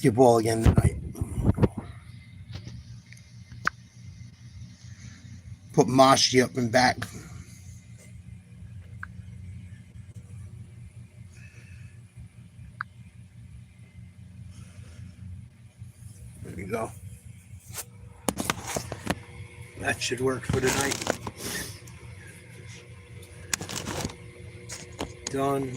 Basketball again tonight. Put Mashi up and back. There we go. That should work for tonight. Done.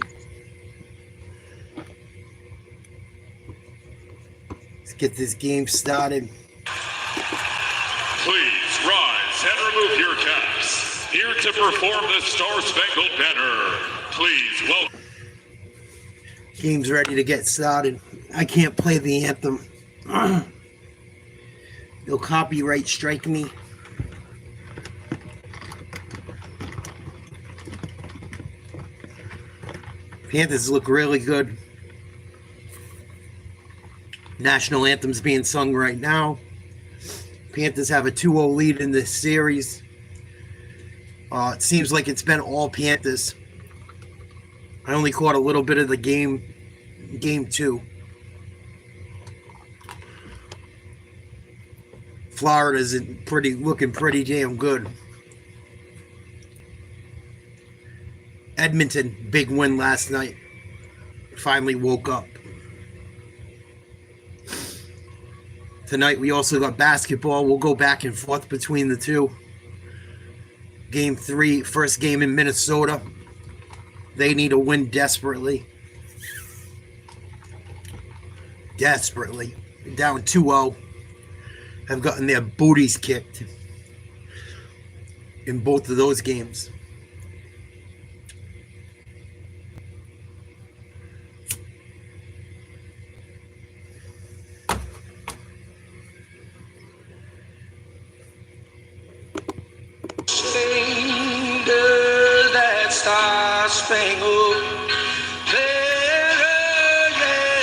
Let's get this game started. Please rise and remove your caps. Here to perform the Star-Spangled Banner. Please welcome. Game's ready to get started. I can't play the anthem. They'll copyright strike me. Panthers look really good. National anthem's being sung right now. Panthers have a 2-0 lead in this series. It seems like it's been all Panthers. I only caught a little bit of the game 2. Florida's looking pretty damn good. Edmonton, big win last night. Finally woke up. Tonight we also got basketball. We'll go back and forth between the two. Game 3, first game in Minnesota. They need a win desperately. Desperately. Down 2-0. Have gotten their booties kicked in both of those games. That star-spangled banner, yeah,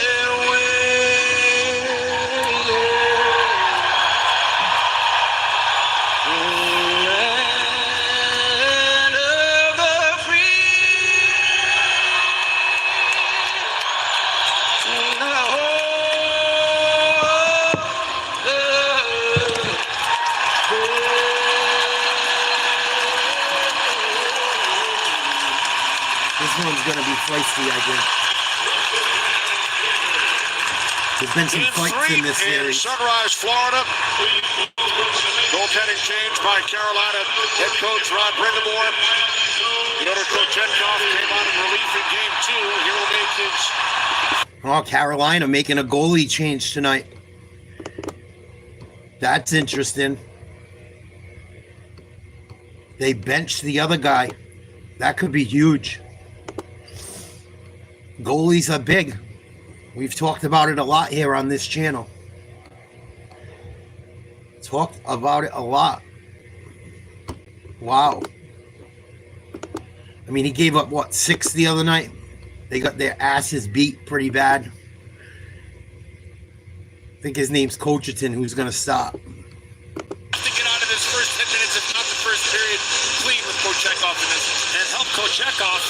land of the free, This one's going to be feisty, I guess. There's been some fights in this series. Sunrise, Florida. Goaltending change by Carolina head coach Rod Brindamore. Fyodor Kochetkov came on in relief in game 2. He will make his... Oh, Carolina making a goalie change tonight. That's interesting. They benched the other guy. That could be huge. Goalies are big. We've talked about it a lot here on this channel. Talked about it a lot. Wow. I mean, he gave up, 6 the other night? They got their asses beat pretty bad. I think his name's Cocherton, who's going to stop. To get out of this first 10 minutes, if not the first period, clean with Kochetkov in this, and help Kochetkov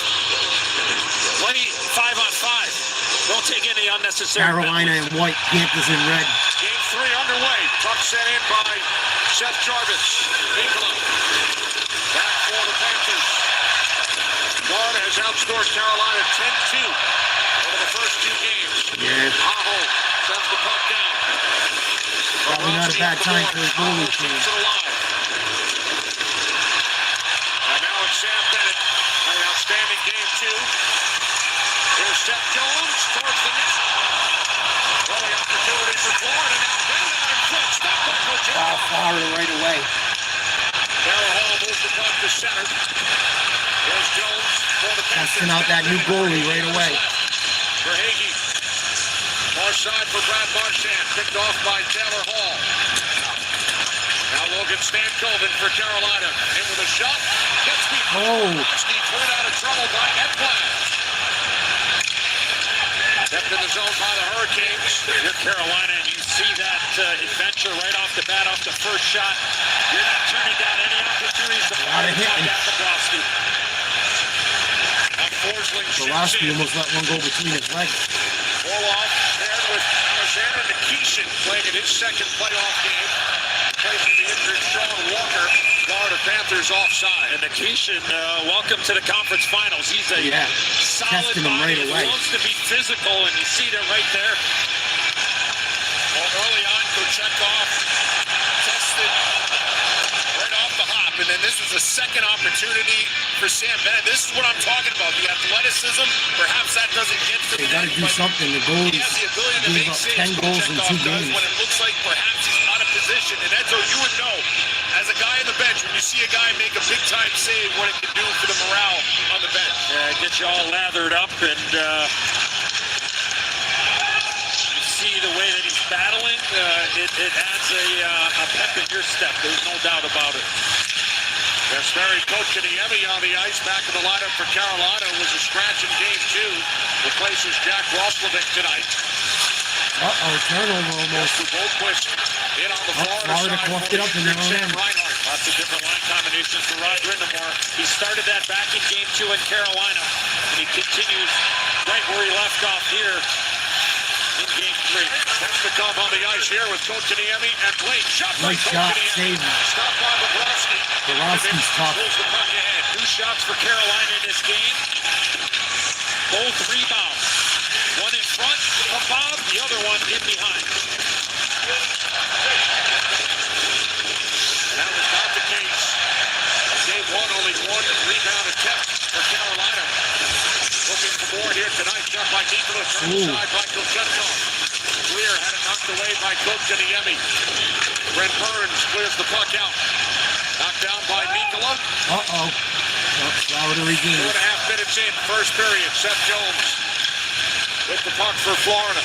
play 5-on-5. Don't take any unnecessary Carolina in white, Panthers in red. Game 3 underway. Puck sent in by Seth Jarvis. Nicola. Back for the Panthers. Florida has outscored Carolina 10-2 over the first 2 games. Yeah. Aho sends the puck down. Probably not a bad time for his goalie team. And now it's Sam Bennett. An outstanding game 2. Here's Seth Jones towards the net. Early opportunity for Florida. Now Bennett out in front. Stop by Kochetkov. Florida right away. Darryl Hall moves the puck to center. Here's Jones for the Panthers. Testing out that new goalie right away. For Hagee. Far side for Brad Marchand. Picked off by Taylor Hall. Now Logan Stankoven for Carolina. In with a shot. Gets beat. Oh. Steve pulled out of trouble by Edblad. Stepped in the zone by the Hurricanes. You're Carolina, and you see that adventure right off the bat, off the first shot. You're not turning down any opportunities to fire down Bobrovsky. Forsling Bobrovsky almost let one go between his legs. Orlov paired with Alexander Nikishin playing in his second playoff game. Placing the injured Sean Walker. Florida Panthers offside. And Nikishin, welcome to the conference finals. He's a solid testing him body. right away. He wants to be physical, and you see that right there. Well, early on, Kochetkov tested right off the hop, and then this was a second opportunity for Sam Bennett. This is what I'm talking about, the athleticism. Perhaps that doesn't get to They got to do something. The goals he has the ability to gave make up saves. 10 goals in 2 does games. when it looks like perhaps he's out of position. And Edzo, you would know, as a guy on the bench, when you see a guy make a big-time save, what it can do for the morale on the bench. Get you all lathered up, and you see the way that he's battling. It adds a pep in your step. There's no doubt about it. Vesperi Kotkaniemi on the ice, back in the lineup for Carolina. Was a scratch in game 2. Replaces Jack Roslovic tonight. Turnover almost. Stu Bohlquist in on the Florida side. coughed it up in their own Sam end. Reinhart. Lots of different line combinations for Rod Brindamore. He started that back in game 2 in Carolina, and he continues right where he left off here in game 3. Testikov on the ice here with Kotkaniemi and Blake. Shot by Nice shot, Kotkaniemi. save. Stop by Bobrovsky. Bobrovsky's tough. Pulls the puck ahead. 2 shots for Carolina in this game. Both rebounds. One in front of Bob, the other one in behind. And that was not the case. Game 1, only 1 rebound attempt for Carolina. Looking for more here tonight. Shot by Nikola. Turned aside by Kochetkov. Clear had it knocked away by Kotkaniemi. Brent Burns clears the puck out. Knocked down by Nikola. Florida regains. 2.5 minutes in, first period. Seth Jones with the puck for Florida.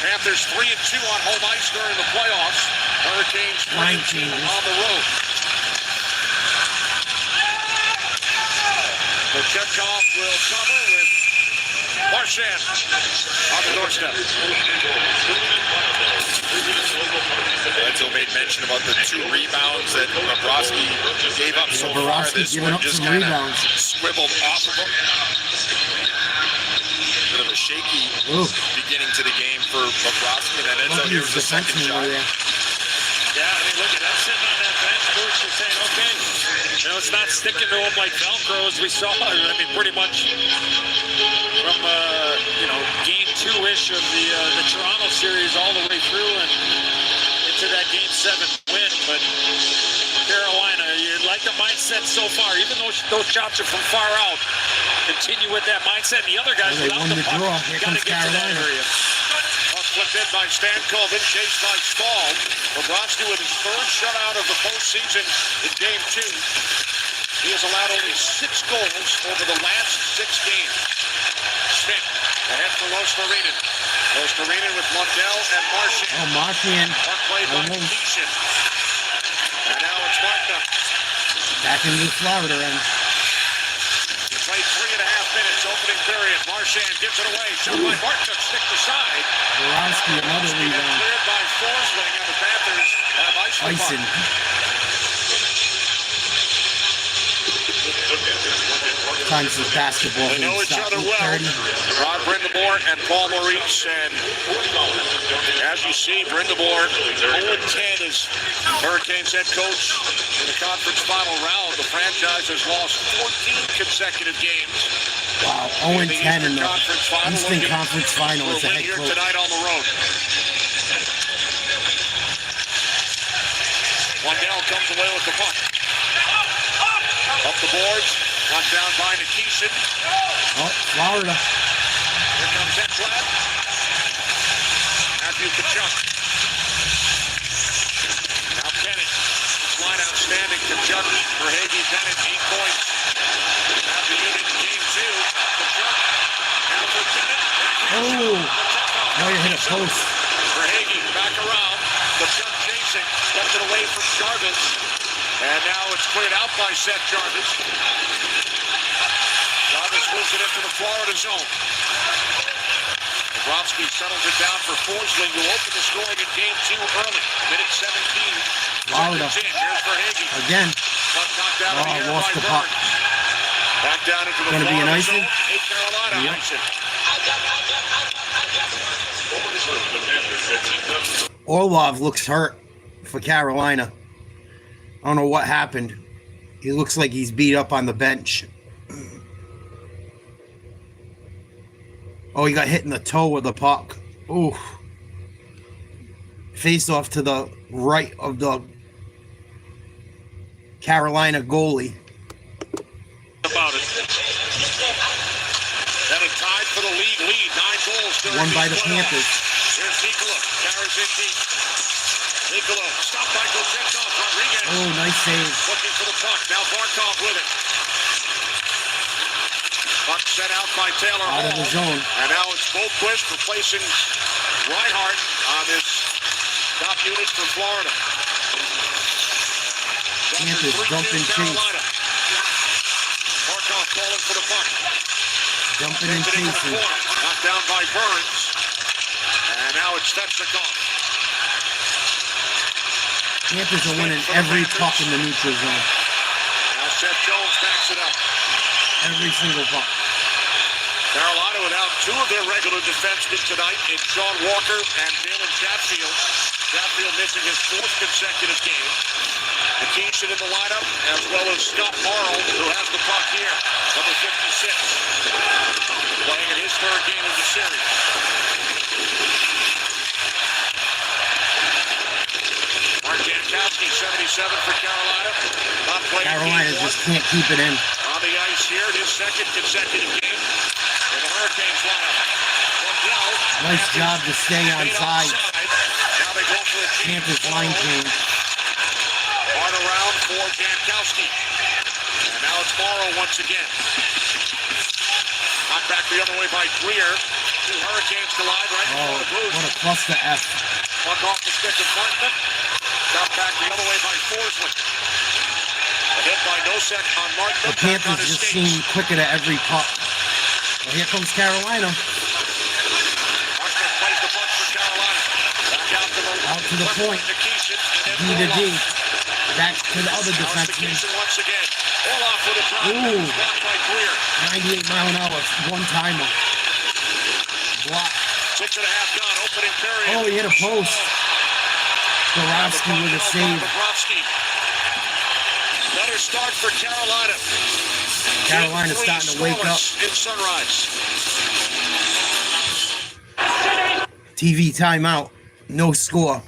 Panthers 3-2 on home ice during the playoffs. Hurricanes 3-2 on the road. Kochetkov will cover with Marchand on the doorstep. Edzo made mention about the 2 rebounds that Bobrovsky gave up so far. This one just kind of swiveled off of him. Bit of a shaky beginning to the game for Bobrovsky, and then Edzo here with the second shot. Yeah, I mean, look at that sitting on that bench. Coach is saying, okay, it's not sticking to him like Velcro as we saw. I mean, pretty much from, game 2-ish of the Toronto series all the way through and into that game 7 win. But Carolina, you like the mindset so far, even though those shots are from far out. Continue with that mindset. And the other guys without the puck got to get to that area. Flipped in by Stankoven, chased by Stahl. Bobrovsky with his 3rd shutout of the postseason in game 2. He has allowed only 6 goals over the last 6 games. Stick ahead for Rostarinen. Rostarinen with Lundell and Marchand. Marchand. Puck played by Nikishin. And now it's Markner. Back into Florida end. Played 3.5 minutes, opening period. Marchand gives it away. Shot by Markner, stick to side. Borowski, another rebound. Cleared by Forsling, and the Panthers have iced the puck. Times this basketball. They know each other well. Rod Brindamore and Paul Maurice. And as you see, Brindamore 0-10 as Hurricanes head coach in the conference final round. The franchise has lost 14 consecutive games. Wow, 0-10 in the Eastern Conference Final as a head coach. Tonight on the road. Lundell comes away with the puck. Up the boards. Knocked down by Nikishin. Florida. Here comes Ekblad. Matthew Tkachuk. Now Bennett. Line outstanding. Tkachuk for Hagee Bennett. 8 points. At the unit in game 2. Tkachuk. Now for Bennett. Now you hit a post. For Hagee. Back around. Tkachuk chasing. Kept it away from Jarvis. And now it's cleared out by Seth Jarvis. Jarvis moves it into the Florida zone. Bobrovsky settles it down for Forsling, who opened the scoring in game 2 early. Minute 17. Florida. Here's for Hagee. Again. Puck knocked out of the air lost by the puck. Burns. Back down into the Gonna be an Florida icing? zone. Carolina icing. Orlov looks hurt for Carolina. I don't know what happened. He looks like he's beat up on the bench. Oh, he got hit in the toe with the puck. Ooh. Face off to the right of the Carolina goalie. About it. And a tie for the league lead. 9 goals. Won by the Panthers. Here's Nikola. Carries in deep. Nikola. Stopped by Kochetkov. Rodriguez. Oh, nice save. Looking for the puck. Now Barkov with it. Puck sent out by Taylor Out Hall. of the zone. And now it's Boquist replacing Reinhardt on this top unit for Florida. Panthers dumping chase. Barkov calling for the puck. Dumping and chasing. Knocked down by Burns. And now it's Svechnikov. Panthers are winning every puck in the neutral zone. Now Seth Jones backs it up. Every single puck. Carolina without 2 of their regular defensemen tonight in Sean Walker and Dylan Chatfield. Chatfield missing his 4th consecutive game. McKeesson in the lineup, as well as Scott Morrow, who has the puck here, number 56, playing in his 3rd game of the series. Mark Jankowski, 77 for Carolina. Not playing Carolina just can't keep it in. on the ice here in his 2nd consecutive game in the Hurricanes lineup. Lundell, Nice job to stay on side. now they go for a Panthers line change. hard around for Jankowski. And now it's Morrow once again. Knocked back the other way by Greer. 2 Hurricanes collide right before the Oh, boost. what a cluster F. Puck off the stick of Martin. Knocked back the other way by Forsland. A hit by Nosek on Martin. The Panthers just seem quicker to every puck. Well, here comes Carolina. Martin plays the puck for Carolina. Back out to the point. Nikishin, and D then to D. Orlov. Back to the other Now it's defenseman. Nikishin once again. Orlov with a drop. Ooh. Blocked by Greer. 98 mile an hour. One timer. Block. 6.5 gone. Opening period. Oh, he hit a post. Borowski with a save. Bobrovsky. Better start for Carolina. Carolina's starting to wake up. In Sunrise. TV timeout. No score.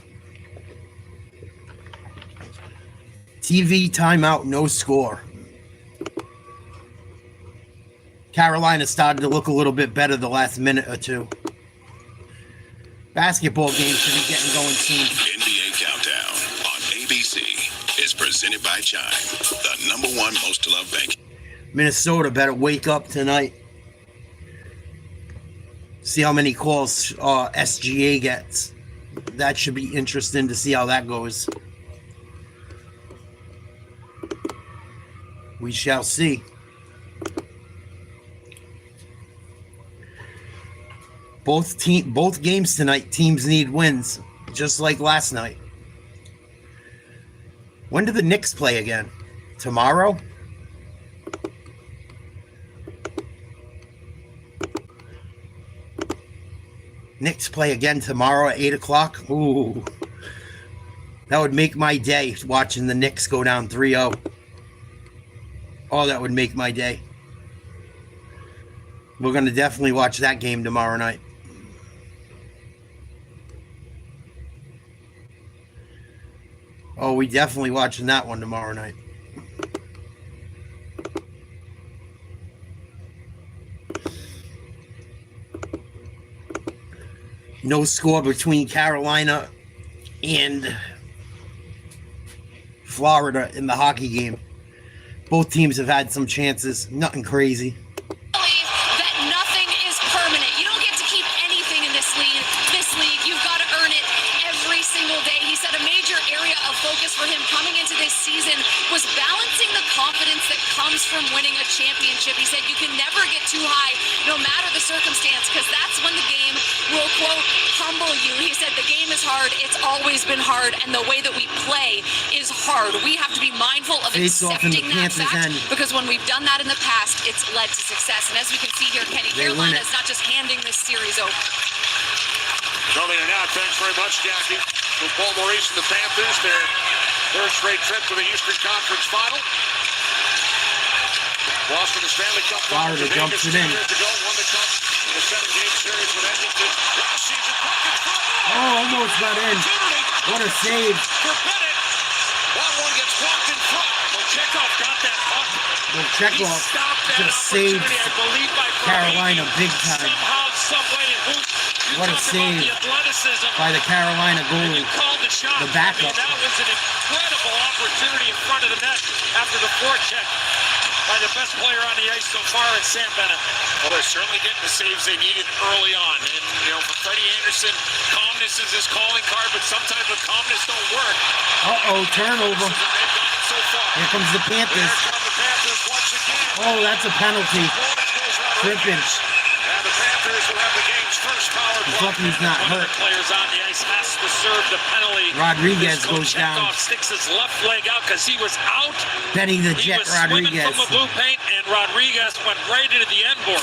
TV timeout. No score. Carolina started to look a little bit better the last minute or two. Basketball game should be getting going soon. NBA Countdown on ABC is presented by Chime, the #1 most loved bank. Minnesota better wake up tonight. See how many calls SGA gets. That should be interesting to see how that goes. We shall see. Both games tonight, teams need wins, just like last night. When do the Knicks play again? Tomorrow? Knicks play again tomorrow at 8 o'clock. Ooh. That would make my day, watching the Knicks go down 3-0. Oh, that would make my day. We're going to definitely watch that game tomorrow night. Oh, we definitely watching that one tomorrow night. No score between Carolina and Florida in the hockey game. Both teams have had some chances. Nothing crazy. That nothing is permanent. You don't get to keep anything in this league. You've got to earn it every single day. He said a major area of focus for him coming into this season was balancing the confidence that comes from winning a championship. He said you can never get too high, no matter the circumstance, because that's when the game will, quote, humble you. He said the game is hard. It's always been hard, and the way that we play is hard. We have to be mindful of accepting that fact, because when we've done that in the past, it's led to success. And as we can see here, Kenny, Carolina is not just handing this series over. Earlier now, thanks very much, Jackie. With Paul Maurice and the Panthers, their third straight trip to the Eastern Conference Final. Lost in the Stanley Cup Final to dumps Vegas it 2 in. years ago. Won the Cup in the 7-game series with Edmonton last season. Puck in front. Oh, almost got in. What a save. For Bennett. That one gets blocked in front. Chekhov got that puck. Well, He Chekhov stopped that just saved opportunity, I believe, by Carolina big time. somehow, some way. And you What a talk about save the athleticism. by the Carolina And goalie. you called the shot. The backup. I mean, that was an incredible opportunity in front of the net after the forecheck by the best player on the ice so far in Sam Bennett. Well, they're certainly getting the saves they needed early on. And, you know, for Freddie Anderson, calmness is his calling card, but sometimes the calmness don't work. Uh-oh, turnover. They've gotten so far. Here comes the Here Panthers. come the Panthers once again. Oh, that's a penalty. Tripping. And the Panthers will have the game's first power He's play. lucky he's not One of hurt. the players on the ice has to serve the penalty. Rodriguez This goes down. Chekhov sticks his left leg out because he was out. Benny the He Jet was swimming Rodriguez. from the blue paint, and Rodriguez went right into the end board.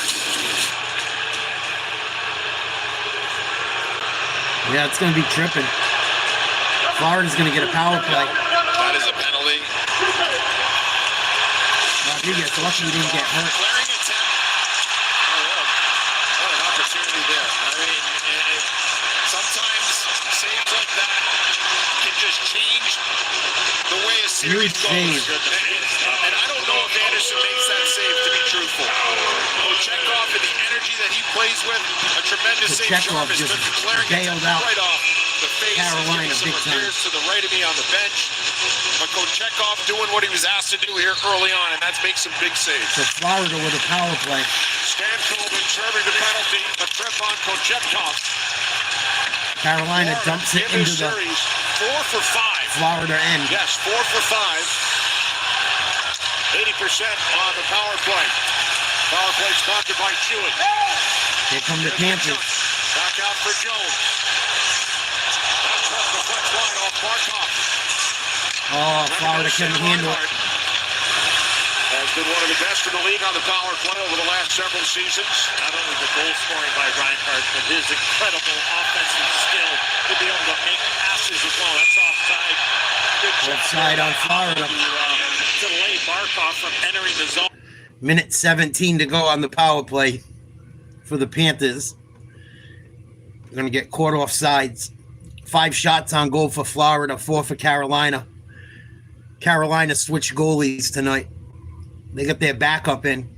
Yeah, it's going to be tripping. Florida's going to get a power play. That is a penalty. Rodriguez, lucky he didn't get hurt. Declaring attempt. Oh, what an opportunity there. I mean, sometimes saves like that can just change the way a series Huge goes. save. And I don't know if Anderson makes that save, to be truthful. Chekhov and the energy that he plays with, a tremendous save. Chekhov Jarvis, just but declaring bailed attempt out right off the face. Carolina Giving some big time. repairs to the right of me on the bench. But Coach Chekhov doing what he was asked to do here early on, and that's make some big saves. So Florida with a power play. Stankoven serving the penalty, a trip on Kochetkov. Carolina dumps it in into this the series, 4 for 5. Florida end. Yes, 4 for 5. 80% on the power play. Power play sponsored by Chewett. Here come the Panthers. Back out for Jones. That's from the front line off Barkov. Oh, Florida couldn't handle it. Has been one of the best in the league on the power play over the last several seasons. Not only the goal scoring by Reinhardt, but his incredible offensive skill to be able to make passes as well. That's offside. Good job. Offside on Florida. To delay Barkov from entering the zone. Minute 17 to go on the power play for the Panthers. They're going to get caught off sides. 5 shots on goal for Florida, 4 for Carolina. Carolina switched goalies tonight. They got their backup in.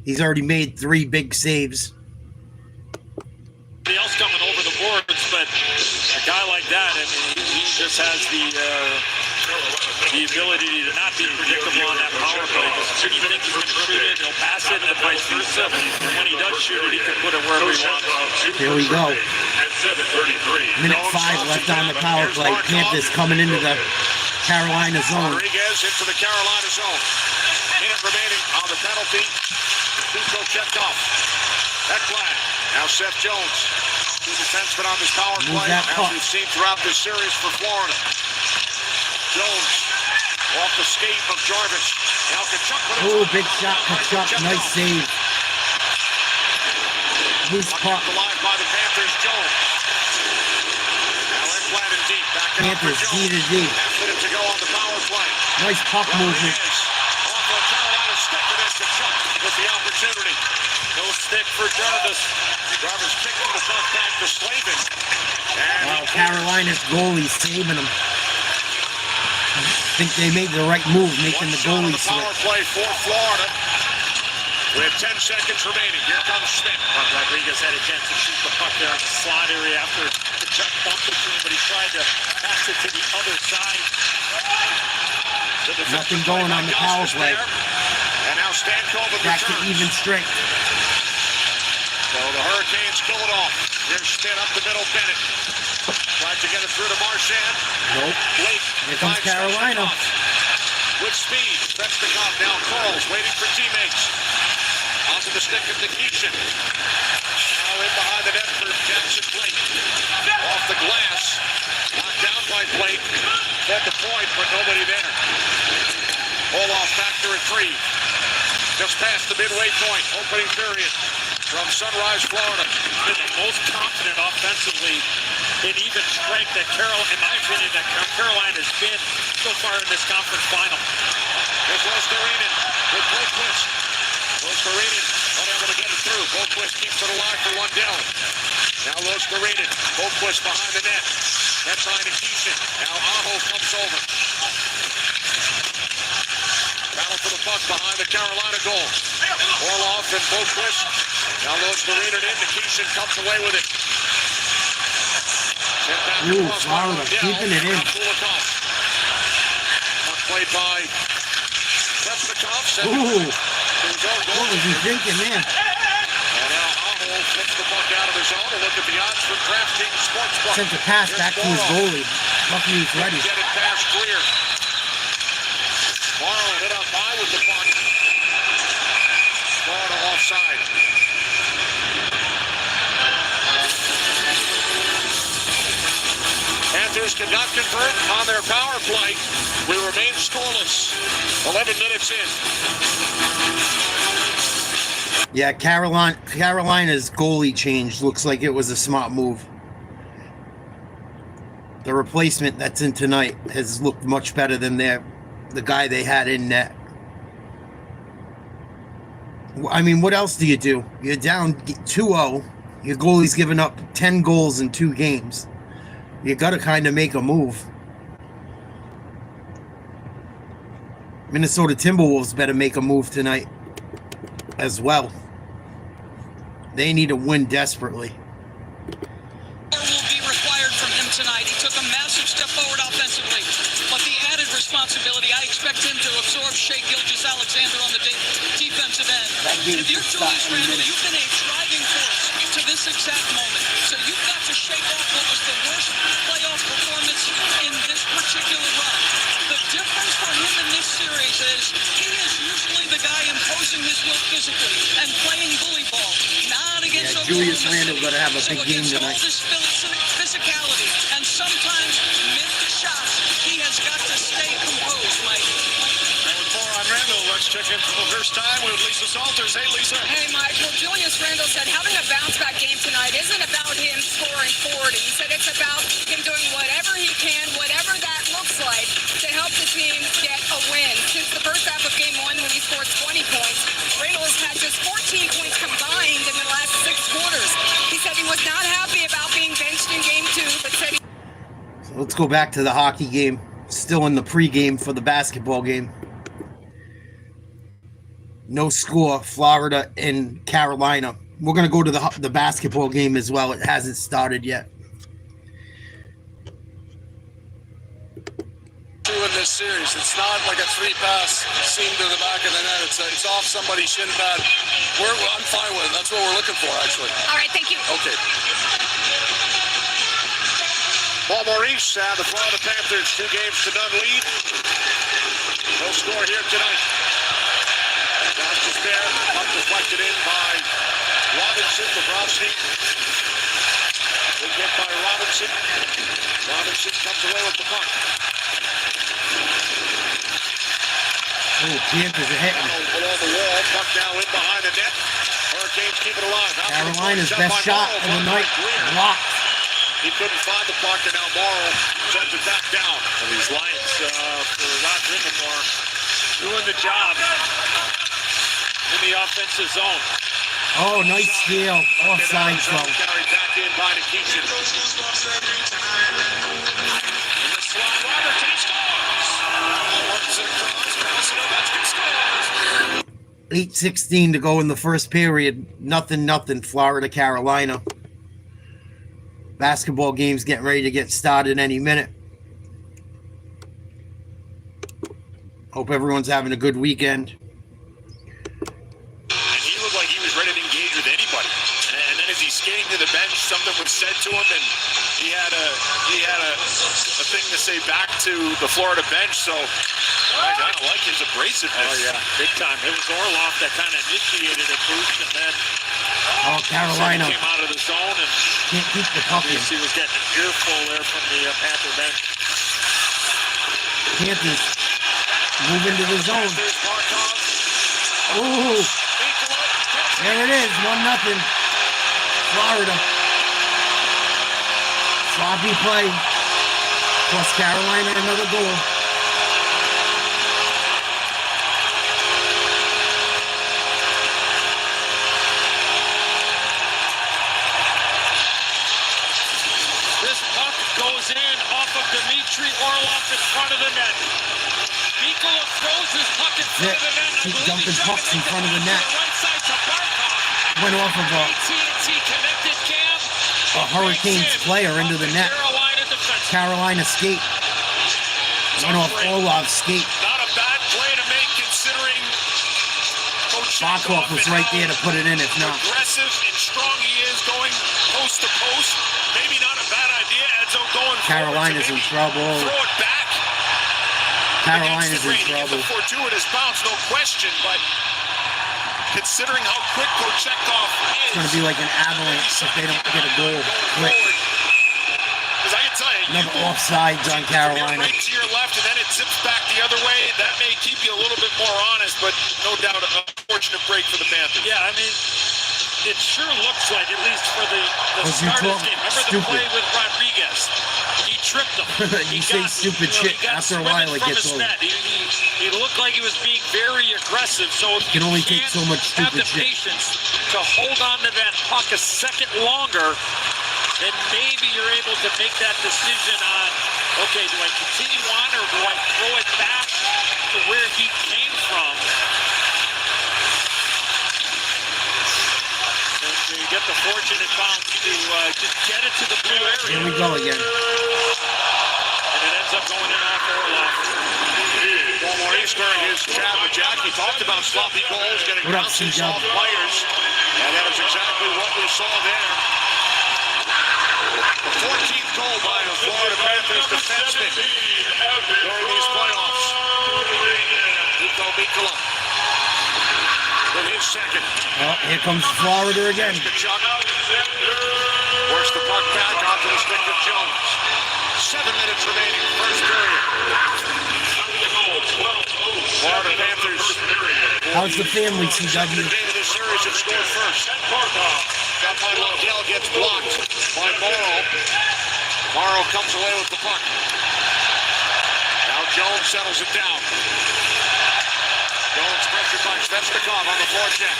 He's already made 3 big saves. Somebody else coming over the boards, but a guy like that, I mean, he just has the ability to not be predictable on that power play. Because he thinks he's going to shoot it, he'll pass it, and vice versa. And when he does shoot it, he can put it wherever he wants. Here we go. Minute 5 left on the power play. Panthers coming into the Carolina zone. Rodriguez into the Carolina zone. Minute remaining on the penalty. Duco checked off. Ekblad. Now Seth Jones. 2 defensemen on this power Move play. that As puck. we've seen throughout this series for Florida. Jones off the skate of Jarvis. Now Kachuk. Oh, big shot, Kachuk. Nice save. Loose puck. Alive by the Panthers. Jones. Now Ekblad in deep. Back out for Panthers Jones. D to D. Half minute to go on the power play. Nice puck movement. Off of Carolina stick, and it's Kachuk with the opportunity. No stick for Jarvis. Jarvis kicking the puck back to Slavin. And Wow, Carolina's goalie saving them. I think they made the right move, making the one shot on goalie the power slip. play for Florida. With 10 seconds remaining, here comes Smith. Rodriguez had a chance to shoot the puck there in the slot area after the Chuck bumped it to him, but he tried to pass it to the other side. Nothing going on the power play. And now Stankoven Back to returns. even strength. So the Hurricanes kill it off. Here's Smith up the middle, Bennett. Tried to get it through to Marchand. Nope. Blake. Here comes finds Carolina. Svechnikov. With speed. Svechnikov now calls, waiting for teammates. Onto the stick of Nikishin. Now in behind the net for Jackson Blake. Off the glass. Knocked down by Blake. At the point, but nobody there. Olaf back to retrieve. Just past the midway point. Opening period from Sunrise, Florida. Been the most confident offensively in even strength that in my opinion, that Carolina's been so far in this conference final. Here's Lostarinen with Boquist. Lostarinen unable to get it through. Boquist keeps it alive for Lundell. Now Lostarinen. Boquist behind the net. That's trying to Keeshan. Now Aho comes over. Battle for the puck behind the Carolina goal. Orloff and Boquist. Now Lostarinen in. Keeshan comes away with it. Ooh, Florida keeping it in. Puck played by Svechnikov. Ooh, what was he thinking there? And now Aho flips the puck out of his zone. And look at the odds for DraftKings Sportsbook. Sent the pass back to his goalie. Lucky he's ready. Get it past clear. Morrow hit up high with the puck. Florida offside. Panthers cannot convert on their power play. We remain scoreless. 11 minutes in. Yeah, Carolina's goalie change looks like it was a smart move. The replacement that's in tonight has looked much better than the guy they had in net. I mean, what else do you do? You're down 2-0. Your goalie's given up 10 goals in 2 games. You got to kind of make a move. Minnesota Timberwolves better make a move tonight as well. They need to win desperately. Will be required from him tonight. He took a massive step forward offensively, but the added responsibility, I expect him to absorb Shea Gilgeous-Alexander on the defensive end. And if you're Julius Randle, you've been a driving force to this exact moment. So you've got to shake off what was the worst playoff performance in this particular run. The difference for him in this series is he is usually the guy imposing his will physically and playing bully ball. Not against Julius Randle got to have a big game tonight. All this physicality and sometimes missed shots, he has got to stay composed, Mike. And with more on Randle, let's check in for the first time with Lisa Salters. Hey, Lisa. Hey, Mike. Well, Julius Randle said having a bounce-back game tonight isn't about him scoring 40. He said it's about him doing whatever he can, whatever that looks like, to help the team get a win. Since the first half of Game 1 when he scored 20 points, Randle has had just 14 points combined in the last 6 quarters. He said he was not happy about being benched in Game 2, but said he... So let's go back to the hockey game. Still in the pregame for the basketball game. No score, Florida and Carolina. We're going to go to the basketball game as well. It hasn't started yet. In this series, it's not like a 3-pass seam to the back of the net. It's off somebody's shin pad. I'm fine with it. That's what we're looking for, actually. All right, thank you. Okay. Paul Maurice, the Florida Panthers, 2 games to none lead. No score here tonight. Josh Despair, up deflected in by Robinson. Bobrovsky. Good hit by Robinson. Robinson comes away with the puck. Oh, Panthers are hitting. Below the wall, puck now in behind the net. Hurricanes keep it alive. Carolina's best shot of the night. Blocked. He couldn't find the puck, and now Morrow sends it back down. And these Lions, for Rod Rimmemore, doing the job in the offensive zone. Oh, nice steal. Offside zone. Carried back in by Nikishin. In the slot, Robertson scores. 8:16 to go in the first period. Nothing. Florida, Carolina. Basketball game's getting ready to get started any minute. Hope everyone's having a good weekend. And he looked like he was ready to engage with anybody. And then as he's skating to the bench, something was said to him, and he had a thing to say back to the Florida bench. So I kind of like his abrasiveness. Oh yeah, big time. It was Orloff that kind of initiated a boost, and then Carolina came out of the zone and can't keep the puck in. he was getting an earful there from the Panther bench. Panthers move into the zone. Oh, there it is. 1-0. Florida. Sloppy play. Plus Carolina another goal. This puck goes in off of Dmitry Orlov in front of the net. Mikola throws his puck in front of the net. Keep dumping pucks in front of the net. Right side to Barkov. Went off of AT&T connected cam. a Hurricanes player into the net. Carolina skate. Went off Orlov's skate. Not a bad play to make considering Coach Barkov was right there to put it in if not. Aggressive and strong he is going post to post. Maybe not a bad idea. Edzo going Carolina's in trouble. Throw it back. Carolina's in trouble. It's a fortuitous bounce, no question, but considering how quick Kochetkov is, It's going to be like an avalanche if they don't get a goal quick. Because I can tell you, Another offsides on Carolina. right to your left and then it zips back the other way. That may keep you a little bit more honest, but no doubt a fortunate break for the Panthers. Yeah, I mean, it sure looks like, at least for the start of the game. Remember the play with Rodriguez? He tripped him. You say stupid shit after a while it gets old. He looked like he was being very aggressive, so if You can only take so much have stupid the shit. patience to hold on to that puck a second longer, then maybe you're able to make that decision on, okay, do I continue on or do I throw it back to where he came from? And you get the fortunate bounce to just get it to the blue area. Here we go again. And it ends up going in off Orlov. Walmart Eastburn, his chat with Jack. He talked about sloppy goals, getting What up, bouncing C-Dub? soft players. And that is exactly what we saw there. The 14th goal by the Florida Panthers defenseman during these playoffs. Nico Mikola with his second. Oh, here comes Florida again. Kachuk works the puck back onto the stick of Jones. 7 minutes remaining, first period. Florida Panthers. How's the family, CW? The game of this series have scored first. Shot by Lodell gets blocked by Morrow. Morrow comes away with the puck. Now Jones settles it down. Jones pressured by Svechnikov on the forecheck.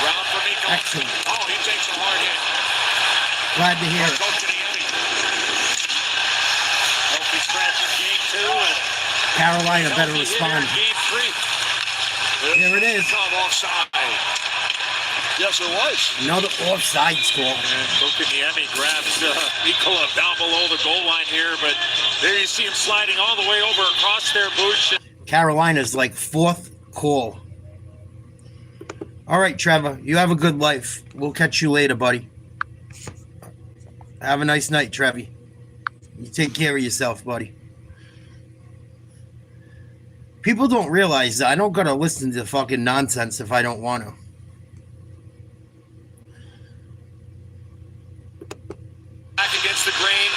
Around for Miko. Excellent. Oh, he takes a hard hit. Glad to hear it. Coach to the Emmy. Healthy scratch in game 2 and Carolina better healthy hitter in respond. game 3. There it is. Come offside. Yes, it was. Another offside score. And Kokiniemi grabs Mikola down below the goal line here, but there you see him sliding all the way over across their bush. Carolina's like fourth call. All right, Trevor, you have a good life. We'll catch you later, buddy. Have a nice night, Trevi. You take care of yourself, buddy. People don't realize that I don't gotta listen to fucking nonsense if I don't want to. Back against the grain.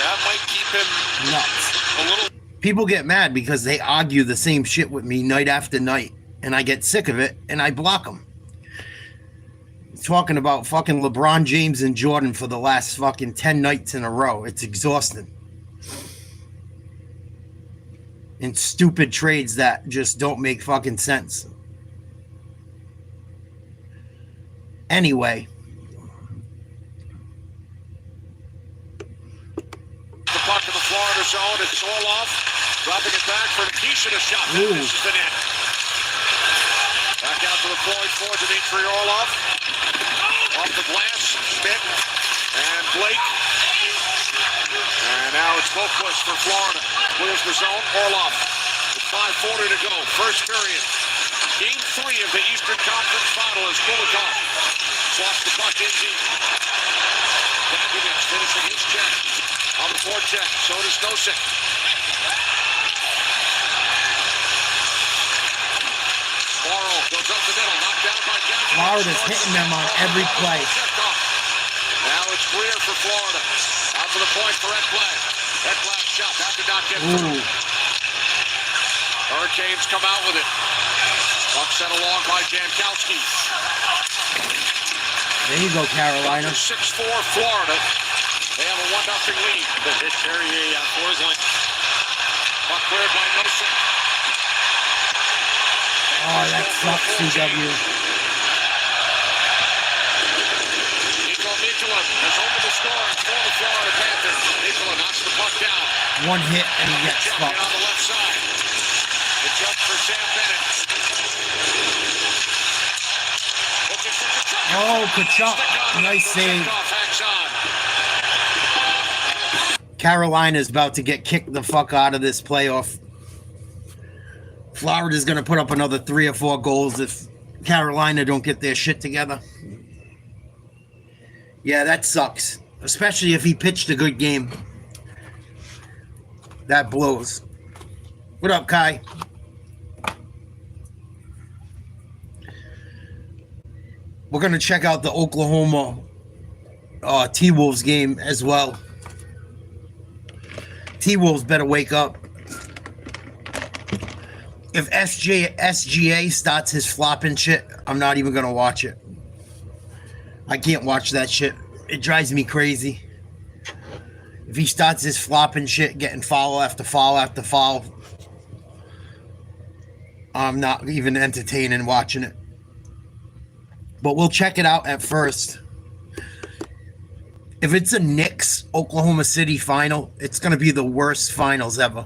That might keep him Nuts. a little. People get mad because they argue the same shit with me night after night, and I get sick of it, and I block them. Talking about fucking LeBron James and Jordan for the last fucking 10 nights in a row. It's exhausting. And stupid trades that just don't make fucking sense. Anyway. The puck in the Florida zone. It's Orlov dropping it back for Keisha to shot. That Ooh. misses the net. Back out to the point for Dmitry Orlov. Off the glass, Smith and Blake. And now it's Boquist for Florida. Clears the zone. Orlov with 5:40 to go. First period. Game 3 of the Eastern Conference Final as Kulikov swaps the puck in deep. Dagovich finishing his check on the forecheck. So does Nosek. Morrow goes up the middle, knocked down by Dagovich. Florida's hitting them on every play. Now it's clear for Florida. Out to the point for Ekblad. Ekblad shot. That did not get through. Ooh. Hurricanes come out with it. Puck sent along by Jankowski. There you go, Carolina. 6-4 Florida. They have a lead. The hit Perrier on Forsling. Puck cleared by Nelson. Oh, that sucks, CW. Nikola has opened the score for the Florida Panthers. Nikola knocks the puck down. One hit and he gets Jumping fucked. on the left side. The jump for Sam Bennett. Oh, Kachuk. Nice save. Carolina's about to get kicked the fuck out of this playoff. Florida's going to put up another 3 or 4 goals if Carolina don't get their shit together. Yeah, that sucks. Especially if he pitched a good game. That blows. What up, Kai? We're going to check out the Oklahoma T-Wolves game as well. T-Wolves better wake up. If SGA starts his flopping shit, I'm not even going to watch it. I can't watch that shit. It drives me crazy. If he starts his flopping shit, getting foul after foul after foul, I'm not even entertaining watching it. But we'll check it out at first. If it's a Knicks Oklahoma City final, it's going to be the worst finals ever.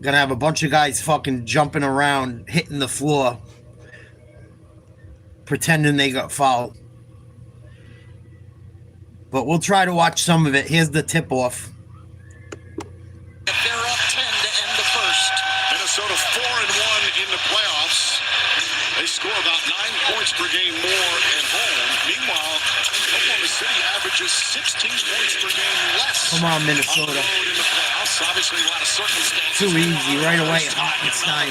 Going to have a bunch of guys fucking jumping around, hitting the floor, pretending they got fouled. But we'll try to watch some of it. Here's the tip-off. They're up 10 to end the first. Minnesota 4-1 in the playoffs. They score about 9 points per game more at home. Meanwhile, Oklahoma City averages 16 points per game less. Come on, Minnesota. On the road in the playoffs. Obviously, a lot of circumstances. Too easy right away. Hartenstein.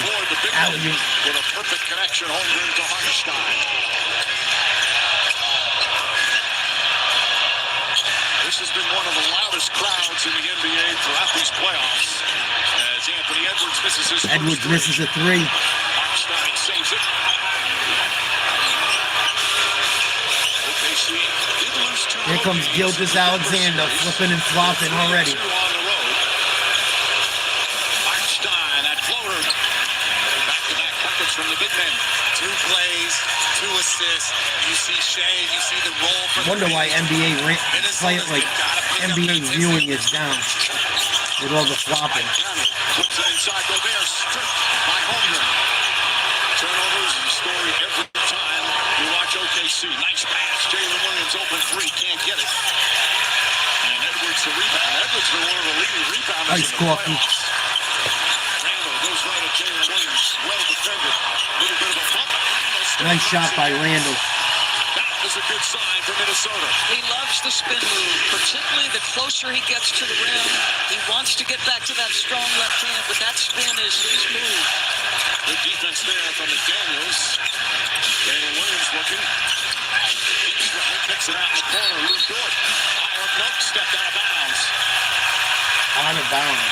Alley-oop. With a perfect connection home run to Hartenstein. This has been one of the loudest crowds in the NBA throughout these playoffs. As Anthony Edwards misses his Edwards misses a 3. Hartenstein saves it. OKC did lose 2. Here comes Gilgeous Alexander flipping and flopping already. Hartenstein, that floater. Back-to-back buckets from the big men. 2 plays, 2 assists. You see Shea, you see the roll from Wonder why NBA viewing is down with all the flopping. Puts it inside Gobert, stripped by Holmgren. Turnovers is a story every time you watch OKC. Nice pass. Jalen Williams open 3, can't get it. And Edwards the rebound. Edwards been one of the leading rebounders Nice in the coffee. playoffs. Randall goes right at Jalen Williams. Well defended. Little bit of a bump. Nice shot by Randall. That was a good sign for Minnesota. He loves the spin move, particularly the closer he gets to the rim. He wants to get back to that strong left hand, but that spin is his move. Good defense there from McDaniels. Jalen Williams looking. Picks it out in the corner. Lou Dort. Nope, stepped out of bounds. Out of bounds.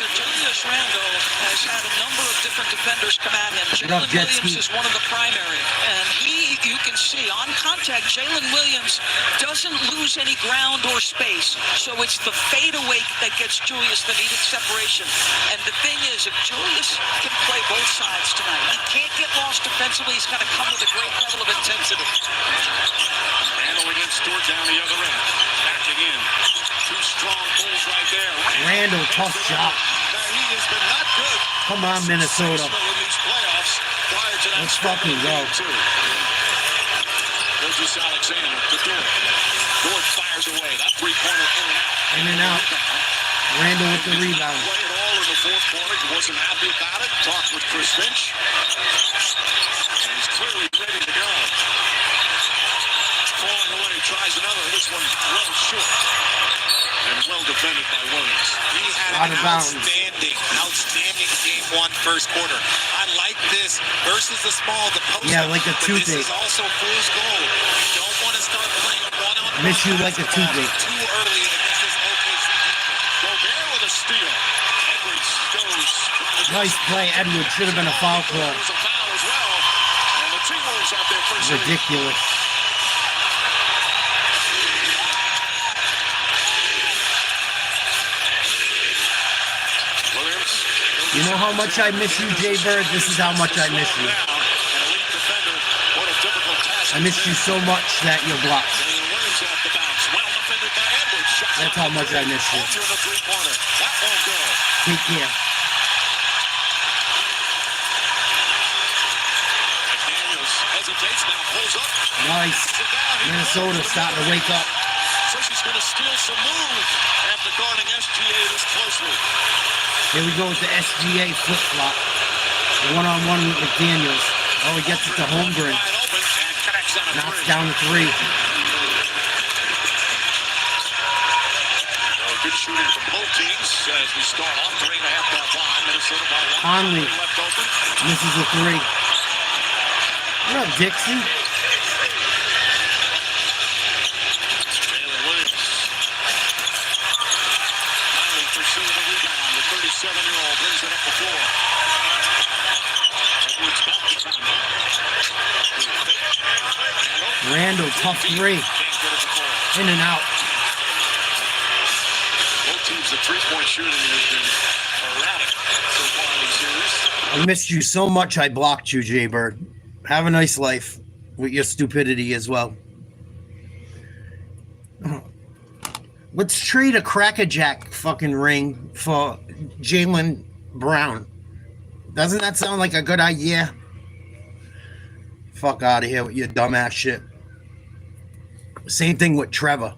So Julius Randle has had a number of different defenders come at him. What up, Jalen Jet Williams Ski? is one of the primary. And you can see, on contact, Jalen Williams doesn't lose any ground or space. So it's the fadeaway that gets Julius the needed separation. And the thing is, if Julius can play both sides tonight, he can't get lost defensively. He's got to come with a great level of intensity. Randall against Stewart down the other end. Backing in. 2 strong pulls right there. Randall, tough shot. He has been not good. Come on, Minnesota. In these playoffs prior to that. Let's fucking go. Gilgeous Alexander to Dort. Dort fires away. That 3-pointer in and out. In and out. Randall with the rebound. Played it all in the 4th quarter. He wasn't happy about it. Talked with Chris Finch. And he's clearly ready to go. Falling away, tries another. This one well short. And well defended by Williams. He had Out an of bounds. outstanding game 1 first quarter. I like this versus the small, the post. Yeah, like a but toothache. this is also fool's gold. You don't want to start playing one-on-one. Miss you like a toothache. Too early against this OKC defense. Gobert with a steal. Edwards goes. Nice play, Edwards. Should have been a foul call. There's a foul as well. And the T-Wolves out there first. Ridiculous. You know how much I miss you, Jay Bird? This is how much I miss you. I miss you so much that you're blocked. That's how much I miss you. Take care. Nice. Minnesota starting to wake up. Says he's going to steal some move after guarding SGA this closely. Here we go with the SGA flip-flop. One-on-one with McDaniels. Oh, he gets it to Holmgren. Knocks down the three. Good shooting from both teams as we start off 3.5 minute line. Minnesota by 1. Conley misses a three. What up, Dixie? Jalen Williams. Conley pursuing the rebound. The 37-year-old brings it up the floor. Edwards back to Conley. Randall, tough three. In and out. Both teams, the three-point shooting has been erratic so far in the series. I missed you so much I blocked you, Jay Bird. Have a nice life with your stupidity as well. Let's trade a crackerjack fucking ring for Jaylen Brown. Doesn't that sound like a good idea? Fuck out of here with your dumbass shit. Same thing with Trevor.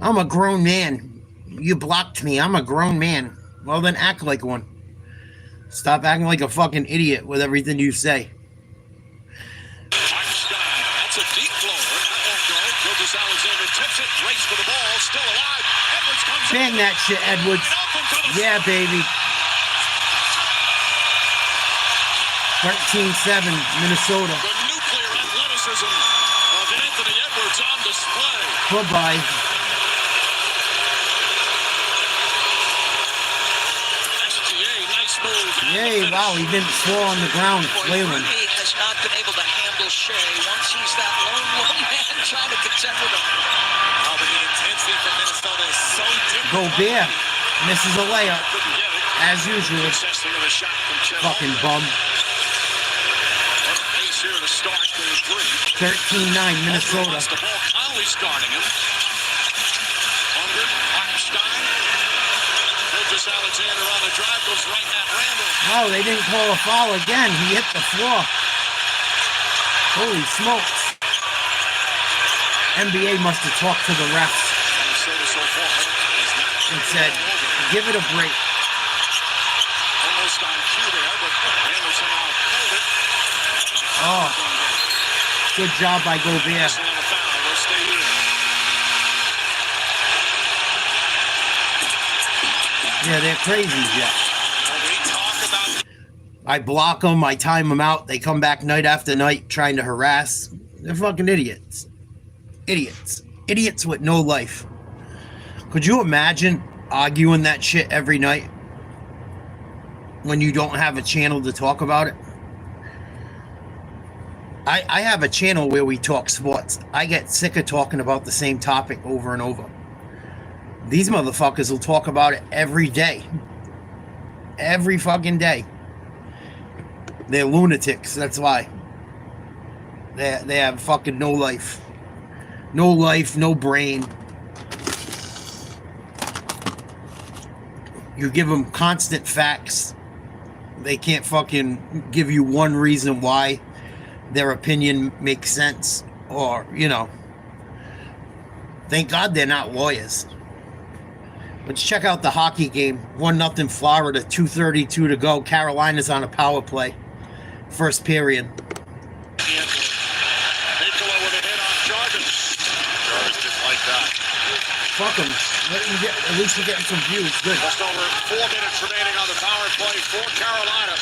I'm a grown man. You blocked me. I'm a grown man. Well, then act like one. Stop acting like a fucking idiot with everything you say. That's a deep blower. That won't go. Gilgeous Alexander tips it. Race for the ball. Still alive. Edwards comes in. Bang that shit, Edwards. Yeah, baby. 13-7, Minnesota. The nuclear athleticism of Anthony Edwards on display. Goodbye. SGA, nice move. Yay, wow, he didn't fall on the ground, flailing. He has not been able to handle Shea once he's that lone man trying to contend with him. Oh, but the intensity from Minnesota is so different. Gobert misses a layup, as usual. Fucking bum. 13-9, Minnesota. Conley's guarding him. Under Hartenstein. Gilgeous Alexander on the drive goes right at Randall. Oh, they didn't call a foul again. He hit the floor. Holy smokes. NBA must have talked to the refs and said, give it a break. Almost on cue there, but Randall somehow pulled it. Oh, good job by Gobert. Yeah, they're crazy, Jeff. I block them, I time them out. They come back night after night trying to harass. They're fucking idiots. Idiots. Idiots with no life. Could you imagine arguing that shit every night when you don't have a channel to talk about it? I have a channel where we talk sports. I get sick of talking about the same topic over and over. These motherfuckers will talk about it every day. Every fucking day. They're lunatics, that's why. They have fucking no life. No life, no brain. You give them constant facts. They can't fucking give you one reason why their opinion makes sense, or, you know. Thank God they're not lawyers. Let's check out the hockey game. 1-0 Florida, 2:32 to go. Carolina's on a power play. First period. Nicola with a hit on Jarvis. Jarvis didn't like that. Fuck him. At least we're getting some views. Good. Just over 4 minutes remaining on the power play for Carolina.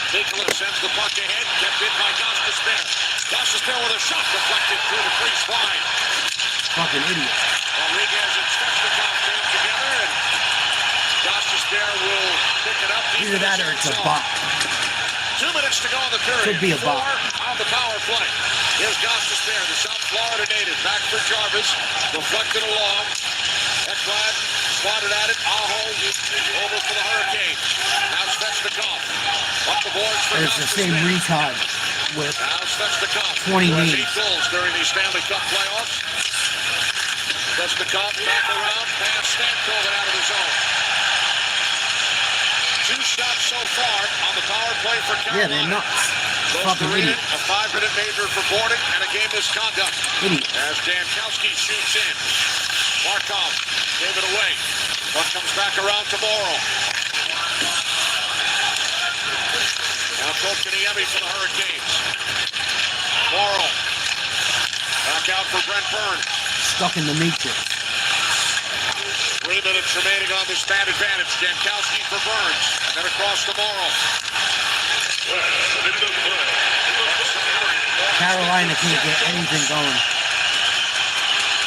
Nicola sends the puck ahead, kept in by Gostisbehere with a shot deflected through the crease line. Fucking idiot. Rodriguez and Svechnikov came together, and Gostisbehere will pick it up. Either that or it's a bot. 2 minutes to go in the third. Could be a bot. 4 on the power play. Here's Gostisbehere, the South Florida native, back for Jarvis, deflected along. Ekblad swatted at it. Aho over for the Hurricanes. Now Svechnikov. Up the boards for It's the same retard with now Svechnikov. 20 who has names. 8 goals during the Stanley Cup playoffs. Svechnikov back around, pass Stamkos out of the zone. 2 shots so far on the power play for Yeah, Carolina. they're nuts. Goes Fucking to Reed, idiot. a 5-minute major for boarding and a game misconduct. Idiot. As Jankowski shoots in. Markov gave it away. But comes back around to Morrow. Now Kotkaniemi for the Hurricanes. Morrow. Back out for Brent Burns. Stuck in the matrix. 3 minutes remaining on this man advantage. Jankowski for Burns. And then across to Morrow. Carolina can't get anything going.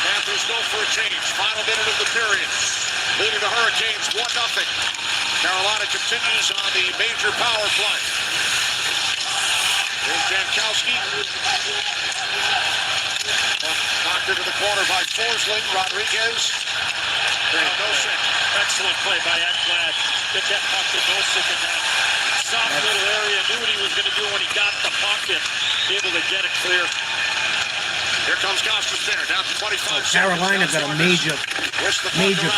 Panthers go for a change. Final minute of the period. Leading the Hurricanes 1-0. Carolina continues on the major power play. Here's Jankowski. Knocked into the corner by Forsling. Rodriguez. Nosek. Excellent play by Ekblad. Get that puck to Nosek in that soft little area. Knew what he was going to do when he got the puck and able to get it clear. Here comes Costas there, down to 25 seconds. Carolina got a major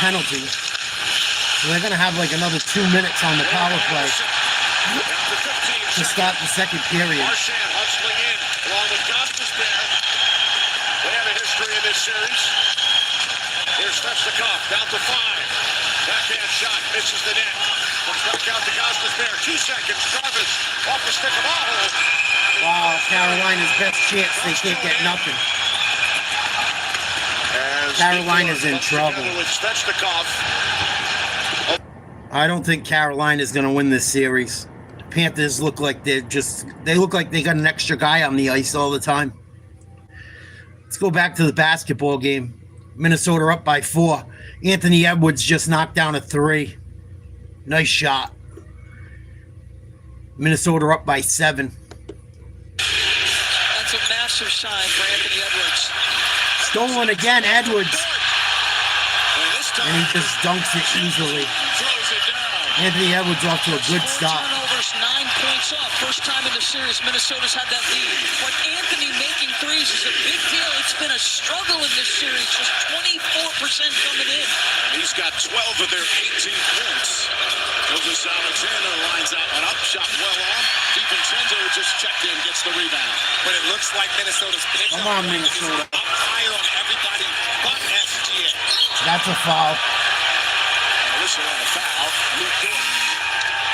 penalty. So they're going to have like another 2 minutes on the power play to start the second period. Marchand hustling in along with Costas there. They have a history in this series. Here's Svechnikov, down to 5. Backhand shot, misses the net. Comes back out to Costas there. 2 seconds. Travis off the stick of Aho. Wow, Carolina's best chance. They can't get nothing. Carolina's in trouble. With Svechnikov. I don't think Carolina's going to win this series. Panthers look like they look like they got an extra guy on the ice all the time. Let's go back to the basketball game. Minnesota up by 4. Anthony Edwards just knocked down a 3. Nice shot. Minnesota up by 7. That's a massive sign for Anthony Edwards. Stolen again, Edwards. And he just dunks it easily. Anthony Edwards off to a good start. Turnovers, 9 points up. First time in the series Minnesota's had that lead. But Anthony making threes is a big deal. It's been a struggle in this series. Just 24% coming in. And he's got 12 of their 18 points. Moses Alexander lines out an up shot well off. DiVincenzo just checked in, gets the rebound. But it looks like Minnesota's picking Come on, Minnesota. up higher on everybody but SGA. That's a foul. Whistle on the foul. Luke Dort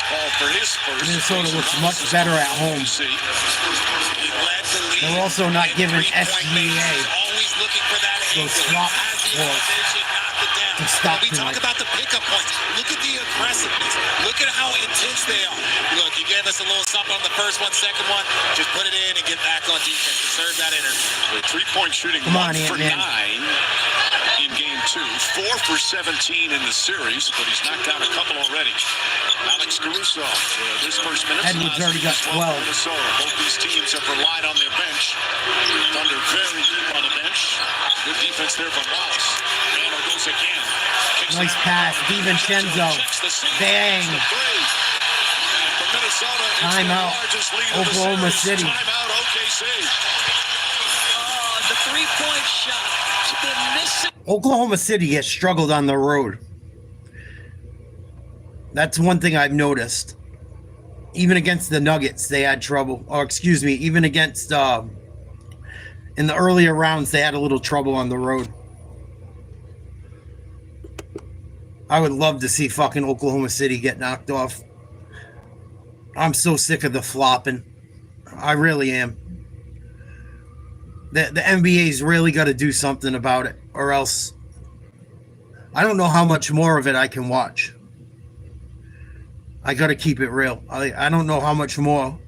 called for his first. Minnesota looks much better at home. He led the lead. They're also not in giving three-point SGA makes. He's always looking for that those angle. swap As the balls opposition knocked it down. to stop We talk tonight. about the pickup points. Look at the aggressiveness. Look at how intense they are. Look, you gave us a little something on the first one, second one. Just put it in and get back on defense. Deserve that energy. With 3-point shooting, Come on, 1 for Ant-Man. 9 in game 2, 4 for 17 in the series, but he's knocked down a couple already. Alex Caruso, this first minute. Edwards already got 12. Minnesota. Both these teams have relied on their bench. Thunder very deep on the bench. Good defense there from Wallace. Randall goes again. Kicks Nice it out. pass. DiVincenzo. Checks the seam. Bang. The three. And for Minnesota, it's their Timeout. largest lead of the Oklahoma series. City. Timeout OKC. The three-point shot. It's been missing. Oklahoma City has struggled on the road. That's one thing I've noticed. Even against the Nuggets, they had trouble. Or excuse me, even against in the earlier rounds, they had a little trouble on the road. I would love to see fucking Oklahoma City get knocked off. I'm so sick of the flopping. I really am. The NBA's really got to do something about it, or else I don't know how much more of it I can watch. I got to keep it real. I don't know how much more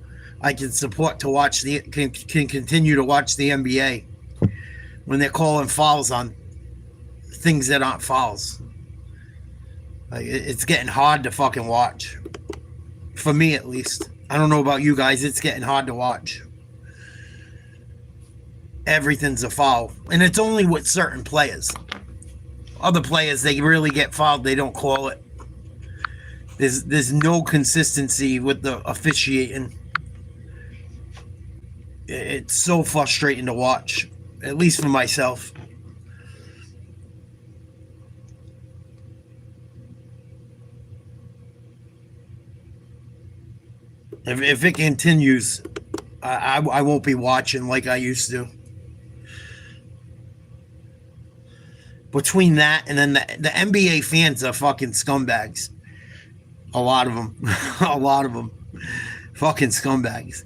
I can support to watch can continue to watch the NBA when they're calling fouls on things that aren't fouls. It's getting hard to fucking watch. For me, at least. I don't know about you guys. It's getting hard to watch. Everything's a foul. And it's only with certain players. Other players, they really get fouled, they don't call it. There's no consistency with the officiating. It's so frustrating to watch, at least for myself. If it continues, I won't be watching like I used to. Between that and then the NBA fans are fucking scumbags. A lot of them. A lot of them. Fucking scumbags.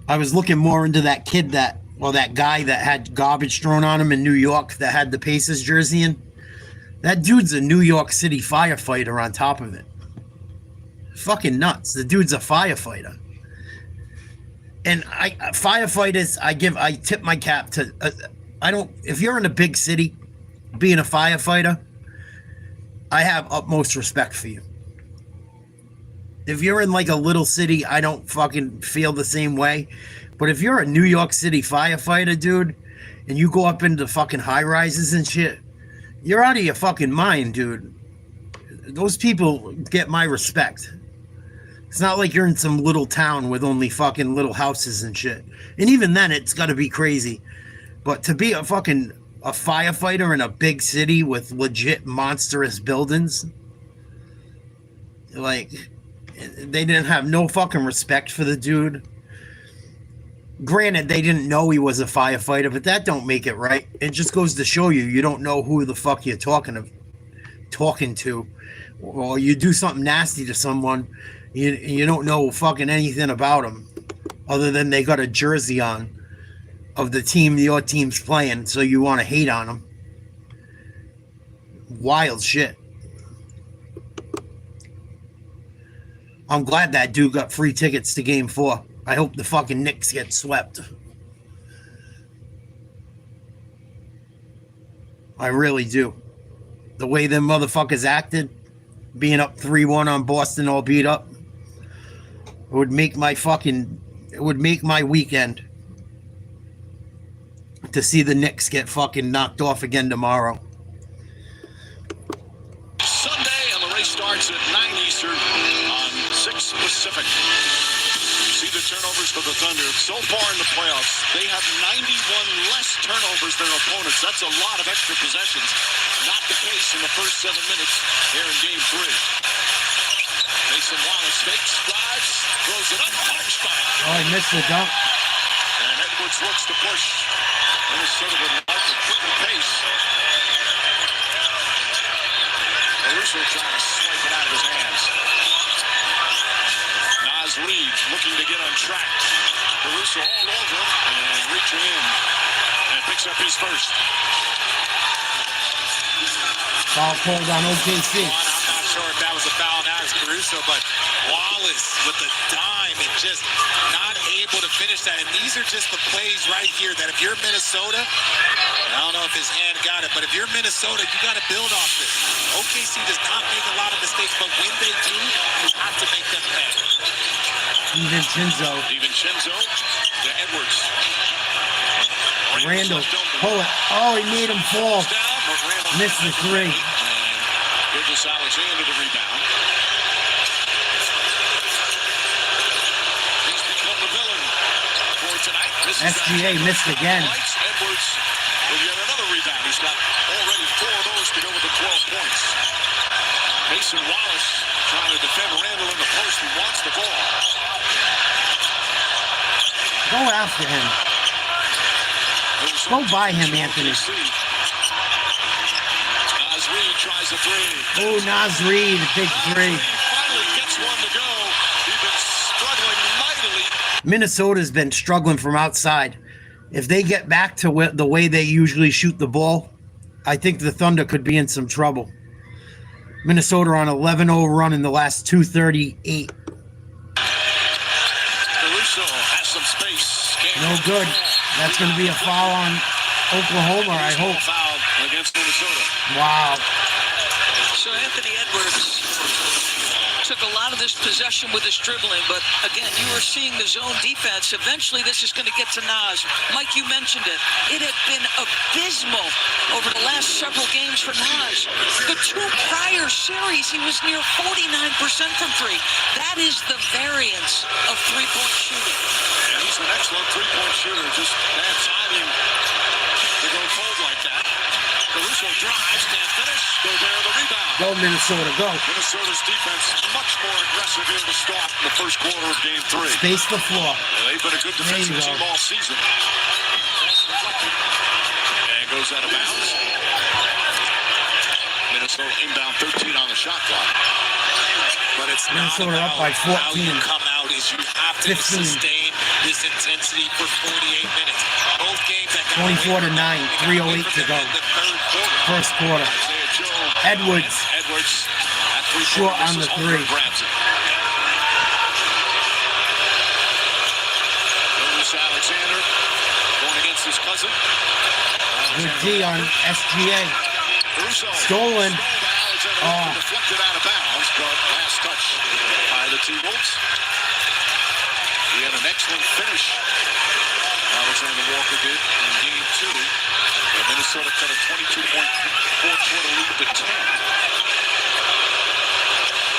I was looking more into that kid that guy that had garbage thrown on him in New York that had the Pacers jersey in. That dude's a New York City firefighter on top of it. Fucking nuts. The dude's a firefighter. And firefighters, I tip my cap to, if you're in a big city, being a firefighter, I have utmost respect for you. If you're in like a little city, I don't fucking feel the same way. But if you're a New York City firefighter, dude, and you go up into fucking high rises and shit, you're out of your fucking mind, dude. Those people get my respect. It's not like you're in some little town with only fucking little houses and shit. And even then, it's got to be crazy. But to be a firefighter in a big city with legit monstrous buildings, like, they didn't have no fucking respect for the dude. Granted, they didn't know he was a firefighter, but that don't make it right. It just goes to show you don't know who the fuck you're talking to. Or you do something nasty to someone, you don't know fucking anything about them other than they got a jersey on of the team your team's playing, so you want to hate on them. Wild shit. I'm glad that dude got free tickets to Game 4. I hope the fucking Knicks get swept. I really do. The way them motherfuckers acted, being up 3-1 on Boston all beat up, it would make my weekend to see the Knicks get fucking knocked off again tomorrow. Sunday, and the race starts at 9 Eastern on 6 Pacific. See the turnovers for the Thunder. So far in the playoffs, they have 91 less turnovers than their opponents. That's a lot of extra possessions. Not the case in the first 7 minutes here in Game 3. Mason Wallace fakes, drives, throws it up, marched by. Oh, he missed the dunk. And Edwards looks to push. Minnesota would like to quicken pace. Caruso trying to swipe it out of his hands. Naz Reid looking to get on track. Caruso all over him and reaching in and picks up his first. Foul called on OKC. I'm not sure if that was a foul now, it's Caruso, but Wallace with the dime and just not able to finish that. And these are just the plays right here that if you're Minnesota, I don't know if his hand got it, but if you're Minnesota, you got to build off this. OKC does not make a lot of mistakes, but when they do, you have to make them pay. DiVincenzo to Edwards. Randall, pull it. Oh, he made him fall. Missed the three. Gilgeous Alexander the rebound. He's become the villain for tonight. SGA missed again. Edwards with yet another rebound. He's got already 4 of those to go with the 12 points. Mason Wallace trying to defend Randall in the post. He wants the ball. Go after him. Go by him, Anthony. Naz Reid tries a 3. Oh, Naz Reid, big 3. Finally gets one to go. He's been struggling mightily. Minnesota's been struggling from outside. If they get back to the way they usually shoot the ball, I think the Thunder could be in some trouble. Minnesota on 11-0 run in the last 2:38. Caruso has some space. No good. That's going to be a foul on Oklahoma, I hope. Foul against Minnesota. Wow. So Anthony Edwards took a lot of this possession with his dribbling, but again, you were seeing the zone defense. Eventually, this is going to get to Naz. Mike, you mentioned it. It had been abysmal over the last several games for Naz. The 2 prior series, he was near 49% from 3. That is the variance of three-point shooting. And he's an excellent three-point shooter. Just bad timing to go cold like that. Caruso drives, can't finish. Gobert the rebound. Go Minnesota, go. Minnesota's defense much more aggressive here to start in the first quarter of Game 3. Space the floor. They've been a good defensive team all season. And goes out of bounds. Minnesota inbound 13 on the shot clock. But it's Minnesota not up by about how 14. you come out. Is you have to 15. sustain this intensity for 48 minutes. Both games that got 24 to 9, 3:08 to go. in the third quarter. First quarter. Isaiah Joe. Edwards. Edwards at three Short on the three. Grabs it. Notice Alexander going against his cousin. Good D on SGA. Caruso. Stolen. Oh. Deflected out of bounds, but last touch by the T-Wolves. He had an excellent finish. Alexander Walker did in Game 2. But Minnesota cut a 22.4-quarter lead to 10.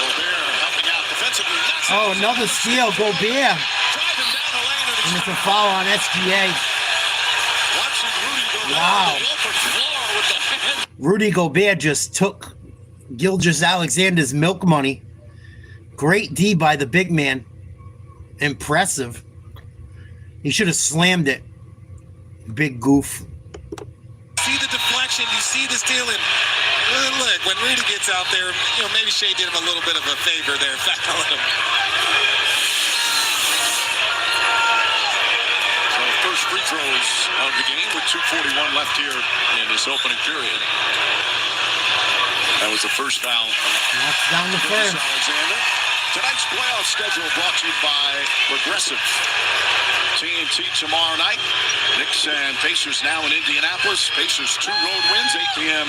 Gobert helping out defensively. Oh, another steal. Gobert. Driving down the lane and And it's a foul on SGA. watching Rudy Gobert Wow. on the open floor with the hand. Rudy Gobert just took Gilgeous-Alexander's milk money. Great D by the big man. Impressive. He should have slammed it. Big goof. See the deflection, you see the steal, and look, when Rudy gets out there, maybe Shea did him a little bit of a favor there, fouling him. So first free throws of the game with 2:41 left here in this opening period. That was the first foul. Knocks down the first. Alexander. Tonight's playoff schedule brought to you by Progressive. TNT tomorrow night. Knicks and Pacers now in Indianapolis. Pacers 2 road wins, 8 p.m.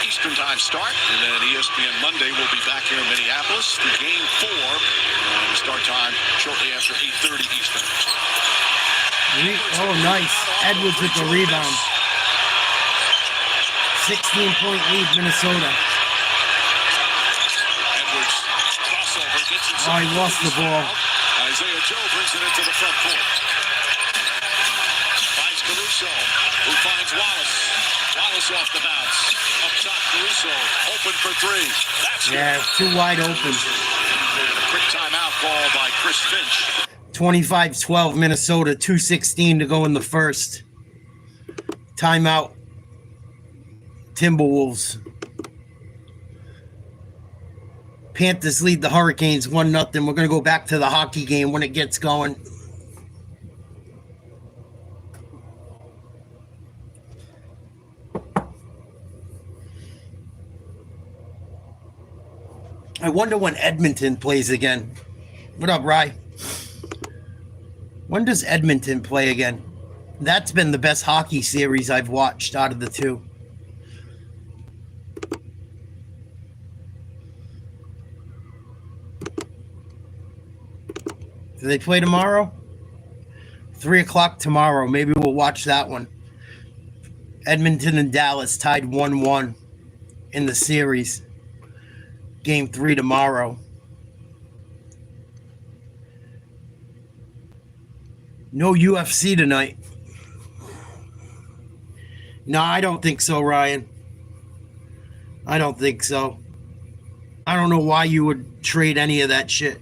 Eastern time start. And then ESPN Monday will be back here in Minneapolis for Game 4. And start time shortly after 8:30 Eastern. Oh, nice. Edwards with the rebound. 16-point lead, Minnesota. Edwards crossover gets it. Oh, he lost the ball. Isaiah Joe brings it into the front court. Finds Caruso, who finds Wallace. Wallace off the bounce. Up top, Caruso, open for 3. That's Yeah, too wide open. a quick timeout call by Chris Finch. 25-12 Minnesota, 2:16 to go in the first. Timeout. Timberwolves. Panthers lead the Hurricanes 1-0. We're going to go back to the hockey game when it gets going. I wonder when Edmonton plays again. What up, Rye? When does Edmonton play again? That's been the best hockey series I've watched out of the two. Do they play tomorrow? 3 o'clock tomorrow. Maybe we'll watch that one. Edmonton and Dallas tied 1-1 in the series. Game 3 tomorrow. No UFC tonight. No, I don't think so, Ryan. I don't think so. I don't know why you would trade any of that shit.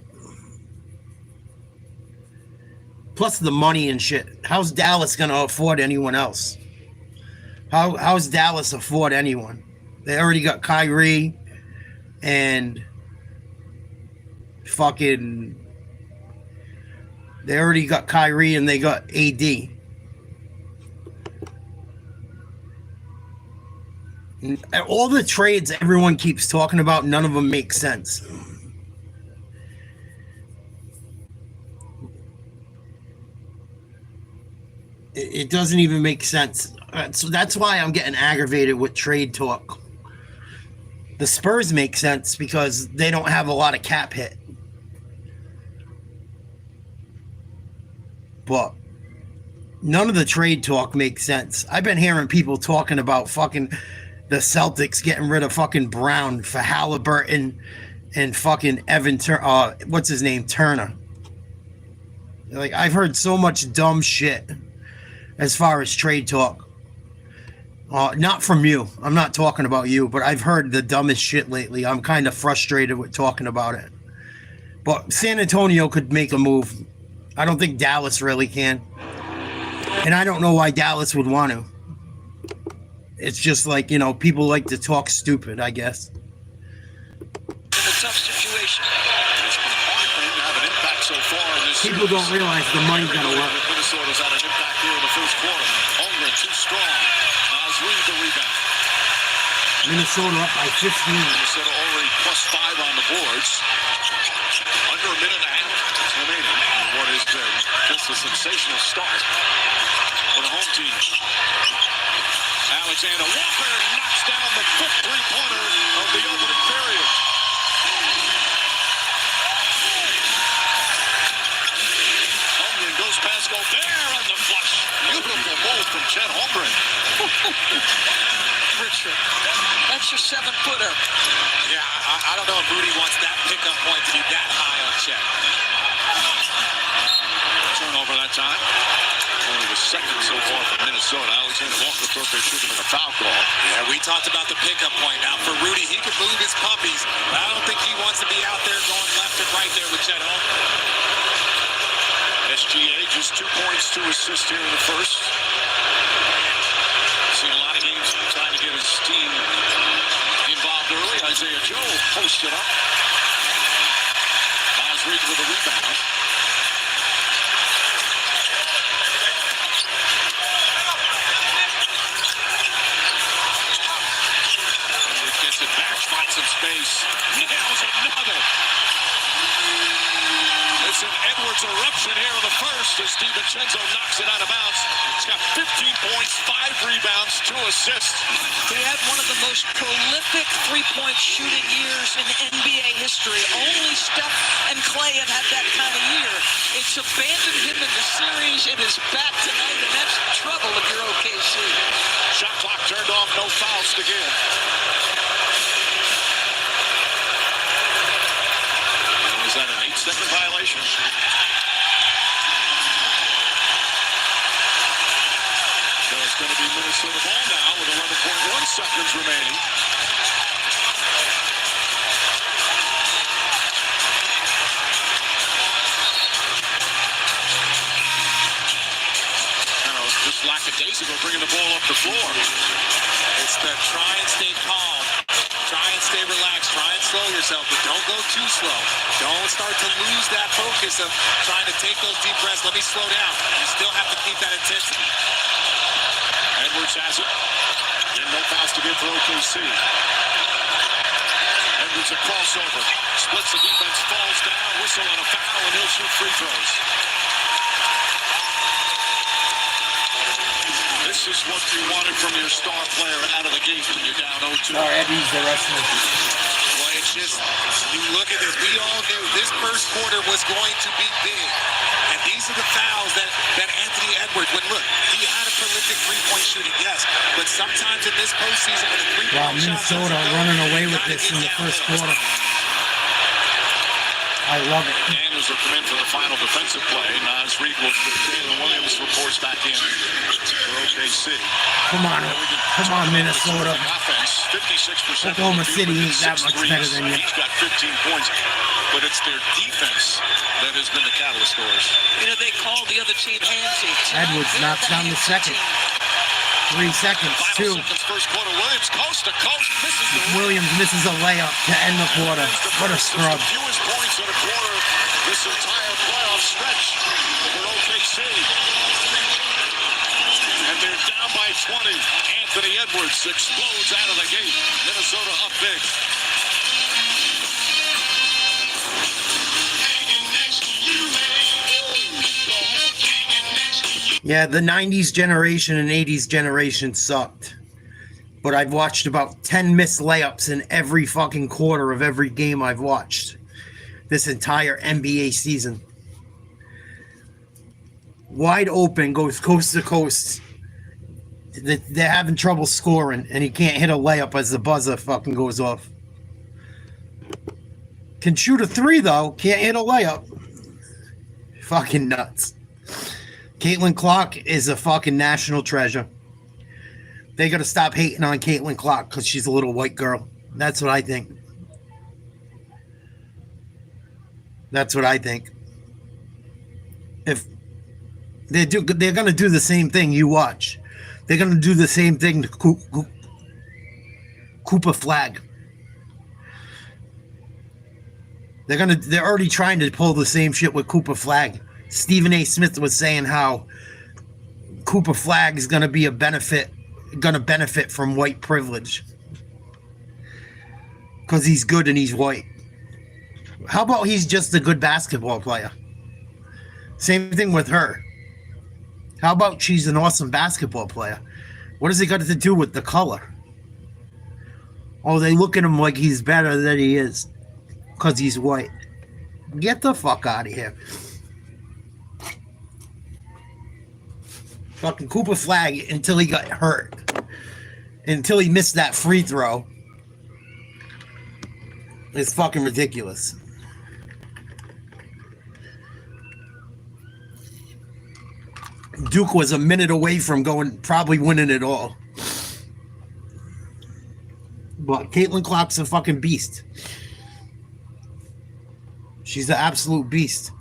Plus the money and shit. How's Dallas going to afford anyone else? How's Dallas afford anyone? They already got Kyrie and fucking... They already got Kyrie and they got AD. And all the trades everyone keeps talking about, none of them make sense. It doesn't even make sense. So that's why I'm getting aggravated with trade talk. The Spurs make sense because they don't have a lot of cap hit. But none of the trade talk makes sense. I've been hearing people talking about fucking the Celtics getting rid of fucking Brown for Halliburton and fucking what's his name? Turner. Like, I've heard so much dumb shit as far as trade talk. Not from you. I'm not talking about you, but I've heard the dumbest shit lately. I'm kind of frustrated with talking about it. But San Antonio could make a move. I don't think Dallas really can. And I don't know why Dallas would want to. It's just like, you know, people like to talk stupid, I guess. In a tough situation. People don't realize the money got a lot. Minnesota's had an impact here in the first quarter. Holmgren too strong. Reed the rebound. Minnesota up by 15. Minnesota already plus 5 on the boards. Under a minute and a half remaining. What is just a sensational start for the home team. Alexander Walker knocks down the fifth three-pointer of the opening period. Holmgren goes past Gobert on the flush. Beautiful move from Chet Holmgren. Richard, that's your 7-footer. Yeah, I don't know if Rudy wants that pickup point to be that high on Chet. Turnover that time. Only the second so far from Minnesota. Alexander Walker thought they should have been a foul call. Yeah, we talked about the pickup point. Now, for Rudy, he could move his puppies, but I don't think he wants to be out there going left and right there with Chet Holmgren. SGA just 2 points, 2 assists here in the first. Seen a lot of games trying to get his team involved early. Isaiah Joe posted up. Miles Reed with a rebound. Edwards gets it back, finds some space. Nails another. It's an Edwards eruption here in the first as DiVincenzo knocks it out of bounds. He's got 15 points, 5 rebounds, 2 assists. He had one of the most prolific three-point shooting years in NBA history. Only Steph and Clay have had that kind of year. It's abandoned him in the series. It is back tonight, and that's trouble if you're OKC. Shot clock turned off, no fouls to give. Is that an 8-second violation? So it's going to be Minnesota ball now with 11.1 seconds remaining. Just lackadaisical bringing the ball up the floor. It's the try and stay calm. Try and stay relaxed. Try and slow yourself, but don't go too slow. Don't start to lose that focus of trying to take those deep breaths. Let me slow down. You still have to keep that intensity. Edwards has it. And no fouls to give for OKC. Edwards a crossover. Splits the defense, falls down, whistle on a foul, and he'll shoot free throws. This is what you wanted from your star player out of the gate when you're down 0-2. Eddie's the rest of it. Well, it's just, you look at this, we all knew this first quarter was going to be big. And these are the fouls that Anthony Edwards would look. He had a prolific three-point shooting, yes. But sometimes in this postseason with a three-point shot, Minnesota running away with this in the first quarter. I love it. Daniels will come in for the final defensive play. Nas Reed will Jalen Williams reports back in for OKC. Come on, Minnesota. Offense, 56%. Oklahoma City ain't that much better than you. He's got 15 points, but it's their defense that has been the catalyst for us. You know, they call the other team handsy. Edwards knocks down the second. 3 seconds, 2. First quarter, Williams coast to coast, misses the Williams misses a layup to end the quarter. What a scrub. Fewest points in a quarter this entire playoff stretch for OKC. And they're down by 20. Anthony Edwards explodes out of the gate. Minnesota up big. Yeah, the 90s generation and 80s generation sucked. but I've watched about 10 missed layups in every fucking quarter of every game I've watched this entire NBA season. Wide open, goes coast to coast. They're having trouble scoring, and he can't hit a layup as the buzzer fucking goes off. Can shoot a three, though. Can't hit a layup. Fucking nuts. Caitlin Clark is a fucking national treasure. They got to stop hating on Caitlin Clark because she's a little white girl. That's what I think. That's what I think. If they're going to do the same thing, you watch. They're going to do the same thing to Cooper Flag. They're already trying to pull the same shit with Cooper Flag. Stephen A. Smith was saying how Cooper Flag is going to benefit from white privilege because he's good and he's white. How about he's just a good basketball player? Same thing with her. How about she's an awesome basketball player? What has it got to do with the color? Oh, they look at him like he's better than he is because he's white. Get the fuck out of here. Fucking Cooper Flag until he got hurt. Until he missed that free throw. It's fucking ridiculous. Duke was a minute away from probably winning it all. But Caitlin Clark's a fucking beast. She's an absolute beast.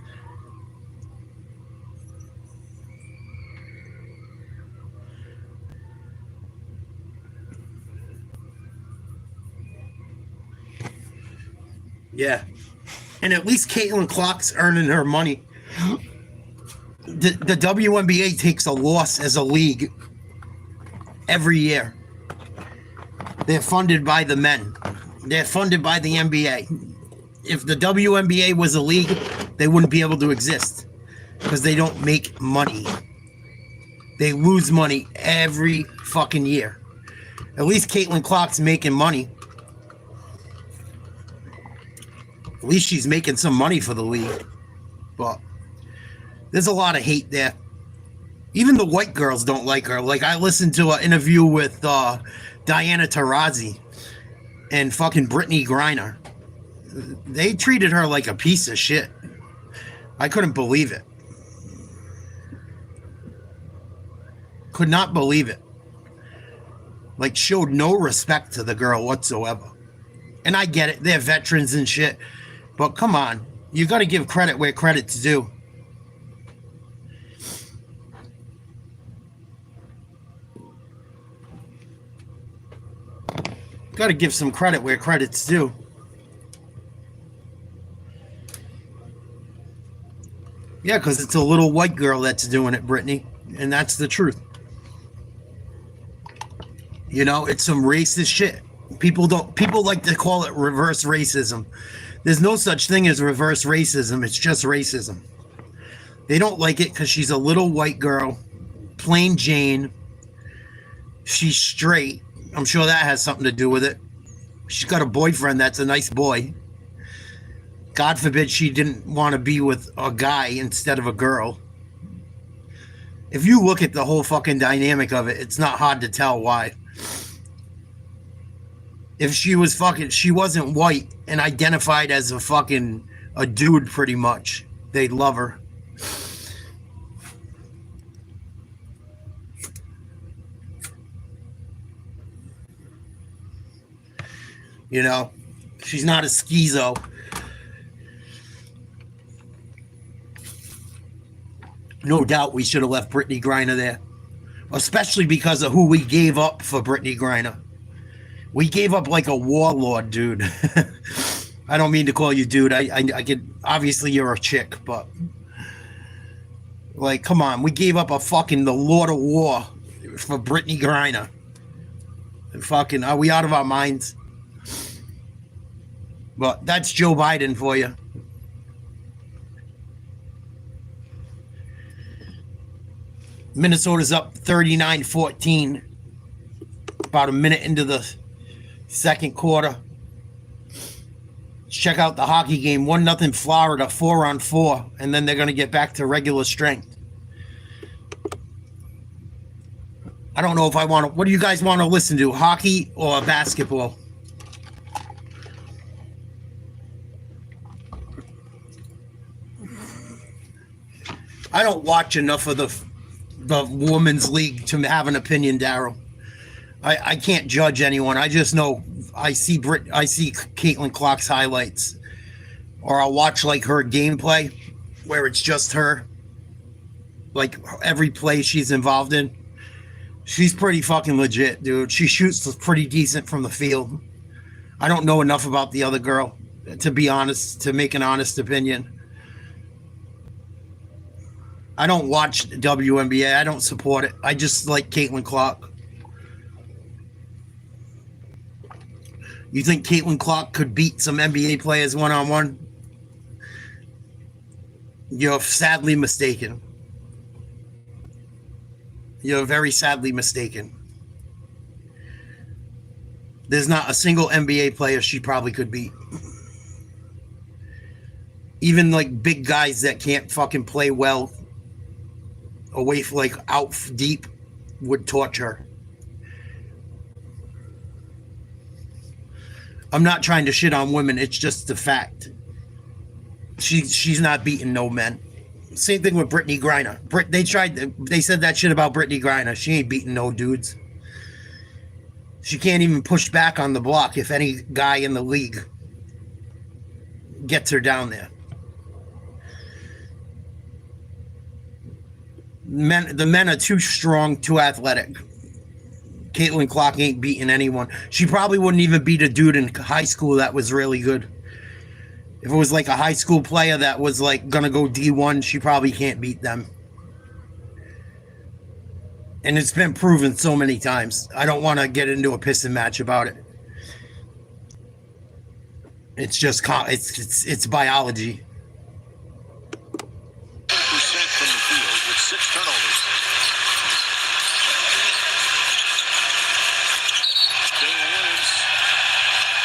Yeah. And at least Caitlin Clark's earning her money. The WNBA takes a loss as a league every year. They're funded by the men. They're funded by the NBA. If the WNBA was a league, they wouldn't be able to exist because they don't make money. They lose money every fucking year. At least Caitlin Clark's making money. At least she's making some money for the league. But there's a lot of hate there. Even the white girls don't like her. Like, I listened to an interview with Diana Taurasi and fucking Brittany Griner. They treated her like a piece of shit. I couldn't believe it. Could not believe it. Like, showed no respect to the girl whatsoever. And I get it. They're veterans and shit. But come on. You got to give credit where credit's due. Got to give some credit where credit's due. Yeah, because it's a little white girl that's doing it, Brittany. And that's the truth. You know, it's some racist shit. People like to call it reverse racism. There's no such thing as reverse racism. It's just racism. They don't like it because she's a little white girl. Plain Jane. She's straight. I'm sure that has something to do with it. She's got a boyfriend that's a nice boy. God forbid she didn't want to be with a guy instead of a girl. If you look at the whole fucking dynamic of it, it's not hard to tell why. If she wasn't white and identified as a dude pretty much, they'd love her. You know, she's not a schizo. No doubt we should have left Brittany Griner there. Especially because of who we gave up for Brittany Griner. We gave up like a warlord, dude. I don't mean to call you dude. I could, obviously you're a chick, but like, come on. We gave up the Lord of War for Brittany Griner. Fucking, are we out of our minds? But that's Joe Biden for you. Minnesota's up 39-14 about a minute into the second quarter. Let's check out the hockey game. 1-0 Florida, 4-on-4, and then they're going to get back to regular strength. I don't know if I want to. What do you guys want to listen to? Hockey or basketball? I don't watch enough of the women's league to have an opinion, Daryl. I can't judge anyone. I just know I see Caitlin Clark's highlights, or I'll watch like her gameplay where it's just her, like every play she's involved in. She's pretty fucking legit, dude. She shoots pretty decent from the field. I don't know enough about the other girl, to be honest, to make an honest opinion. I don't watch WNBA. I don't support it. I just like Caitlin Clark. You think Caitlin Clark could beat some NBA players one-on-one? You're sadly mistaken. You're very sadly mistaken. There's not a single NBA player she probably could beat. Even like big guys that can't fucking play well away from like out deep would torch her. I'm not trying to shit on women. It's just the fact. She's not beating no men. Same thing with Brittany Griner. They said that shit about Brittany Griner. She ain't beating no dudes. She can't even push back on the block if any guy in the league gets her down there. The men are too strong, too athletic. Caitlin Clark ain't beating anyone. She probably wouldn't even beat a dude in high school that was really good. If it was like a high school player that was like gonna go D1, she probably can't beat them. And it's been proven so many times. I don't want to get into a pissing match about it. It's just it's biology. 10% from the field with 6 turnovers. Jalen Williams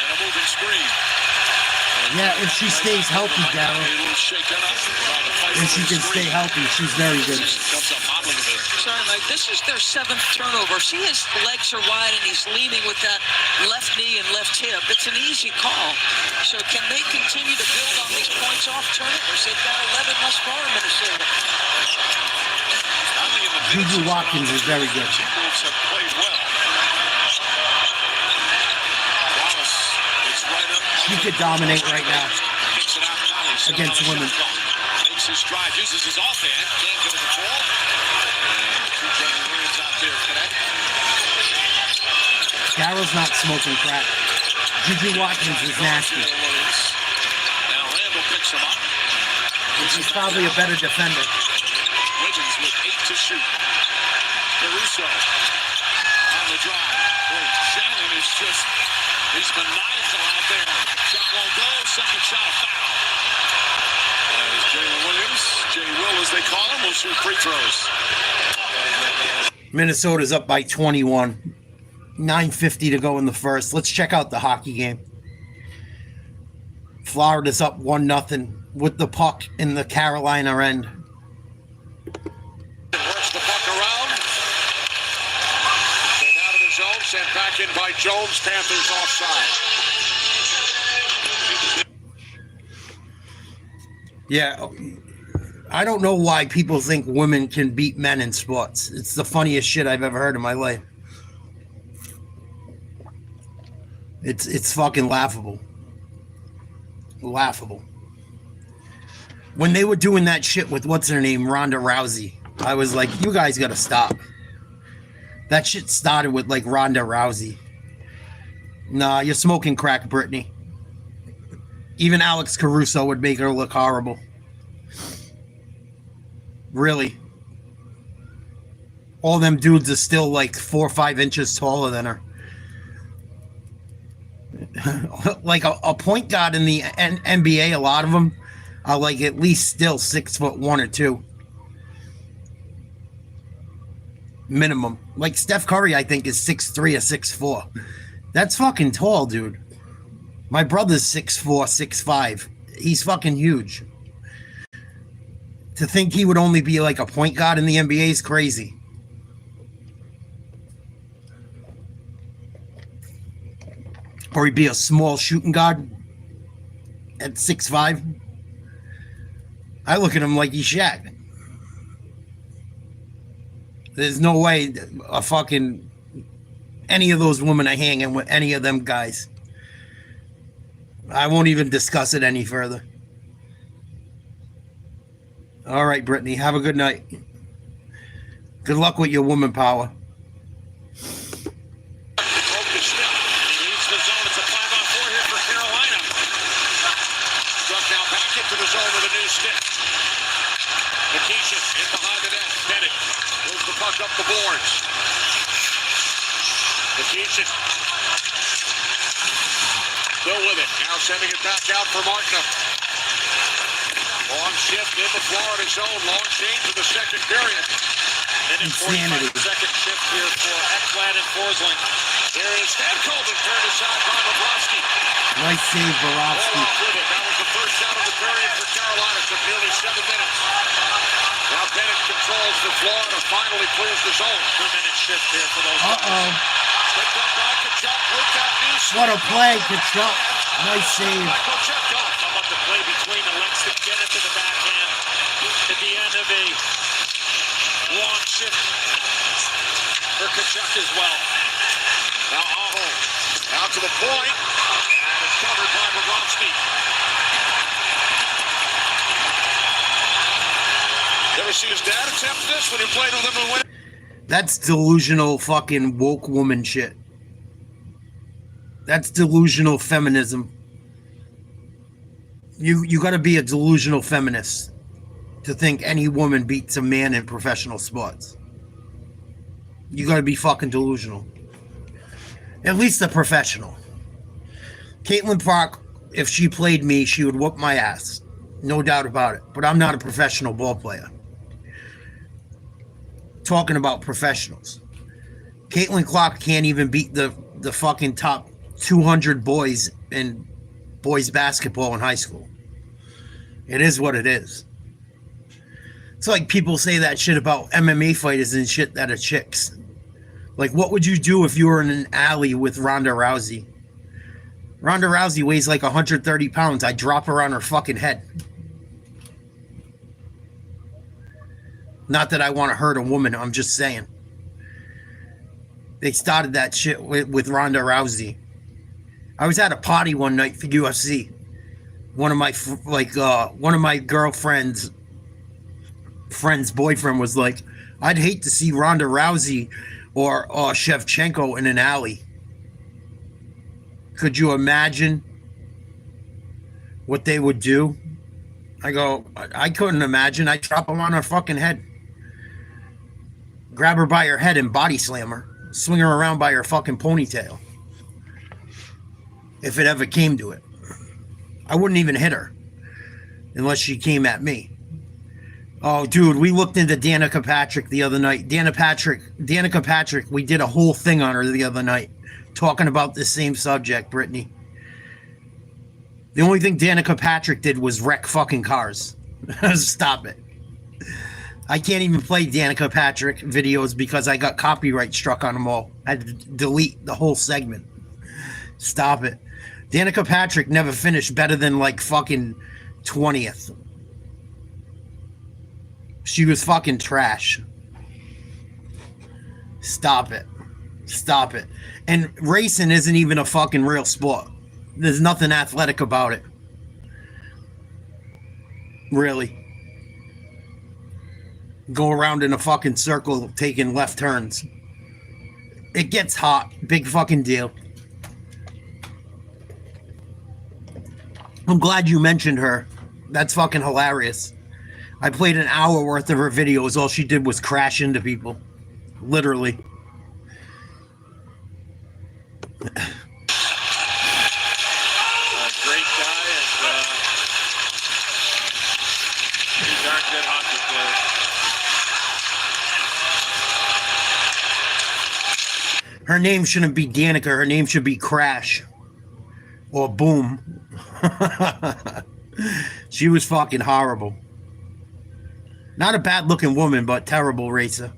and a moving screen. Yeah, if she stays healthy, Darryl. If she can stay healthy, she's very good. Sorry, Mike, this is their 7th turnover. See, his legs are wide and he's leaning with that left knee and left hip. It's an easy call. So can they continue to build on these points off turnovers? They've got 11 thus far in Minnesota. Juju Watkins is very good. Have played well. Wallace, it's right up. She could dominate right now against women. Makes his drive, uses his offhand, can't get to the ball. And Jalen Williams out there connect. Daryl's not smoking crack. Juju Watkins is nasty. Now Randall picks him up. And she's probably a better defender. Wiggins with 8 to shoot. Caruso on the drive. Boy, Shannon is just, he's maniacal out there. Shot won't go, second shot foul. As Jalen Williams, J-Will as they call him, will shoot free throws. Minnesota's up by 21. 9:50 to go in the first. Let's check out the hockey game. Florida's up 1-0 with the puck in the Carolina end. Works the puck around. Came out of the zone, sent back in by Jones. Panthers offside. Yeah, I don't know why people think women can beat men in sports. It's the funniest shit I've ever heard in my life. It's fucking laughable. Laughable. When they were doing that shit with what's her name, Ronda Rousey, I was like, you guys gotta stop. That shit started with like Ronda Rousey. Nah, you're smoking crack, Brittany. Even Alex Caruso would make her look horrible. Really. All them dudes are still like 4 or 5 inches taller than her. Like a point guard in the NBA, a lot of them are like at least still 6'1" or 2. minimum. Like Steph Curry, I think, is 6'3" or 6'4". That's fucking tall, dude. My brother's 6'4", 6'5". He's fucking huge. To think he would only be like a point guard in the NBA is crazy. Or he'd be a small shooting guard at 6'5". I look at him like he's Shaq. There's no way a fucking any of those women are hanging with any of them guys. I won't even discuss it any further. All right, Brittany, have a good night. Good luck with your woman power. To the zone with a new stick. Nikishin in behind the net. Bennett moves the puck up the boards. Nikishin still with it. Now sending it back out for Martin. Long shift in the Florida zone. Long change in the second period. And in 45-second shift here for Ekblad and Forsling. There is Stamkos turned aside by Bobrovsky. Nice save, Bobrovsky. That was the first out of the period for Carolina. Took nearly 7 minutes. Now Bennett controls for Florida. Finally clears the zone. 2-minute shift here for those guys. Picked up by Kachuk with that new stick. What a play, Kachuk. Nice save. How about the play between the legs to get it to the backhand at the end of a long shift for Kachuk as well. Now Aho out to the point, and it's covered by Bobrovsky. You ever see his dad attempt this when he played with him and win? That's delusional fucking woke woman shit. That's delusional feminism. You got to be a delusional feminist to think any woman beats a man in professional sports. You got to be fucking delusional. At least a professional. Caitlin Park, if she played me, she would whoop my ass. No doubt about it. But I'm not a professional ball player. Talking about professionals. Caitlin Clark can't even beat the fucking top 200 boys in boys basketball in high school. It is what it is. It's like people say that shit about MMA fighters and shit that are chicks. Like, what would you do if you were in an alley with Ronda Rousey? Ronda Rousey weighs like 130 pounds. I'd drop her on her fucking head. Not that I want to hurt a woman. I'm just saying. They started that shit with Ronda Rousey. I was at a party one night for UFC. One of my girlfriend's friend's boyfriend was like, I'd hate to see Ronda Rousey or Shevchenko in an alley. Could you imagine what they would do? I go, I couldn't imagine. I'd drop them on her fucking head. Grab her by her head and body slam her. Swing her around by her fucking ponytail. If it ever came to it. I wouldn't even hit her. Unless she came at me. Oh, dude, we looked into Danica Patrick the other night. Danica Patrick, we did a whole thing on her the other night. Talking about the same subject, Brittany. The only thing Danica Patrick did was wreck fucking cars. Stop it. I can't even play Danica Patrick videos because I got copyright struck on them all. I had to delete the whole segment. Stop it. Danica Patrick never finished better than like fucking 20th. She was fucking trash. Stop it. Stop it. And racing isn't even a fucking real sport. There's nothing athletic about it. Really. Go around in a fucking circle taking left turns. It gets hot. Big fucking deal. I'm glad you mentioned her. That's fucking hilarious. I played an hour worth of her videos. All she did was crash into people. Literally. Great guy and pretty darn good hockey player. Her name shouldn't be Danica. Her name should be Crash or Boom. She was fucking horrible. Not a bad-looking woman, but terrible racer.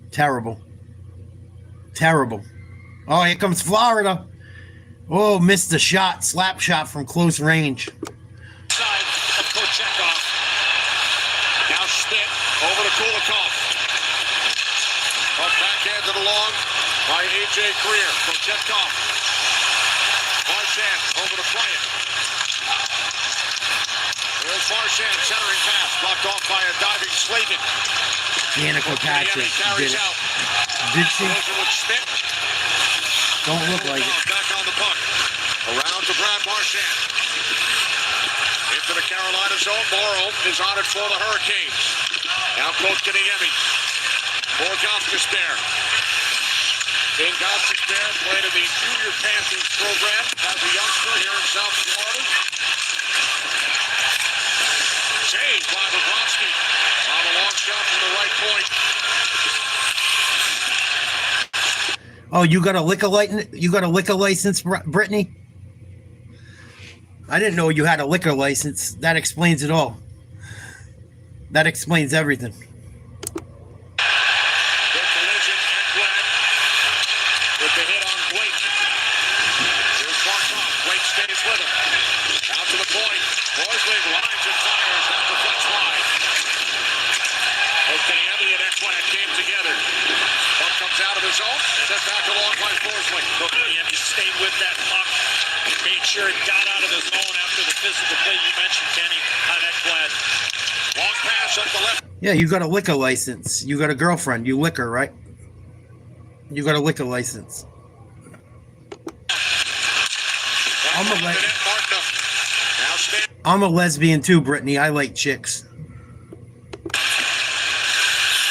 Terrible. Terrible. Oh, here comes Florida. Oh, missed the shot. Slap shot from close range. Side of Kochetkov. Now Schmidt over to Kulikov. Backhanded along by A.J. Greer. Kochetkov. Marchand over to Bryant. There's Marchand centering pass. Blocked off by a diving Slavin. Danica Patrick did it. Did she? With Schmidt. Don't look like it. Back on the puck. Around to Brad Marchand. Into the Carolina zone. Morrow is on it for the Hurricanes. Now Coach Kaniemi. For Goffsberg. In Goffsberg played in the Junior Panthers program as a youngster here in South Florida. Saved by Bobrovsky on a long shot from the right point. Oh, you got a liquor license? You got a liquor license, Brittany? I didn't know you had a liquor license. That explains it all. That explains everything. With the hit on Blake. Here's Barkov. Blake stays with him. Out to the point. Forsling lines and fires. That deflects wide. Okay, Emmy and Ekblad came together. Puck comes out of his zone. Sent back along by Forsling. Emmy stayed with that puck. Made sure it got out of the zone after the physical play you mentioned, Kenny, on Ekblad. Long pass up the left. Yeah, you got a liquor license. You got a girlfriend. You liquor, right? You got a liquor license. I'm a lesbian too, Brittany. I like chicks.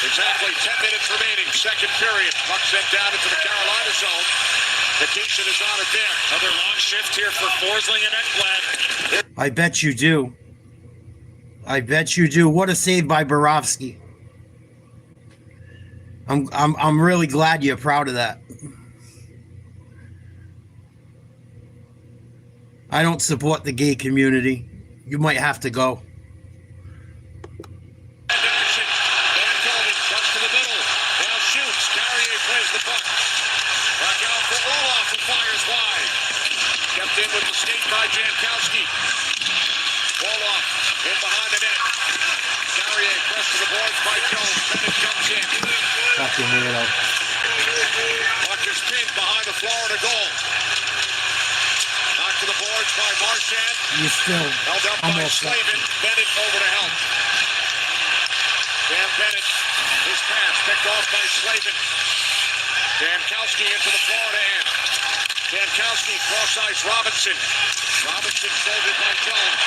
Exactly 10 minutes remaining, second period. Puck sent down into the Carolina zone. Vacation is on it there. Another long shift here for Forsling and Ekblad. I bet you do. I bet you do. What a save by Borowski. I'm really glad you're proud of that. I don't support the gay community. You might have to go. In with the skate by Jankowski. Wolof in behind the net. Carrier pressed to the boards by Jones. Bennett comes in. Fucking weirdo. Puck is pinned behind the Florida goal. Knocked to the boards by Marchand. You still held up by Slavin. Bennett over to help. Dan Bennett. His pass picked off by Slavin. Jankowski into the Florida end. Jankowski cross-ice Robinson. Robinson folded by Jones.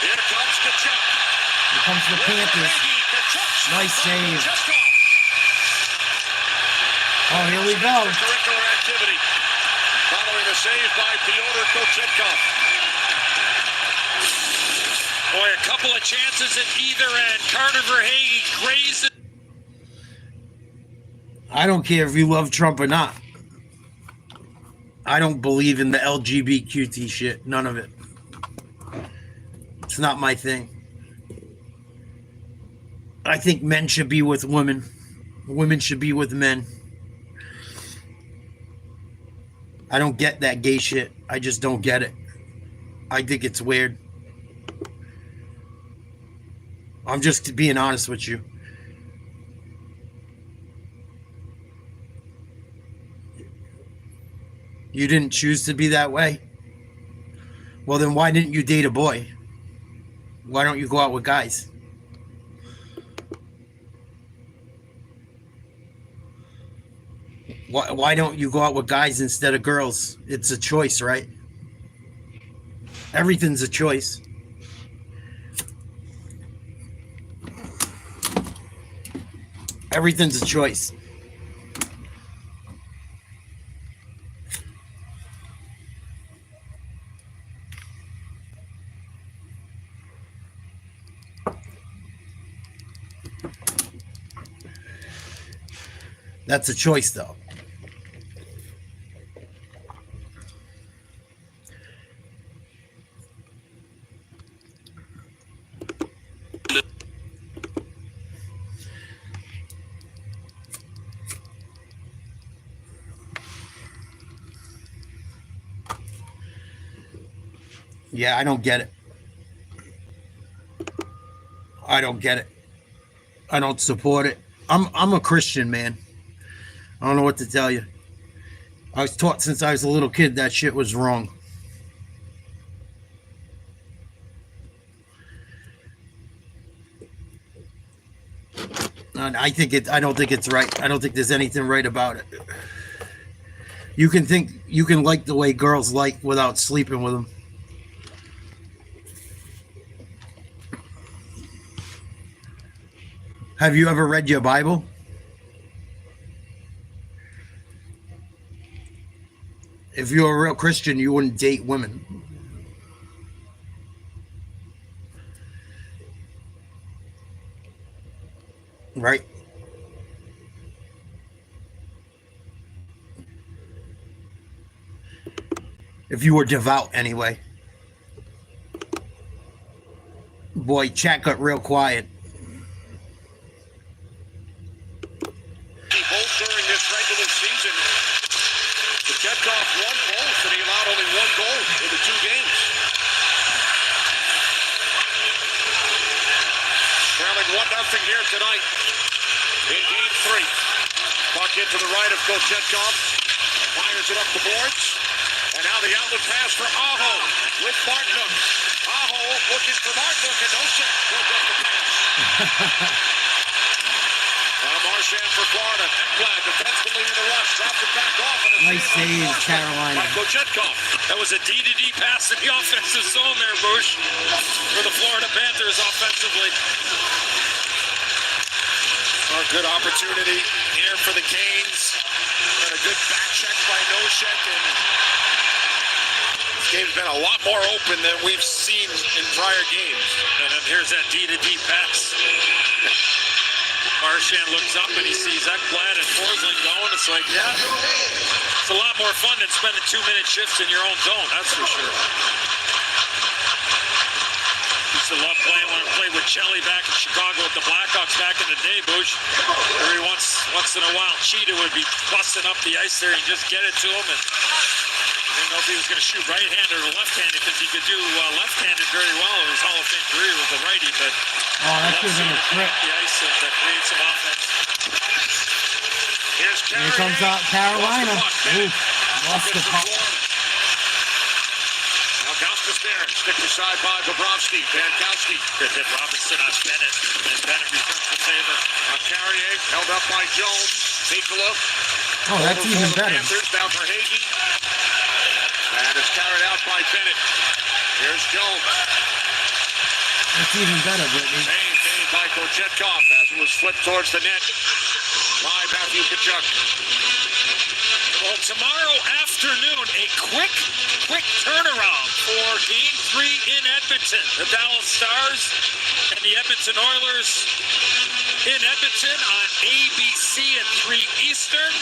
Here comes Kachuk. Here comes the Panthers. Nice save. Oh, here we go. Curricular activity. Following a save by Pyotr Kochetkov. Boy, a couple of chances at either end. Carter Verhage grazes. I don't care if you love Trump or not. I don't believe in the LGBTQT shit. None of it. It's not my thing. I think men should be with women. Women should be with men. I don't get that gay shit. I just don't get it. I think it's weird. I'm just being honest with you. You didn't choose to be that way? Well, then why didn't you date a boy? Why don't you go out with guys? Why don't you go out with guys instead of girls? It's a choice, right? Everything's a choice. Everything's a choice. That's a choice, though. Yeah, I don't get it. I don't get it. I don't support it. I'm a Christian, man. I don't know what to tell you. I was taught since I was a little kid that shit was wrong. And I don't think it's right. I don't think there's anything right about it. You can like the way girls like without sleeping with them. Have you ever read your Bible? If you're a real Christian, you wouldn't date women. Right? If you were devout, anyway. Boy, chat got real quiet. Both during this regular season, Kochetkov won both, and he allowed only one goal in the 2 games. Trailing 1-0 here tonight in Game 3. Puck into the right of Kochetkov. Fires it up the boards. And now the outlet pass for Aho with Martinook. Aho looking for Martinook, and no shot. Goes up the pass. Marchand for Florida. Ekblad defensively in the rush. Drops it back off. Nice save, Carolina. By Kochetkov. That was a D-to-D pass in the offensive zone there, Bush, for the Florida Panthers offensively. A good opportunity here for the Canes. And a good back check by Nosek. And this game's been a lot more open than we've seen in prior games. And then here's that D-to-D pass. Marchand looks up and he sees Ekblad and Forsling going. It's like, yeah, it's a lot more fun than spending 2-minute shifts in your own zone, that's for sure. Used to love playing when I played with Chelly back in Chicago with the Blackhawks back in the day, Bush. Every once in a while, Cheetah would be busting up the ice there and just get it to him. And I didn't know if he was going to shoot right-handed or left-handed because he could do left-handed very well in his Hall of Fame career with the righty, but that could have been a trick. the ice and create some offense. Here's Here comes out Carolina. Ooh, lost the puck. Now Gostis there. Stick aside by Bobrovsky. Bankowski. Good hit Robinson on Bennett. And Bennett returns the favor. Carrier held up by Jones. Nicola. Oh, that's even better. Panthers down for Hagee. And it's carried out by Bennett. Here's Jones. That's even better, Brittany. Made by Kochetkov as it was flipped towards the net by Matthew Tkachuk. Well, tomorrow afternoon, a quick turnaround for Game 3 in Edmonton. The Dallas Stars and the Edmonton Oilers in Edmonton on ABC at 3 Eastern.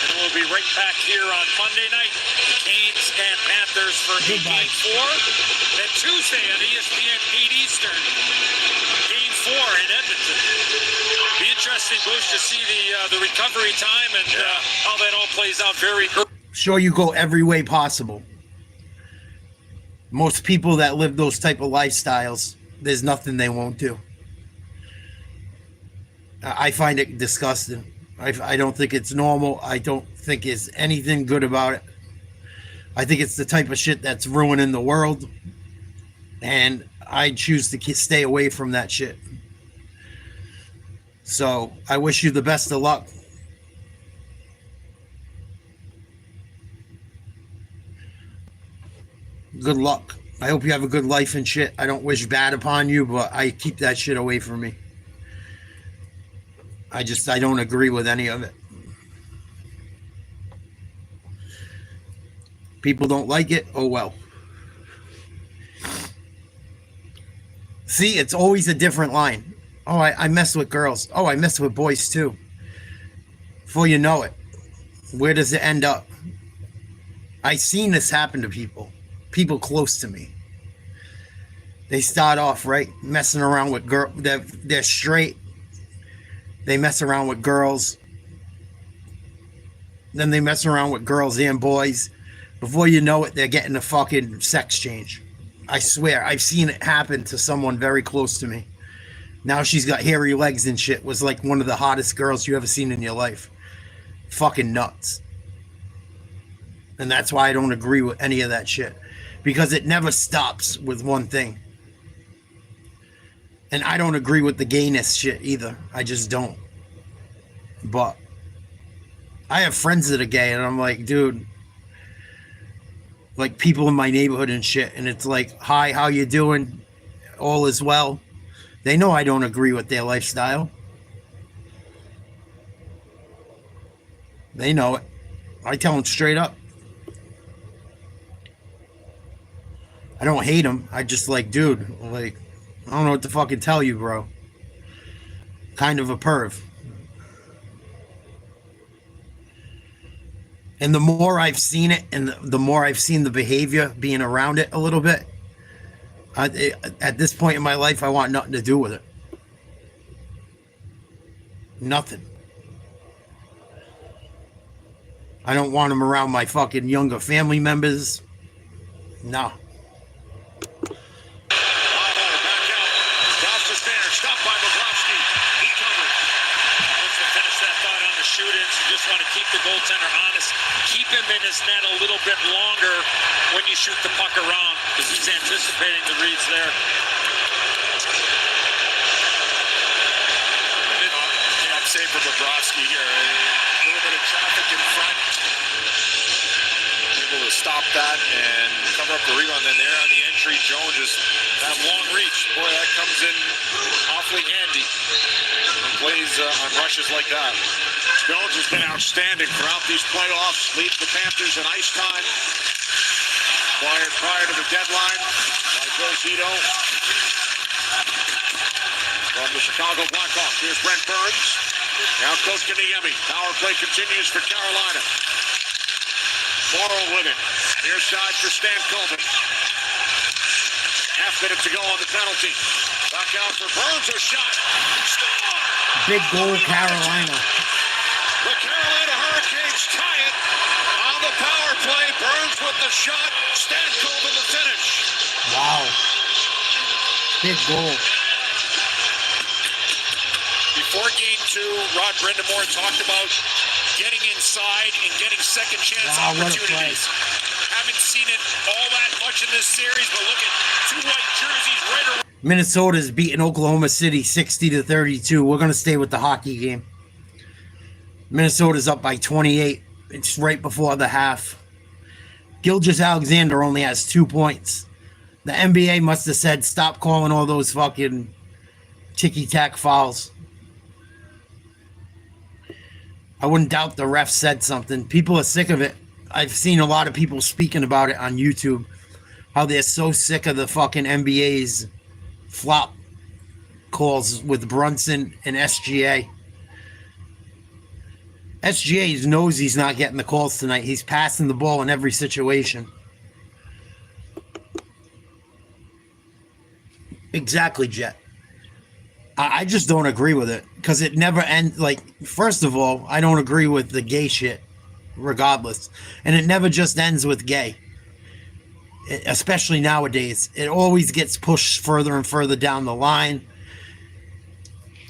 And we'll be right back here on Monday night. The Canes and Panthers for Game 4. And Tuesday on ESPN 8 Eastern. Game 4 in Edmonton. Be interesting, Bush, to see the recovery time and how that all plays out very early. Sure, you go every way possible. Most people that live those type of lifestyles, there's nothing they won't do. I find it disgusting. I don't think it's normal. I don't think there's anything good about it. I think it's the type of shit that's ruining the world. And I choose to stay away from that shit. So I wish you the best of luck. Good luck. I hope you have a good life and shit. I don't wish bad upon you, but I keep that shit away from me. I don't agree with any of it. People don't like it. Oh, well. See, it's always a different line. Oh, I mess with girls. Oh, I mess with boys too. Before you know it, where does it end up? I've seen this happen to people close to me. They start off, right, messing around with girls. They're straight. They mess around with girls. Then they mess around with girls and boys. Before you know it, they're getting a fucking sex change. I swear, I've seen it happen to someone very close to me. Now she's got hairy legs and shit. Was like one of the hottest girls you ever seen in your life. Fucking nuts. And that's why I don't agree with any of that shit. Because it never stops with one thing. And I don't agree with the gayness shit either. I just don't. But I have friends that are gay, and I'm like, dude, like people in my neighborhood and shit, and it's like, hi, how you doing? All is well. They know I don't agree with their lifestyle. They know it. I tell them straight up. I don't hate them. I just like, dude, like, I don't know what to fucking tell you, bro. Kind of a perv. And the more I've seen it, and the more I've seen the behavior being around it a little bit, at this point in my life, I want nothing to do with it. Nothing. I don't want them around my fucking younger family members. No. Want to keep the goaltender honest, keep him in his net a little bit longer when you shoot the puck around, because he's anticipating the reads there. I'm saying for Bobrovsky here, a little bit of traffic in front, able to stop that and cover up the rebound. Then there on the entry, Jones just that long reach, boy, that comes in awfully handy and plays on rushes like that. Jones has been outstanding throughout these playoffs, leads the Panthers in ice time. Acquired prior to the deadline by Joe Zito from the Chicago Blackhawks. Here's Brent Burns. Now Kotkaniemi. Power play continues for Carolina. Morrow with it. Near side for Stan Colvin. Half minute to go on the penalty. Back out for Burns. A shot. Score! Big goal, Carolina. The Carolina Hurricanes tie it on the power play. Burns with the shot. Stankoven the finish. Wow. Big goal. Before game 2, Rod Brindamore talked about getting inside and getting second chance opportunities. Haven't seen it all that much in this series, but look at two white jerseys right around. Minnesota's beating Oklahoma City 60-32. We're going to stay with the hockey game. Minnesota's up by 28. It's right before the half. Gilgeous-Alexander only has 2 points. The NBA must have said, stop calling all those fucking ticky-tack fouls. I wouldn't doubt the ref said something. People are sick of it. I've seen a lot of people speaking about it on YouTube. How they're so sick of the fucking NBA's flop calls with Brunson and SGA. SGA knows he's not getting the calls tonight. He's passing the ball in every situation. Exactly, Jet. I just don't agree with it because it never ends. Like, first of all, I don't agree with the gay shit, regardless. And it never just ends with gay. Especially nowadays. It always gets pushed further and further down the line.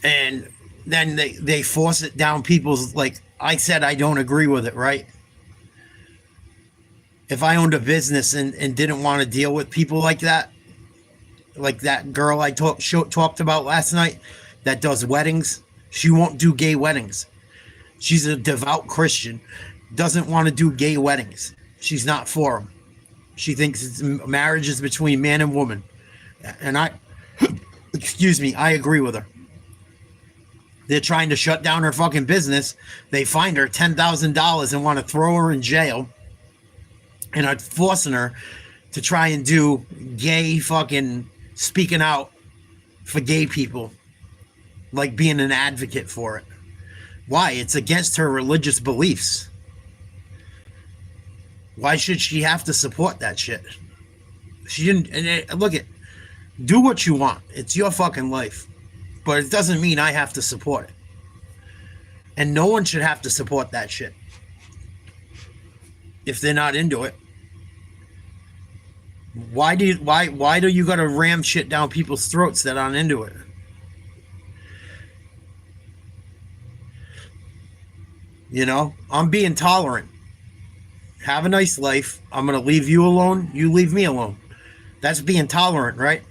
And then they force it down people's, like, I said I don't agree with it, right? If I owned a business and didn't want to deal with people like that girl I talked about last night that does weddings, she won't do gay weddings. She's a devout Christian, doesn't want to do gay weddings. She's not for them. She thinks marriage is between man and woman. And I agree with her. They're trying to shut down her fucking business. They find her $10,000 and want to throw her in jail and are forcing her to try and do gay fucking speaking out for gay people, like being an advocate for it. Why? It's against her religious beliefs. Why should she have to support that shit? She didn't. And look it, do what you want. It's your fucking life. But it doesn't mean I have to support it. And no one should have to support that shit if they're not into it. Why do you gotta ram shit down people's throats that aren't into it? You know, I'm being tolerant. Have a nice life. I'm gonna leave you alone. You leave me alone. That's being tolerant, right?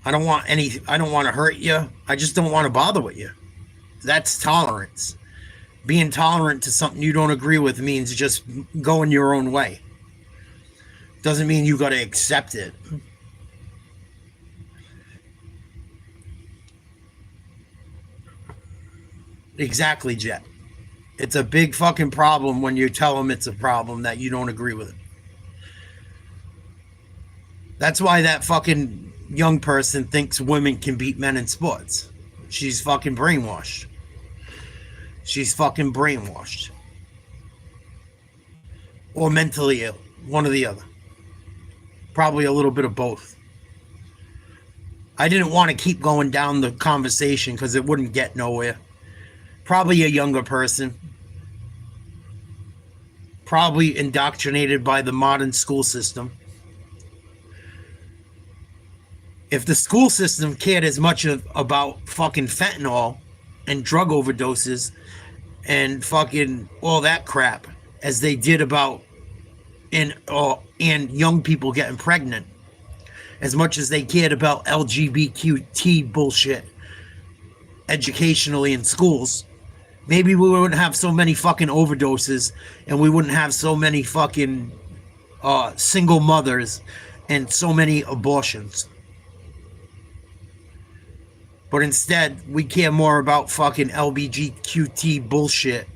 I don't want to hurt you. I just don't want to bother with you. That's tolerance. Being tolerant to something you don't agree with means just going your own way. Doesn't mean you got to accept it. Exactly, Jet. It's a big fucking problem when you tell them it's a problem that you don't agree with it. That's why that fucking young person thinks women can beat men in sports. She's fucking brainwashed. She's fucking brainwashed. Or mentally ill. One or the other. Probably a little bit of both. I didn't want to keep going down the conversation because it wouldn't get nowhere. Probably a younger person. Probably indoctrinated by the modern school system. If the school system cared as much about fucking fentanyl and drug overdoses and fucking all that crap as they did about and young people getting pregnant, as much as they cared about LGBTQ bullshit educationally in schools, maybe we wouldn't have so many fucking overdoses and we wouldn't have so many fucking single mothers and so many abortions. But instead, we care more about fucking LGBTQT bullshit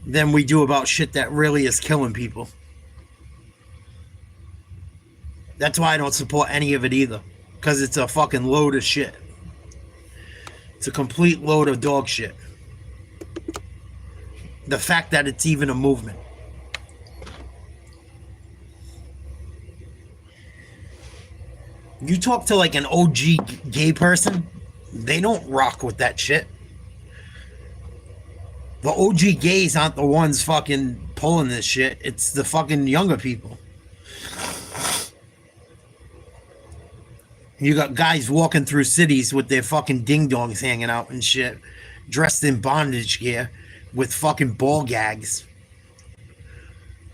than we do about shit that really is killing people. That's why I don't support any of it either. Because it's a fucking load of shit. It's a complete load of dog shit. The fact that it's even a movement. You talk to like an OG gay person, they don't rock with that shit. The OG gays aren't the ones fucking pulling this shit. It's the fucking younger people. You got guys walking through cities with their fucking ding-dongs hanging out and shit, dressed in bondage gear with fucking ball gags.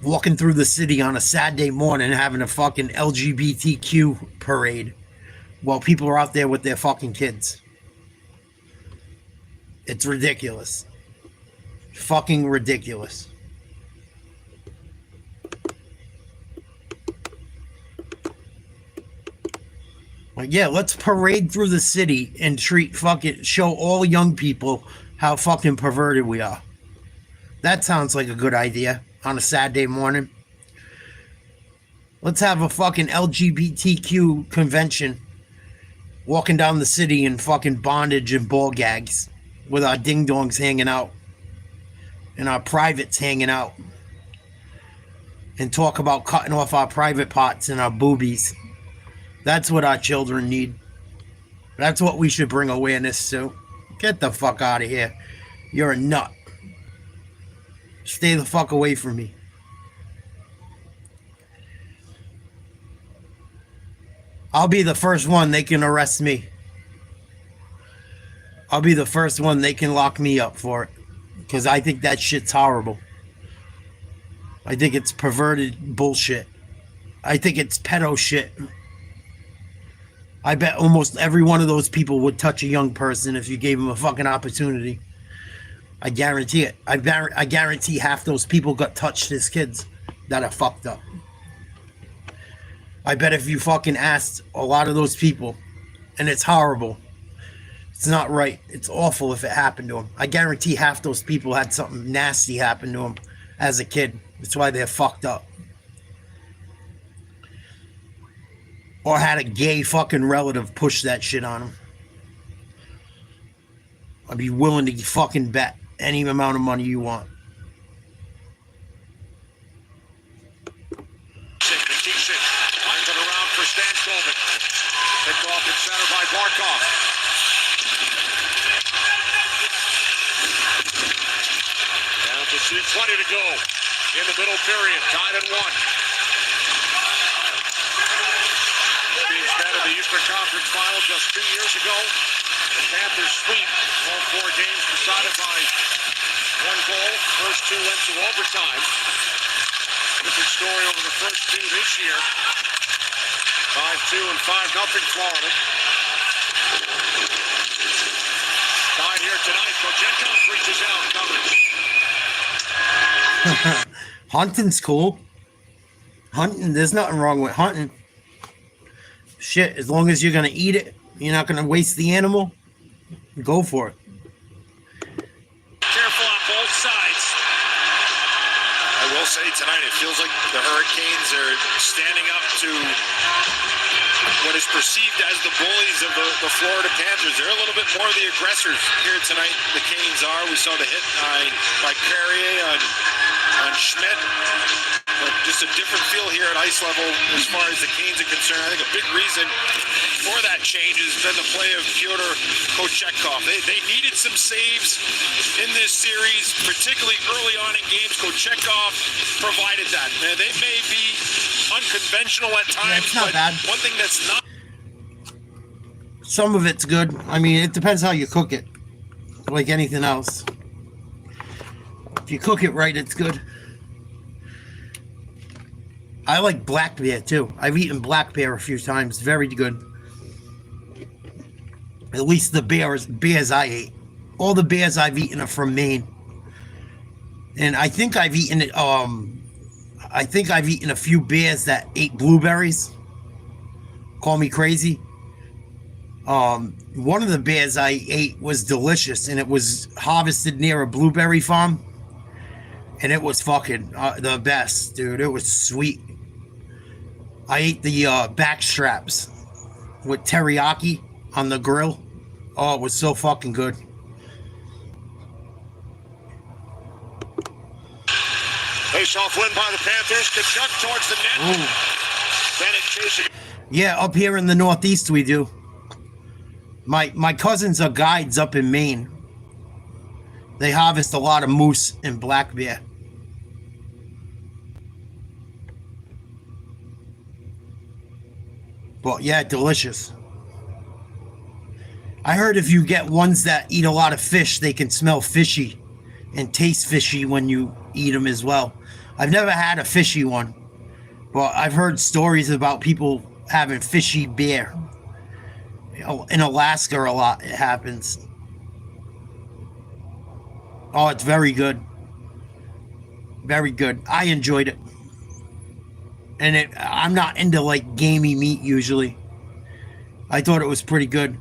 Walking through the city on a Saturday morning having a fucking LGBTQ parade while people are out there with their fucking kids. It's ridiculous. Fucking ridiculous. Like, yeah, let's parade through the city and show all young people how fucking perverted we are. That sounds like a good idea on a Saturday morning. Let's have a fucking LGBTQ convention walking down the city in fucking bondage and ball gags with our ding-dongs hanging out and our privates hanging out and talk about cutting off our private parts and our boobies. That's what our children need. That's what we should bring awareness to. Get the fuck out of here. You're a nut. Stay the fuck away from me. I'll be the first one they can arrest me. I'll be the first one they can lock me up for it. Because I think that shit's horrible. I think it's perverted bullshit. I think it's pedo shit. I bet almost every one of those people would touch a young person if you gave them a fucking opportunity. I guarantee it. I guarantee half those people got touched as kids that are fucked up. I bet if you fucking asked a lot of those people, and it's horrible. It's not right. It's awful if it happened to them. I guarantee half those people had something nasty happen to them as a kid. That's why they're fucked up. Or had a gay fucking relative push that shit on them. I'd be willing to fucking bet any amount of money you want. Nikishin lines it around for Stankovic. Picked off in center by Barkov. Down to 2:20 to go in the middle period. Tied at 1. Instead of the Eastern Conference Final just 2 years ago, the Panthers sweep all 4 games decided by 1 goal. First 2 went to overtime. Different story over the first 2 this year. 5-2 and 5-0 Florida. Tied here tonight. Kochetkov reaches out, covers. Hunting's cool. Hunting, there's nothing wrong with hunting. Shit, as long as you're going to eat it, you're not going to waste the animal, go for it. Careful on both sides. I will say tonight, it feels like the Hurricanes are standing up to what is perceived as the bullies of the Florida Panthers. They're a little bit more the aggressors here tonight. The Canes are. We saw the hit by Carrier on Schmidt. But just a different feel here at ice level as far as the Canes are concerned. I think a big reason for that change has been the play of Pyotr Kochetkov. They needed some saves in this series, particularly early on in games. Kochetkov provided that. They may be unconventional at times, it's not but bad. one thing that's not... Some of it's good. I mean, it depends how you cook it. Like anything else. If you cook it right, it's good. I like black bear too. I've eaten black bear a few times. Very good. At least the bears I ate. All the bears I've eaten are from Maine. And I think I've eaten it. I think I've eaten a few bears that ate blueberries. Call me crazy. One of the bears I ate was delicious, and it was harvested near a blueberry farm. And it was fucking the best, dude. It was sweet. I ate the back straps with teriyaki on the grill. Oh, it was so fucking good. Face-off win by the Panthers. Kachuk towards the net. Ooh. Bennett chasing. Yeah, up here in the Northeast we do. My cousins are guides up in Maine. They harvest a lot of moose and black bear. But yeah, delicious. I heard if you get ones that eat a lot of fish, they can smell fishy and taste fishy when you eat them as well. I've never had a fishy one, but I've heard stories about people having fishy bear. In Alaska a lot it happens. Oh, it's very good. Very good. I enjoyed it. And I'm not into like gamey meat usually. I thought it was pretty good.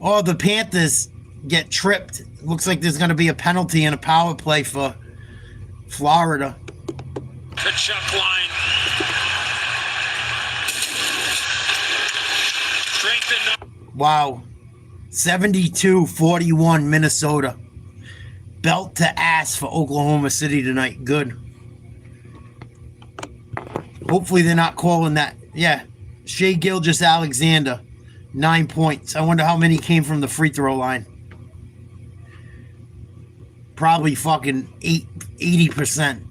Oh, the Panthers get tripped. Looks like there's going to be a penalty and a power play for Florida. Kachuk line. Wow. 72-41 Minnesota. Belt to ass for Oklahoma City tonight. Good. Hopefully they're not calling that. Yeah. Shea Gilgeous-Alexander. 9 points. I wonder how many came from the free throw line. Probably fucking 80%.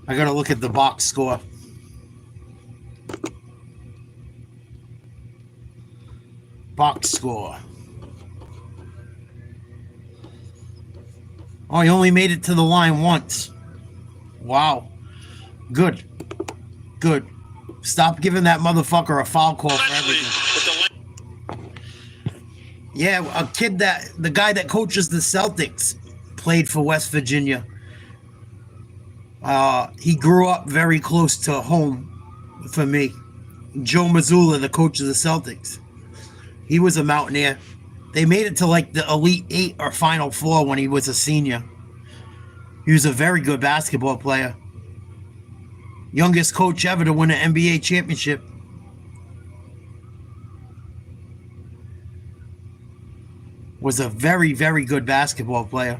I gotta look at the box score. Box score. Oh, he only made it to the line once. Wow. Good. Good. Stop giving that motherfucker a foul call for everything. Yeah, a kid the guy that coaches the Celtics played for West Virginia. He grew up very close to home for me. Joe Mazzulla, the coach of the Celtics. He was a Mountaineer. They made it to like the Elite 8 or Final 4 when he was a senior. He was a very good basketball player. Youngest coach ever to win an NBA championship. Was a very, very good basketball player.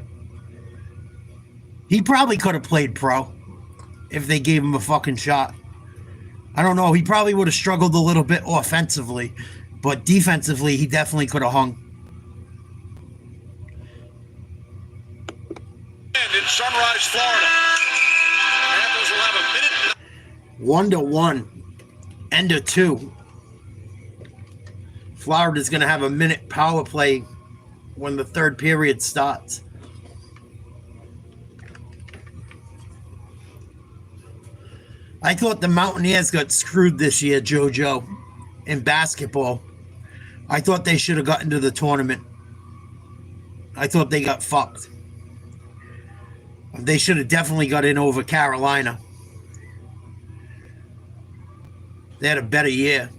He probably could have played pro if they gave him a fucking shot. I don't know. He probably would have struggled a little bit offensively, but defensively, he definitely could have hung. is Florida. Panthers will have a minute. 1-1. End of 2. Florida's going to have a minute power play when the third period starts. I thought the Mountaineers got screwed this year, JoJo, in basketball. I thought they should have gotten to the tournament. I thought they got fucked. They should have definitely got in over Carolina. They had a better year.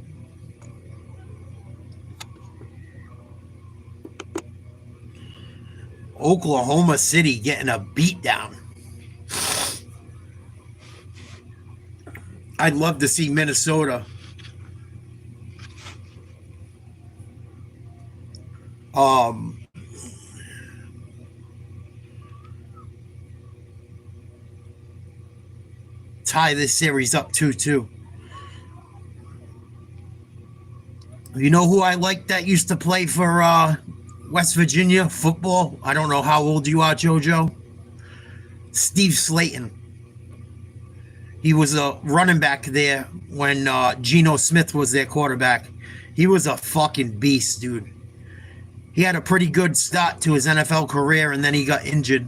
Oklahoma City getting a beatdown. I'd love to see Minnesota tie this series up 2-2. You know who I like that used to play for West Virginia football? I don't know how old you are, JoJo. Steve Slayton. He was a running back there when Geno Smith was their quarterback. He was a fucking beast, dude. He had a pretty good start to his NFL career, and then he got injured.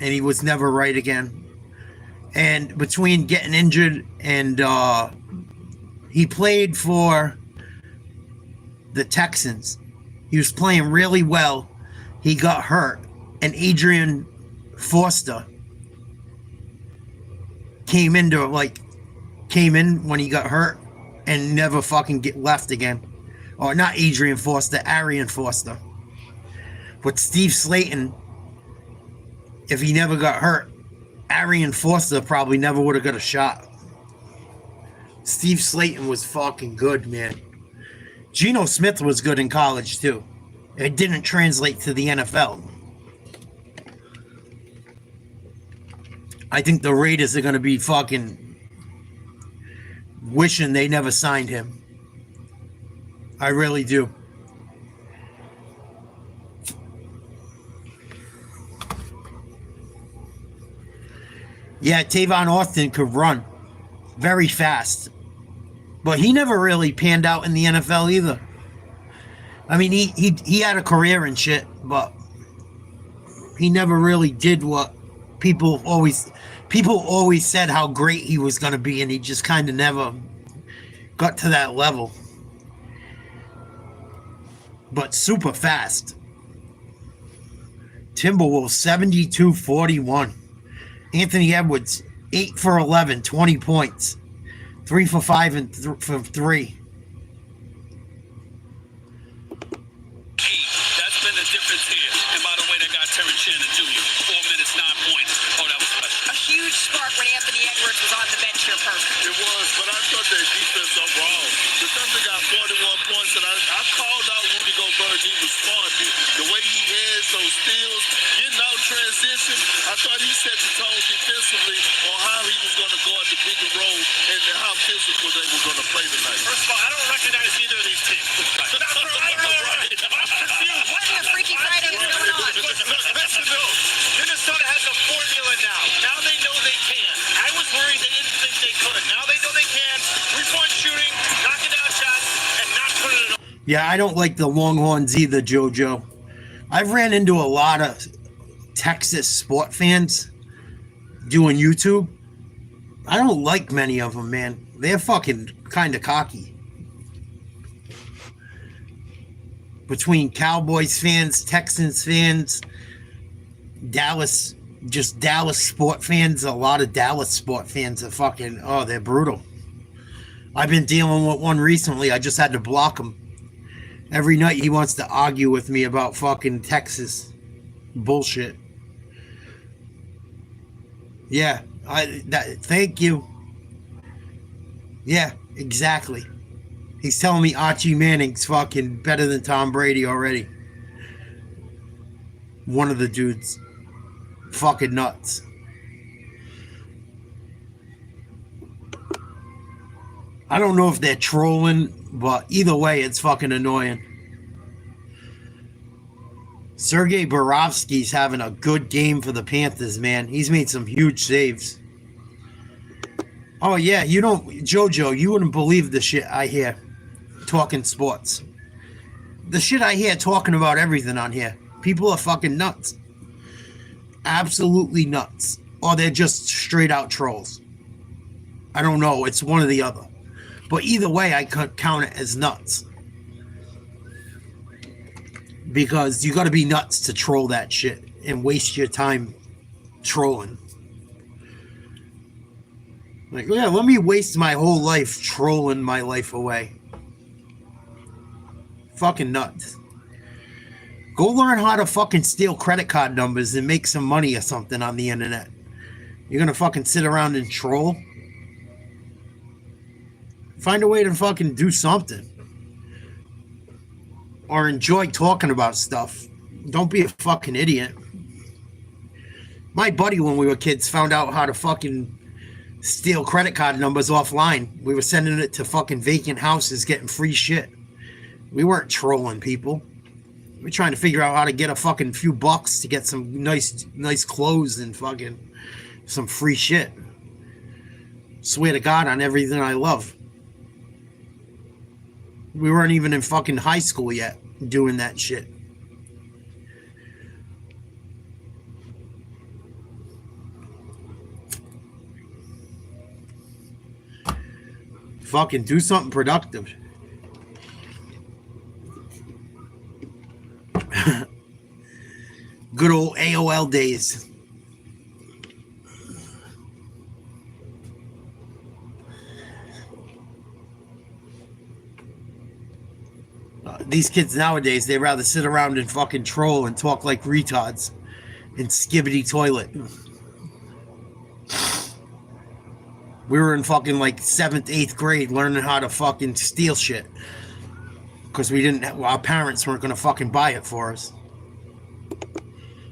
And he was never right again. And between getting injured and he played for the Texans. He was playing really well. He got hurt. And Adrian Foster came in when he got hurt and never fucking left again. Or not Adrian Foster, Arian Foster. But Steve Slayton, if he never got hurt, Arian Foster probably never would have got a shot. Steve Slayton was fucking good, man. Geno Smith was good in college, too. It didn't translate to the NFL. I think the Raiders are going to be fucking wishing they never signed him. I really do. Yeah, Tavon Austin could run very fast. But he never really panned out in the NFL either. I mean, he had a career and shit, but he never really did what people always said how great he was going to be, and he just kind of never got to that level. But super fast. Timberwolves 72-41. Anthony Edwards 8 for 11, 20 points. 3 for 5 and for 3. That's been the difference here. And by the way, they got Terrence Shannon Jr. 4 minutes, 9 points. Oh, that was special. A huge spark when Anthony Edwards was on the bench here, perfect. It was, but I thought their defense overall. The Thunder got 41 points, and I called out Rudy Gobert. He responded. The way he heads those steals, getting out transition, I thought he set the tone defensively on how he was going to guard the bigger role and how physical they were going to play tonight. First of all, I don't recognize either of these teams. I don't know. I'm confused. What in the Freaky Friday is going on? Listen, Minnesota has a formula now. Now they know they can. I was worried they didn't think they could. Now they know they can. 3-point shooting, knocking down shots, and not putting it on. Yeah, I don't like the Longhorns either, JoJo. I've ran into a lot of Texas sport fans doing YouTube. I don't like many of them, man. They're fucking kind of cocky. Between Cowboys fans, Texans fans, Dallas sport fans, a lot of Dallas sport fans are fucking, they're brutal. I've been dealing with one recently. I just had to block him. Every night he wants to argue with me about fucking Texas bullshit. Yeah, thank you. Yeah, exactly. He's telling me Archie Manning's fucking better than Tom Brady already. One of the dudes. Fucking nuts. I don't know if they're trolling, but either way, it's fucking annoying. Sergei Borovsky's having a good game for the Panthers, man. He's made some huge saves. Oh, yeah, JoJo, you wouldn't believe the shit I hear talking sports. The shit I hear talking about everything on here. People are fucking nuts. Absolutely nuts. Or they're just straight out trolls. I don't know. It's one or the other. But either way, I could count it as nuts. Because you got to be nuts to troll that shit and waste your time trolling. Like, yeah, let me waste my whole life trolling my life away. Fucking nuts. Go learn how to fucking steal credit card numbers and make some money or something on the internet. You're gonna fucking sit around and troll? Find a way to fucking do something. Or enjoy talking about stuff. Don't be a fucking idiot. My buddy, when we were kids, found out how to fucking steal credit card numbers offline. We were sending it to fucking vacant houses, getting free shit. We weren't trolling people. We were trying to figure out how to get a fucking few bucks to get some nice clothes and fucking some free shit. Swear to God on everything I love. We weren't even in fucking high school yet doing that shit. Fucking do something productive. Good old AOL days. These kids nowadays, they rather sit around and fucking troll and talk like retards in skibbity toilet. We were in fucking like 7th, 8th grade learning how to fucking steal shit. Because our parents weren't going to fucking buy it for us.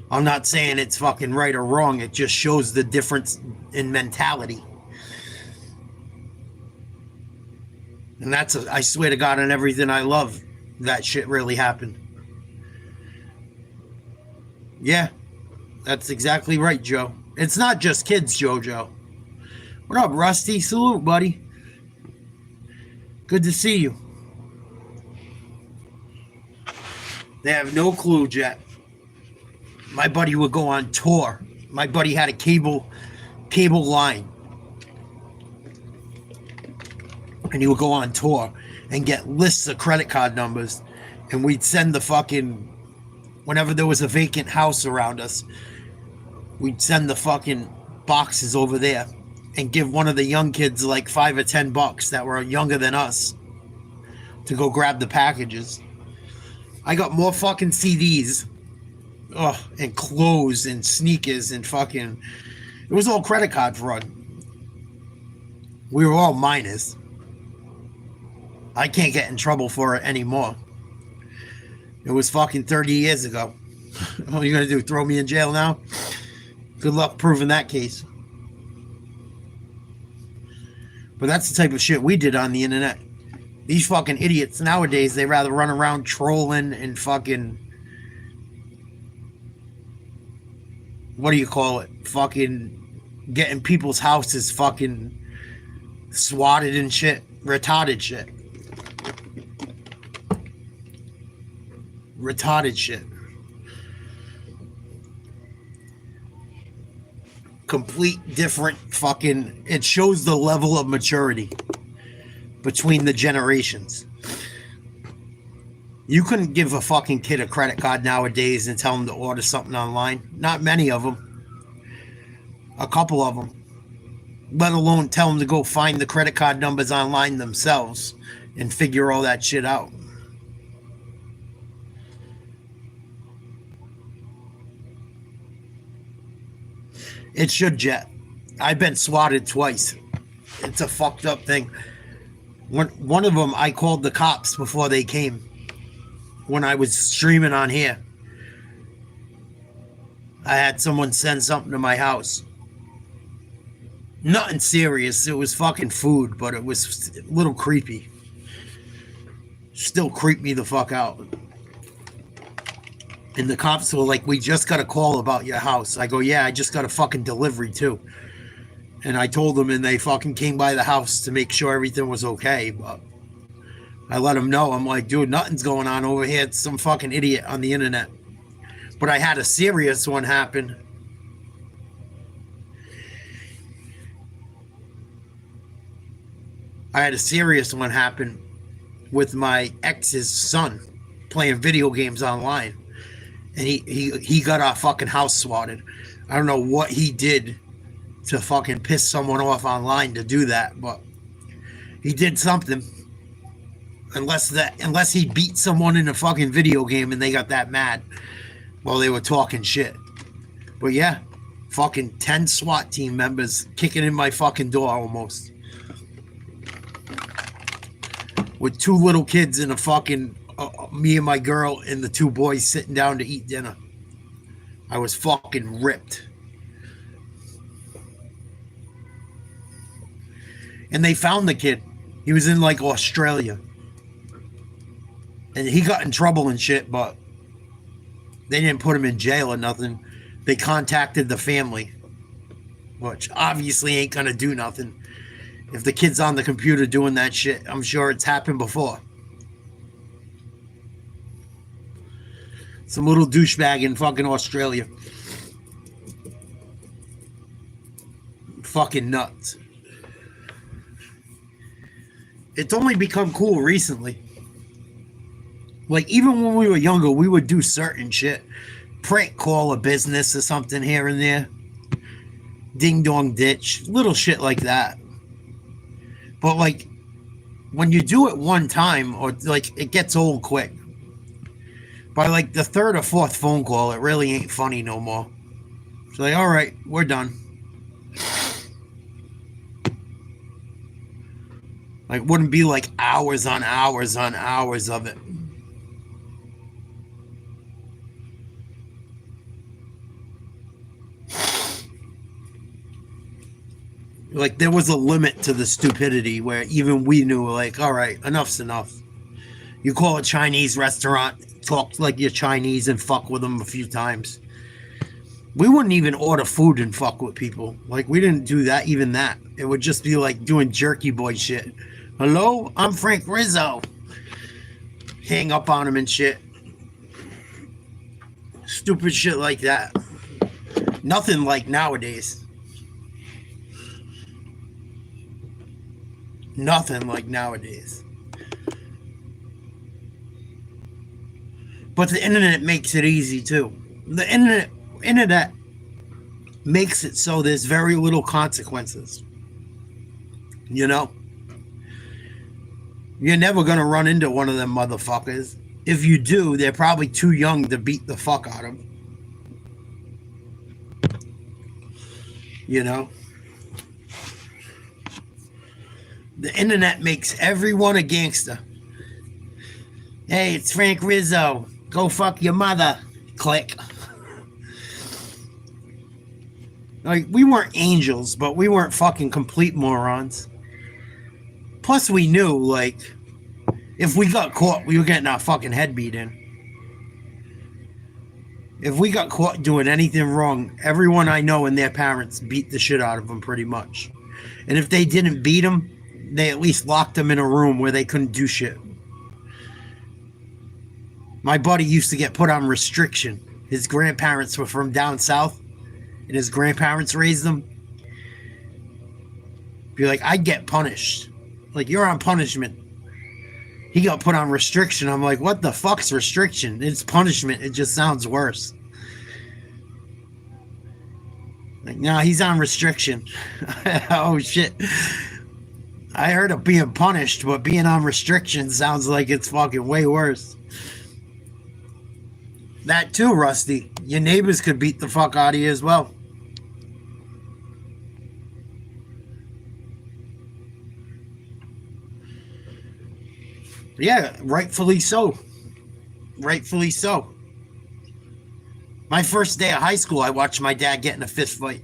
I'm not saying it's fucking right or wrong. It just shows the difference in mentality. And I swear to God on everything I love, that shit really happened. Yeah, that's exactly right, Joe. It's not just kids, JoJo. What up, Rusty? Salute, buddy. Good to see you. They have no clue, Jet. My buddy would go on tour. My buddy had a cable line. And he would go on tour and get lists of credit card numbers. And we'd send the fucking... Whenever there was a vacant house around us, we'd send the fucking boxes over there and give one of the young kids like $5 or $10 that were younger than us to go grab the packages. I got more fucking CDs and clothes and sneakers and fucking... It was all credit card fraud. We were all minors. I can't get in trouble for it anymore. It was fucking 30 years ago. What are you going to do? Throw me in jail now? Good luck proving that case. But that's the type of shit we did on the internet. These fucking idiots nowadays, they rather run around trolling and fucking... What do you call it? Fucking getting people's houses fucking swatted and shit. Retarded shit. Retarded shit. Complete different fucking... It shows the level of maturity between the generations. You couldn't give a fucking kid a credit card nowadays and tell him to order something online. Not many of them. A couple of them. Let alone tell them to go find the credit card numbers online themselves and figure all that shit out. It should, Jet. I've been swatted twice. It's a fucked up thing. One of them, I called the cops before they came. When I was streaming on here. I had someone send something to my house. Nothing serious. It was fucking food, but it was a little creepy. Still creeped me the fuck out. And the cops were like, we just got a call about your house. I go, yeah, I just got a fucking delivery too. And I told them, and they fucking came by the house to make sure everything was okay. But I let them know. I'm like, dude, nothing's going on over here. It's some fucking idiot on the internet. But I had a serious one happen. I had a serious one happen with my ex's son playing video games online. And he got our fucking house swatted. I don't know what he did to fucking piss someone off online to do that, but he did something. Unless he beat someone in a fucking video game and they got that mad while they were talking shit. But yeah, fucking 10 SWAT team members kicking in my fucking door almost. With 2 little kids and a fucking me and my girl and the 2 boys sitting down to eat dinner. I was fucking ripped. And they found the kid. He was in like Australia. And he got in trouble and shit, but they didn't put him in jail or nothing. They contacted the family, which obviously ain't gonna do nothing. If the kid's on the computer doing that shit, I'm sure it's happened before. Some little douchebag in fucking Australia. Fucking nuts. It's only become cool recently. Like, even when we were younger, we would do certain shit. Prank call a business or something here and there. Ding dong ditch. Little shit like that. But, like, when you do it one time, or, like, it gets old quick. By, like, the 3rd or 4th phone call, it really ain't funny no more. It's like, all right, we're done. Like, wouldn't be, like, hours on hours on hours of it. Like, there was a limit to the stupidity where even we knew, like, all right, enough's enough. You call a Chinese restaurant, talk like you're Chinese and fuck with them a few times. We wouldn't even order food and fuck with people. Like, we didn't do that, even that. It would just be like doing jerky boy shit. Hello, I'm Frank Rizzo. Hang up on him and shit. Stupid shit like that. Nothing like nowadays. Nothing like nowadays. But the internet makes it easy too. The internet makes it so there's very little consequences. You know? You're never gonna run into one of them motherfuckers. If you do, they're probably too young to beat the fuck out of them. You know? The internet makes everyone a gangster. Hey, it's Frank Rizzo. Go fuck your mother. Click. Like, we weren't angels, but we weren't fucking complete morons. Plus, we knew, like, if we got caught, we were getting our fucking head beat in. If we got caught doing anything wrong, everyone I know and their parents beat the shit out of them pretty much. And if they didn't beat them, they at least locked them in a room where they couldn't do shit. My buddy used to get put on restriction. His grandparents were from down south, and his grandparents raised him. Be like, I'd get punished. Like, you're on punishment. He got put on restriction. I'm like, what the fuck's restriction? It's punishment. It just sounds worse. Like, nah, he's on restriction. Oh, shit. I heard of being punished, but being on restriction sounds like it's fucking way worse. That too, Rusty. Your neighbors could beat the fuck out of you as well. Yeah, rightfully so. Rightfully so. My first day of high school, I watched my dad get in a fist fight.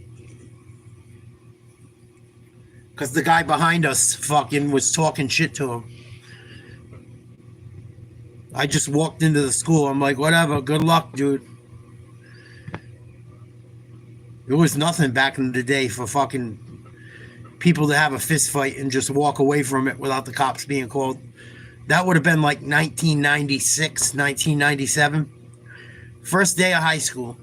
Because the guy behind us fucking was talking shit to him. I just walked into the school. I'm like, whatever, good luck, dude. It was nothing back in the day for fucking people to have a fist fight and just walk away from it without the cops being called. That would have been like 1996, 1997. First day of high school.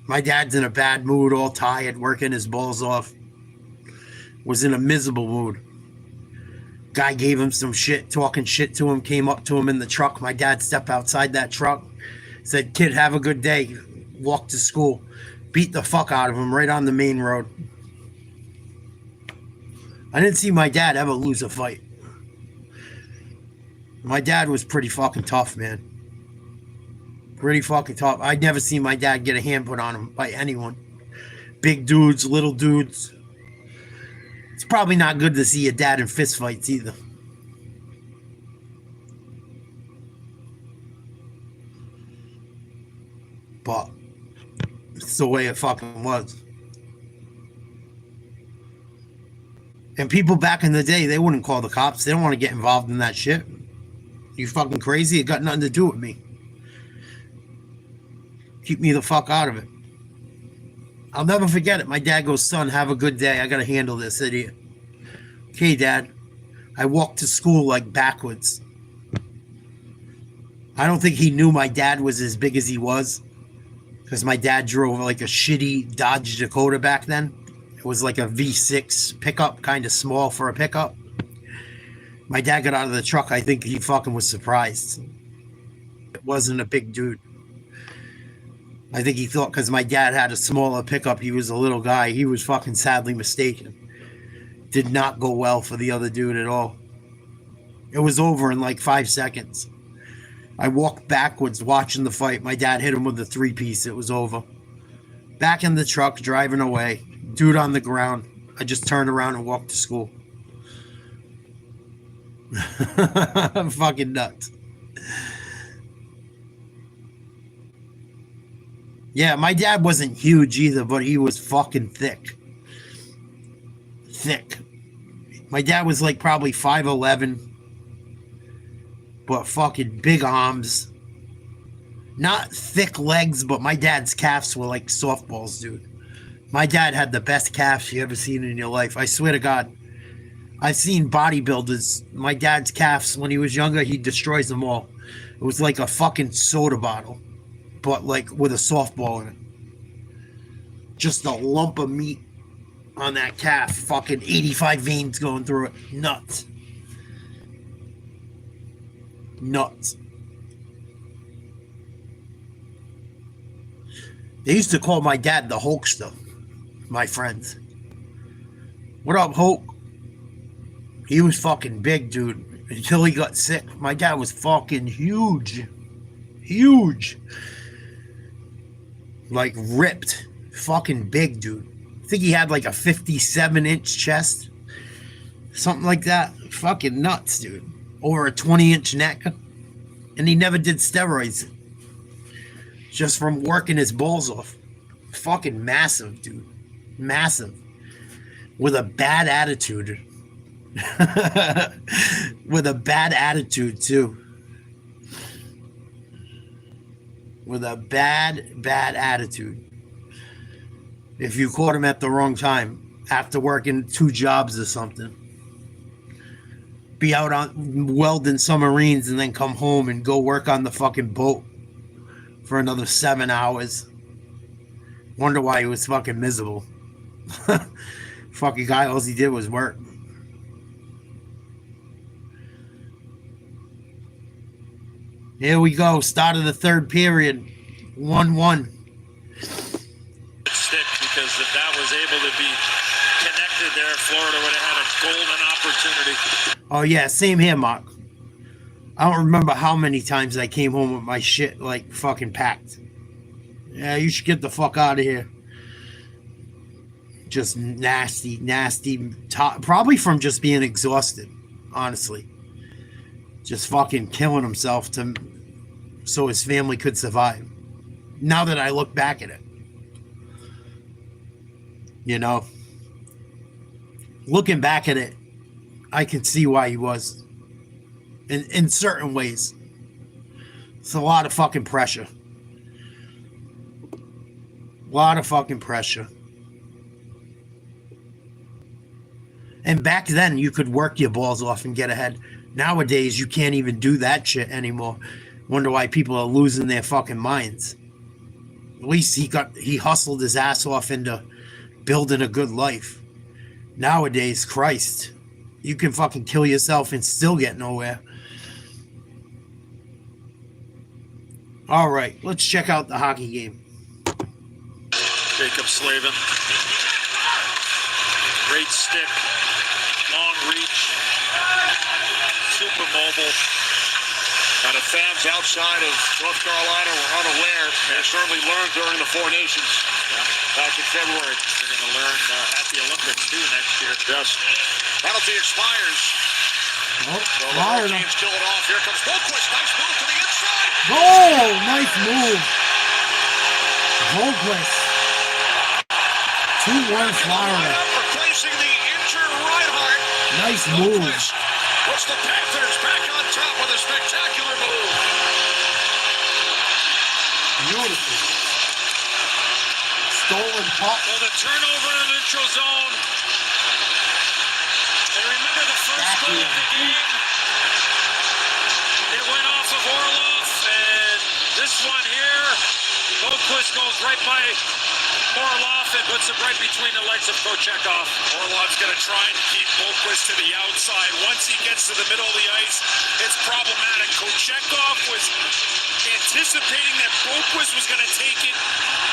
My dad's in a bad mood, all tired, working his balls off. Was in a miserable mood. Guy gave him some shit, talking shit to him, came up to him in the truck. My dad stepped outside that truck, said, kid, have a good day. Walked to school. Beat the fuck out of him right on the main road. I didn't see my dad ever lose a fight. My dad was pretty fucking tough, man. Pretty fucking tough. I'd never seen my dad get a hand put on him by anyone. Big dudes, little dudes. It's probably not good to see your dad in fist fights either. But it's the way it fucking was. And people back in the day, they wouldn't call the cops. They don't want to get involved in that shit. You fucking crazy? It got nothing to do with me. Keep me the fuck out of it. I'll never forget it. My dad goes, son, have a good day. I got to handle this idiot. Okay, Dad. I walked to school like backwards. I don't think he knew my dad was as big as he was. Because my dad drove like a shitty Dodge Dakota back then. It was like a V6 pickup, kind of small for a pickup. My dad got out of the truck. I think he fucking was surprised. It wasn't a big dude. I think he thought because my dad had a smaller pickup, he was a little guy. He was fucking sadly mistaken. Did not go well for the other dude at all. It was over in like 5 seconds. I walked backwards watching the fight. My dad hit him with a 3-piece. It was over. Back in the truck, driving away. Dude on the ground. I just turned around and walked to school. I'm fucking nuts. Yeah, my dad wasn't huge either, but he was fucking thick. Thick. My dad was like probably 5'11", but fucking big arms. Not thick legs, but my dad's calves were like softballs, dude. My dad had the best calves you ever seen in your life. I swear to God. I've seen bodybuilders. My dad's calves, when he was younger, he destroys them all. It was like a fucking soda bottle, but like with a softball in it. Just a lump of meat on that calf. Fucking 85 veins going through it. Nuts. Nuts. They used to call my dad the Hulkster. My friends. What up, Hulk? He was fucking big, dude. Until he got sick. My dad was fucking huge. Huge. Like ripped. Fucking big, dude. I think he had like a 57-inch chest. Something like that. Fucking nuts, dude. Over a 20-inch neck. And he never did steroids. Just from working his balls off. Fucking massive, dude. Massive. With a bad attitude. With a bad attitude, too. With a bad attitude. If you caught him at the wrong time, after working 2 jobs or something. Be out on welding submarines and then come home and go work on the fucking boat for another 7 hours. Wonder why he was fucking miserable. Fucking guy, all he did was work. Here we go. Start of the third period. 1-1. Stick, because if that was able to be connected there, Florida would have had a golden opportunity. Oh, yeah. Same here, Mark. I don't remember how many times I came home with my shit, like, fucking packed. Yeah, you should get the fuck out of here. Just nasty. Probably from just being exhausted, honestly. Just fucking killing himself so his family could survive. Now that I look back at it. You know? Looking back at it, I can see why he was. In certain ways. It's a lot of fucking pressure. A lot of fucking pressure. And back then, you could work your balls off and get ahead. Nowadays, you can't even do that shit anymore. Wonder why people are losing their fucking minds. At least he hustled his ass off into building a good life. Nowadays, Christ, you can fucking kill yourself and still get nowhere. All right, let's check out the hockey game. Jacob Slavin. Great stick. Long reach. Super mobile. And the fans outside of North Carolina were unaware. They certainly learned during the Four Nations back in February. They're going to learn at the Olympics too next year. Yes. Penalty expires. Oh, So the Florida. Hurricanes kill it off. Here comes Boquist. Nice move to the inside. Oh, nice move. Volquist. 2-1 Florida. Replacing the injured Reinhardt. Nice move. Puts the Panthers back on top with a spectacular move. Beautiful. Stolen puck. Well, the turnover in the neutral zone. And remember the first goal of the game? It went off of Orlov, and this one here, Boquist goes right by Orlov and puts it right between the legs of Kochekov. Orlov's going to try and keep Boquist to the outside. Once he gets to the middle of the ice, it's problematic. Kochekov was anticipating that Boquist was going to take it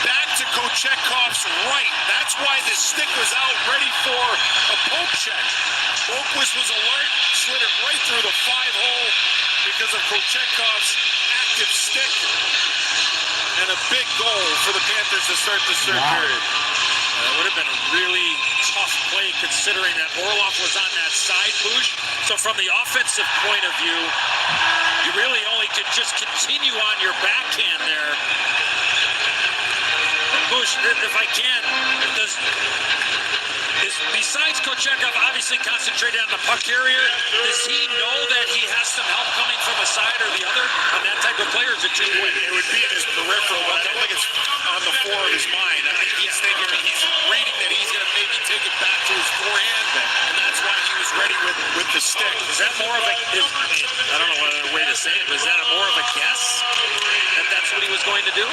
back to Kochekov's right. That's why the stick was out ready for a poke check. Boquist was alert, slid it right through the 5-hole because of Kochekov's active stick. And a big goal for the Panthers to start the third period. That would have been a really tough play considering that Orlov was on that side, Boosh. So from the offensive point of view, you really only could just continue on your backhand there. Boosh, if I can, besides Kochekov obviously concentrated on the puck carrier, does he know that he has some help coming from a side or the other on that type of player? Or is it too quick? It would be in his peripheral, but I don't think it's on the fore of his mind. I think he's thinking, he's reading that he's going to maybe take it back to his forehand, and that's why he was ready with the stick. Is that more of a, I don't know what other way to say it, but is that more of a guess that that's what he was going to do?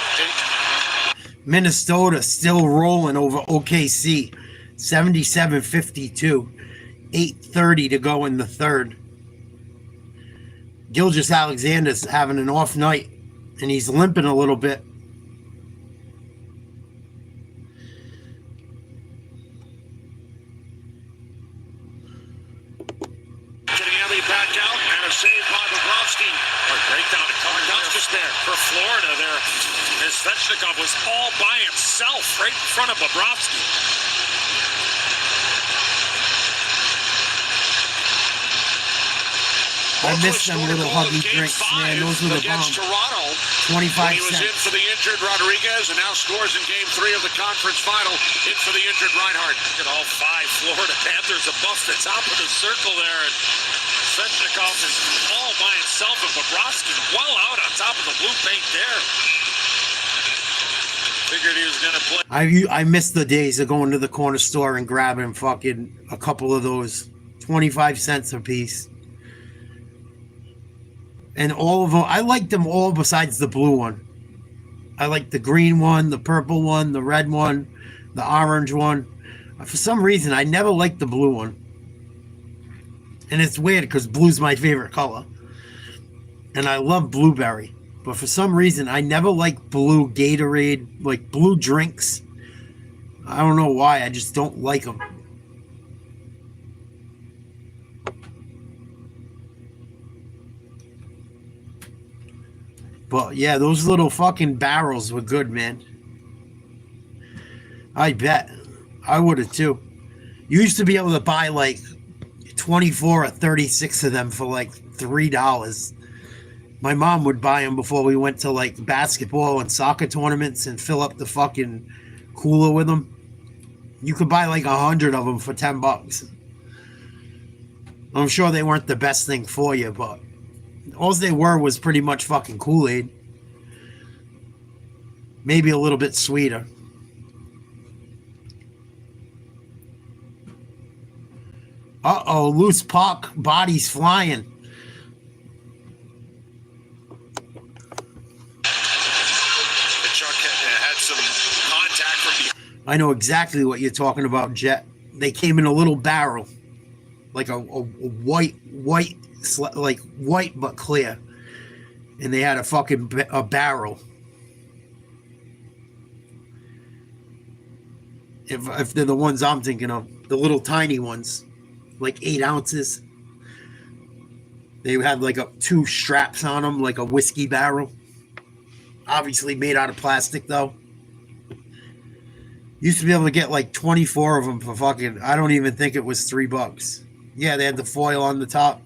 Minnesota still rolling over OKC. 77-52. 8:30 to go in the third. Gilgeous-Alexander's having an off night, and he's limping a little bit. Getting back out and a save by Bobrovsky. Breakdown to cover Just there. for Florida there. As Svechnikov was all by himself right in front of Bobrovsky. I miss them little huggy drinks, man. Those were the bombs. Toronto. 25 He was in cents. for the injured Rodriguez and now scores in Game 3 of the conference final. In for the injured Reinhardt. Look at all 5 Florida Panthers above the top of the circle there. And Svechnikov is all by himself, and Bobrovsky well out on top of the blue paint there. Figured he was going to play. I miss the days of going to the corner store and grabbing fucking a couple of those 25 cents a piece. And all of them, I liked them all besides the blue one. I liked the green one, the purple one, the red one, the orange one. For some reason, I never liked the blue one. And it's weird because blue's my favorite color. And I love blueberry. But for some reason, I never liked blue Gatorade, like blue drinks. I don't know why, I just don't like them. But yeah, those little fucking barrels were good, man. I bet. I would have too. You used to be able to buy like 24 or 36 of them for like $3. My mom would buy them before we went to like basketball and soccer tournaments and fill up the fucking cooler with them. You could buy like 100 of them for $10. I'm sure they weren't the best thing for you, but All they were was pretty much fucking Kool-Aid. Maybe a little bit sweeter. Uh-oh, loose puck. Bodies flying. Kachuk had some contact from behind. I know exactly what you're talking about, Jet. They came in a little barrel. Like a white, like white but clear. And they had a fucking barrel. If they're the ones I'm thinking of. The little tiny ones. Like 8 ounces. They had like 2 straps on them, like a whiskey barrel. Obviously made out of plastic, though. Used to be able to get like 24 of them for fucking, I don't even think it was $3. Yeah, they had the foil on the top.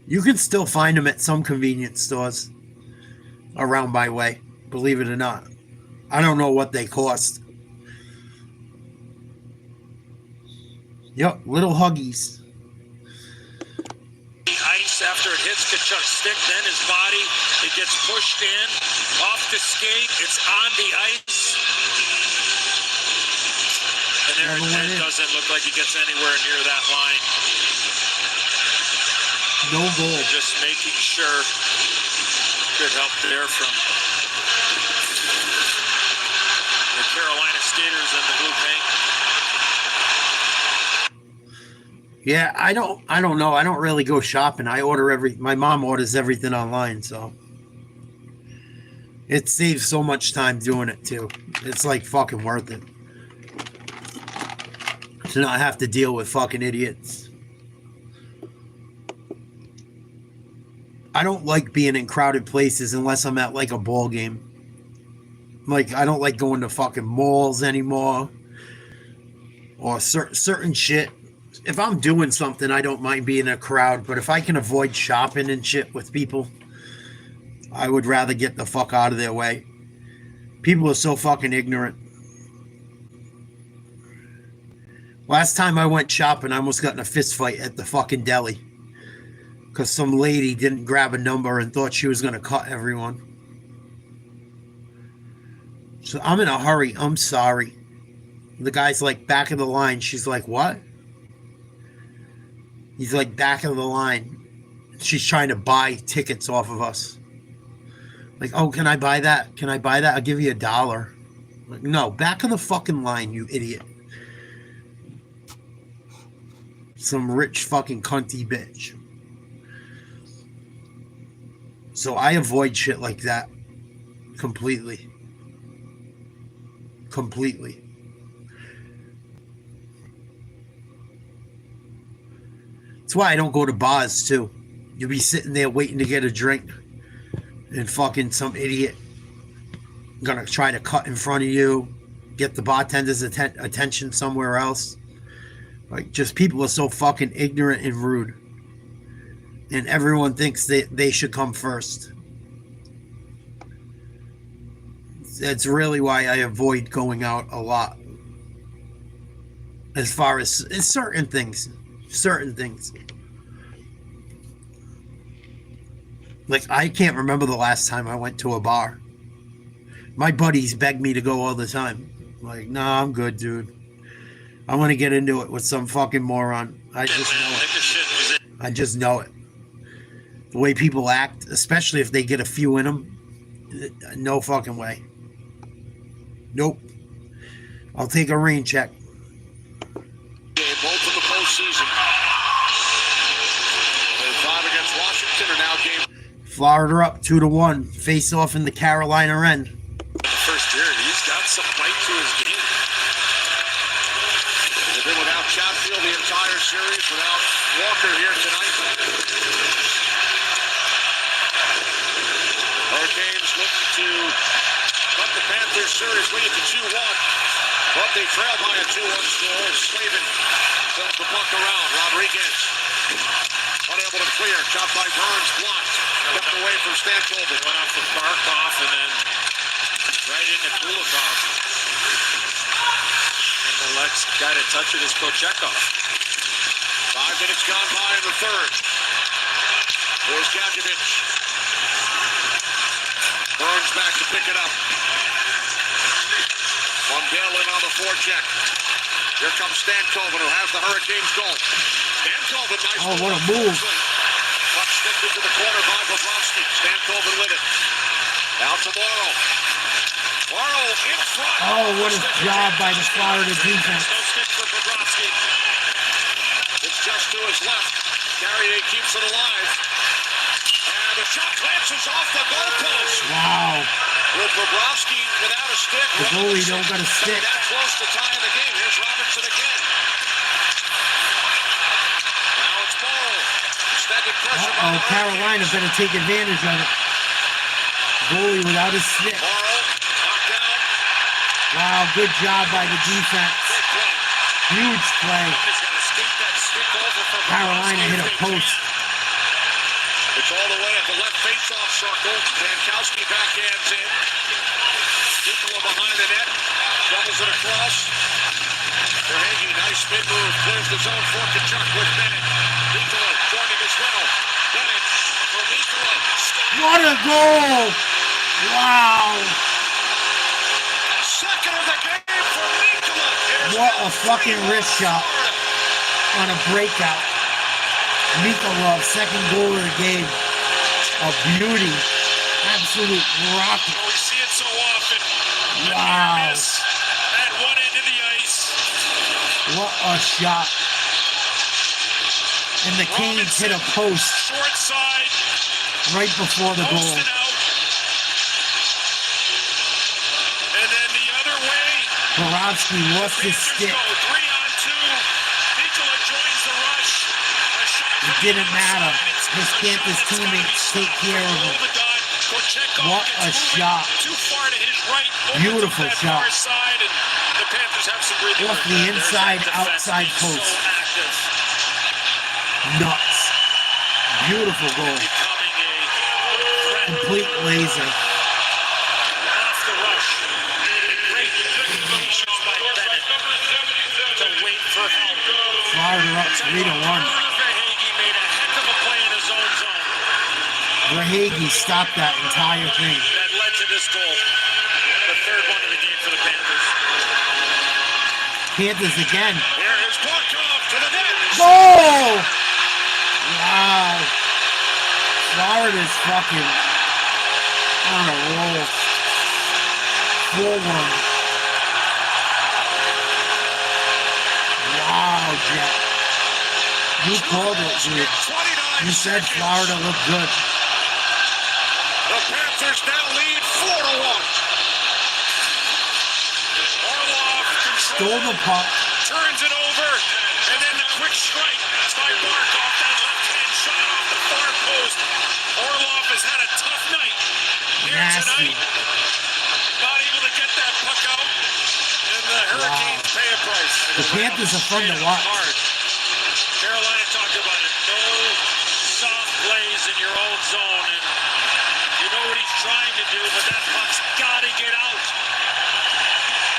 You can still find them at some convenience stores around my way, believe it or not. I don't know what they cost. Yep, little huggies. Ice after it hits Kachuk's stick, then his body, it gets pushed in, off the skate, it's on the ice. And there it doesn't look like he gets anywhere near that line. No goal. Just making sure. Good help there from the Carolina skaters in the blue paint. Yeah, I don't know. I don't really go shopping. I order my mom orders everything online, so it saves so much time doing it too. It's like fucking worth it to not have to deal with fucking idiots. I don't like being in crowded places unless I'm at like a ball game. Like, I don't like going to fucking malls anymore. Or certain shit. If I'm doing something, I don't mind being in a crowd. But if I can avoid shopping and shit with people, I would rather get the fuck out of their way. People are so fucking ignorant. Last time I went shopping, I almost got in a fist fight at the fucking deli. Because some lady didn't grab a number and thought she was going to cut everyone. So I'm in a hurry. I'm sorry. The guy's like, back of the line. She's like, what? He's like, back of the line. She's trying to buy tickets off of us. Like, oh, can I buy that? Can I buy that? I'll give you $1. Like, no, back of the fucking line, you idiot. Some rich fucking cunty bitch. So I avoid shit like that completely. Completely. That's why I don't go to bars too. You'll be sitting there waiting to get a drink and fucking some idiot gonna try to cut in front of you, get the bartender's attention somewhere else. Like, just people are so fucking ignorant and rude. And everyone thinks they should come first. That's really why I avoid going out a lot. As far as certain things. Certain things. Like, I can't remember the last time I went to a bar. My buddies beg me to go all the time. Like, nah, I'm good, dude. I want to get into it with some fucking moron. I just know it. I just know it. The way people act, especially if they get a few in them, no fucking way. Nope. I'll take a rain check. Both in the postseason. And 5 against Washington are now game. Florida up 2-1. Face off in the Carolina end. In the first year, he's got some bite to his game. They've been without Chatfield the entire series, without Walker here tonight. Hurricanes looking to cut the Panthers series lead to 2-1. But they trail by a 2-1 score. Slavin sends the puck around. Rodriguez unable to clear. Shot by Burns, blocked. Kept away from Stankoven. Went off the Barkov and then right into Kulikov. And the last guy to touch it is Kochekov. 5 minutes gone by in the third. Here's Gadjevich. Burns back to pick it up. Lundell in on the forecheck. Here comes Stankoven, who has the Hurricanes goal. Stankoven, nice Oh, what a move. Puck sticked into the corner by Bobrovsky. Stankoven with it. Now to Morrow. Morrow in front. Oh, what a job by the Florida defense. No stick for Bobrovsky. It's just to his left. Carrier keeps it alive. And the shot glances off the goalpost. Wow. With Bobrovsky without a stick. The goalie don't got a stick. That close to tying the game. Here's Robinson again. Now it's Morrow. Extended pressure. Uh-oh, Carolina better take advantage of it. Goalie without a stick. Morrow knocked down. Wow, good job by the defense. Big play. Huge play. He's got to skate that stick over for Carolina hit a post. It's all the way at the left face-off circle. Jankowski backhands in. Nicola behind the net. Doubles it across. Verhage, nice spin move. Clears the zone for Kachuk with Bennett. Nicola joining as well. Bennett for Nicola. What a goal! Wow! Second of the game for Nicola. What a fucking wrist shot on a breakout. Nikolov, second goal of the game. A beauty. Absolute rocket. We see it so often. Wow. Miss at one end of the ice. What a shot. And the Canes hit a post Short side. right before the goal. Posted out. And then the other way. Borowski lost his Panthers stick. go 3-on-2. Nicola joins the rush. A shot It didn't matter. His Panthers teammates take care of him. What a shot. Too far to his right. Beautiful that shot. far side, and the Panthers have some breathing Off room. the There's inside, that defense outside being post. So active. Nuts. Beautiful goal. Becoming a threat Complete laser. off the rush. And great patience by Bennett to wait for help. Florida up 3-1. Verhage made a heck of a play in his own zone Verhage stopped that entire thing. that led to this goal. The third one of the game for the Panthers. Panthers again. Here is Barkov to the net. Goal! Wow. Florida's fucking on a roll. 4-1. Wow, Jet. You called it, dude. 29 You said seconds. Florida looked good. The Panthers now lead 4-1. Orlov Stole the puck. turns it over, and then the quick strike by Barkov. That left-hand shot off the far post. Orlov has had a tough night here Nasty. tonight. Not able to get that puck out, and the Hurricanes pay a price. The Panthers are fun to watch. Hard. Carolina talked about it. No soft plays in your own zone, and you know what he's trying to do, but that puck's got to get out.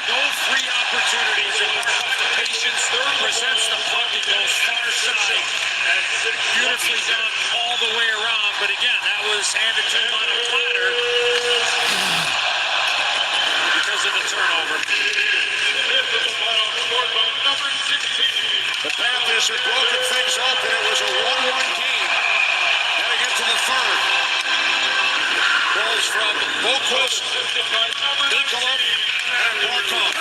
No free opportunities, and Barkov, the patience presents the puck and goes far side. And beautifully done all the way around, but again, that was handed to him on a platter because of the turnover. The Panthers have broken things open. It was a 1-1 game. Heading into the third. Goals from Boquist, Nicola, and Barkov.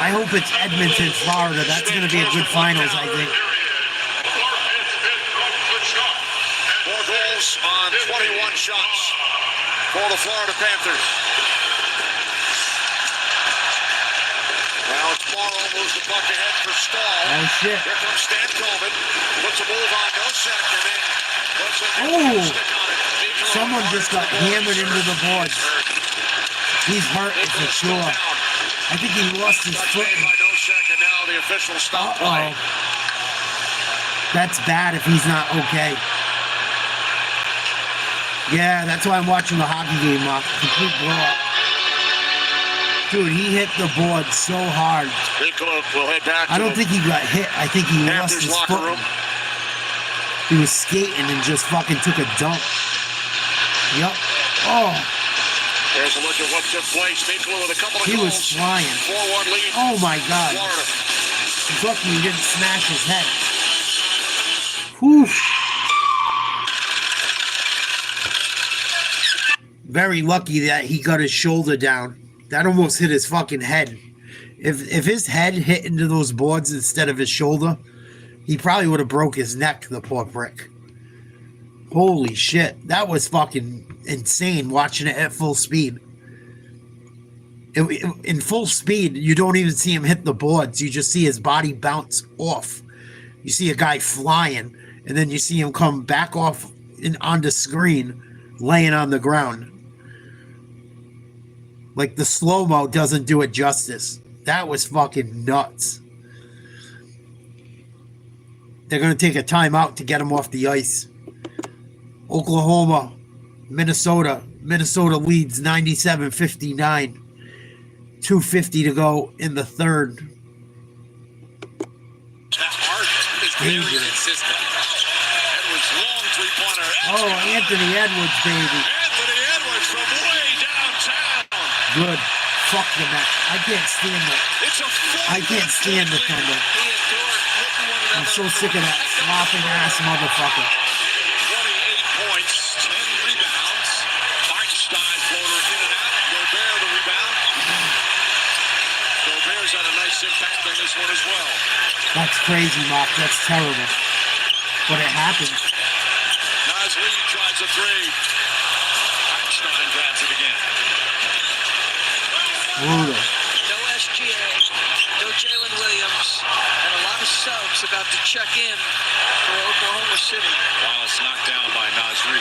I hope it's Edmonton, Florida. That's going to be a good finals, I think. 4 goals on 21 shots for the Florida Panthers. Now it's Morrow, moves the puck ahead for Stahl. Oh, shit. Here comes Stankoven, puts a move on Nosek, and then puts a Ooh. stick on it. Nicola Someone just got hammered into the boards. He's hurt for sure. I think he lost his foot. By Nosek, and now the official stop play. That's bad if he's not okay. Yeah, that's why I'm watching the hockey game, Mark. Complete blowout. Dude, he hit the board so hard. Nicola will head back. I don't think he got hit. I think he lost Panthers his locker foot. room. He was skating and just fucking took a dump. Yep. Oh, There's a look at what took place. Nicola with a couple of he goals. was flying. 4-1 lead. Oh my God. Florida. He's lucky he didn't smash his head. Whew. Very lucky that he got his shoulder down. That almost hit his fucking head. If his head hit into those boards instead of his shoulder, he probably would have broke his neck, the poor prick. Holy shit. That was fucking insane watching it at full speed. In full speed, you don't even see him hit the boards. You just see his body bounce off. You see a guy flying, and then you see him come back off on the screen, laying on the ground. Like, the slow-mo doesn't do it justice. That was fucking nuts. They're going to take a timeout to get him off the ice. Oklahoma, Minnesota. Minnesota leads 97-59. 2:50 to go in the third. That art is very consistent. Edwards, long three-pointer. Oh, Anthony Edwards, baby. Anthony Edwards from way downtown. Good. Fuck the Met. I can't stand it. I can't stand the Thunder. I'm so sick of that slopping ass motherfucker. 28 points, 10 rebounds. Hartenstein floater in and out. Gobert the rebound. Gobert's had a nice impact on this one as well. That's crazy, Mark. That's terrible. But it happens. Naz Reid tries a three. Hartenstein grabs it again. Brutal. No SGA, no Jalen Williams, and a lot of subs about to check in for Oklahoma City. Wallace knocked down by Naz Reid.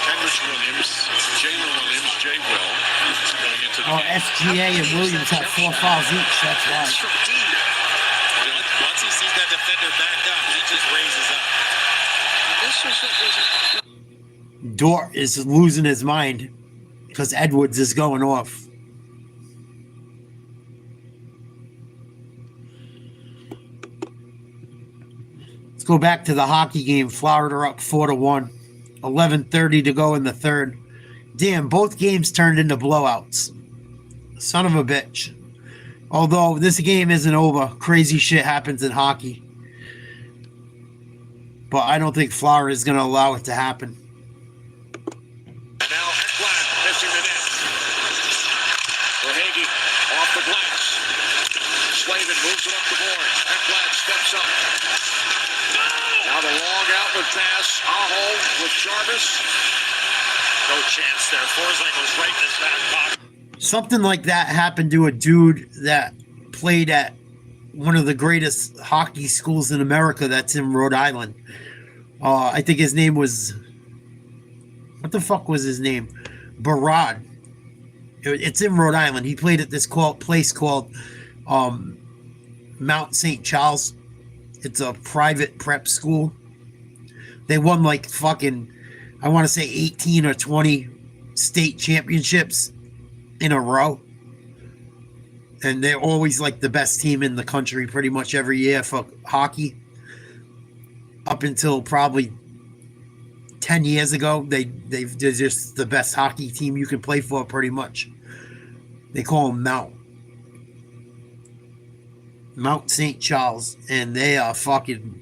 Kendrick Williams, Jalen Williams, Jay Will going into the Oh, game. SGA and Williams have 4 fouls each. That's why. From deep. Once he sees that defender back up, he just raises up. This was Dort is losing his mind because Edwards is going off. Let's go back to the hockey game. Florida up 4-1. 11:30 to go in the third. Damn, both games turned into blowouts. Son of a bitch. Although this game isn't over. Crazy shit happens in hockey. But I don't think Florida is going to allow it to happen. And now Ekblad missing the net. Verhaeghe off the glass. Slavin moves it up the board. Ekblad steps up. Now the long outlet pass. Aho with Jarvis. No chance there. Forsling was right in his back pocket. Something like that happened to a dude that played at one of the greatest hockey schools in America that's in Rhode Island. I think his name was... What the fuck was his name? Barad. It's in Rhode Island. He played at this place called Mount St. Charles. It's a private prep school. They won like fucking, I want to say 18 or 20 state championships in a row. And they're always like the best team in the country pretty much every year for hockey. Up until probably 10 years ago, they're just the best hockey team you can play for pretty much. They call them Mount St. Charles, and they are fucking...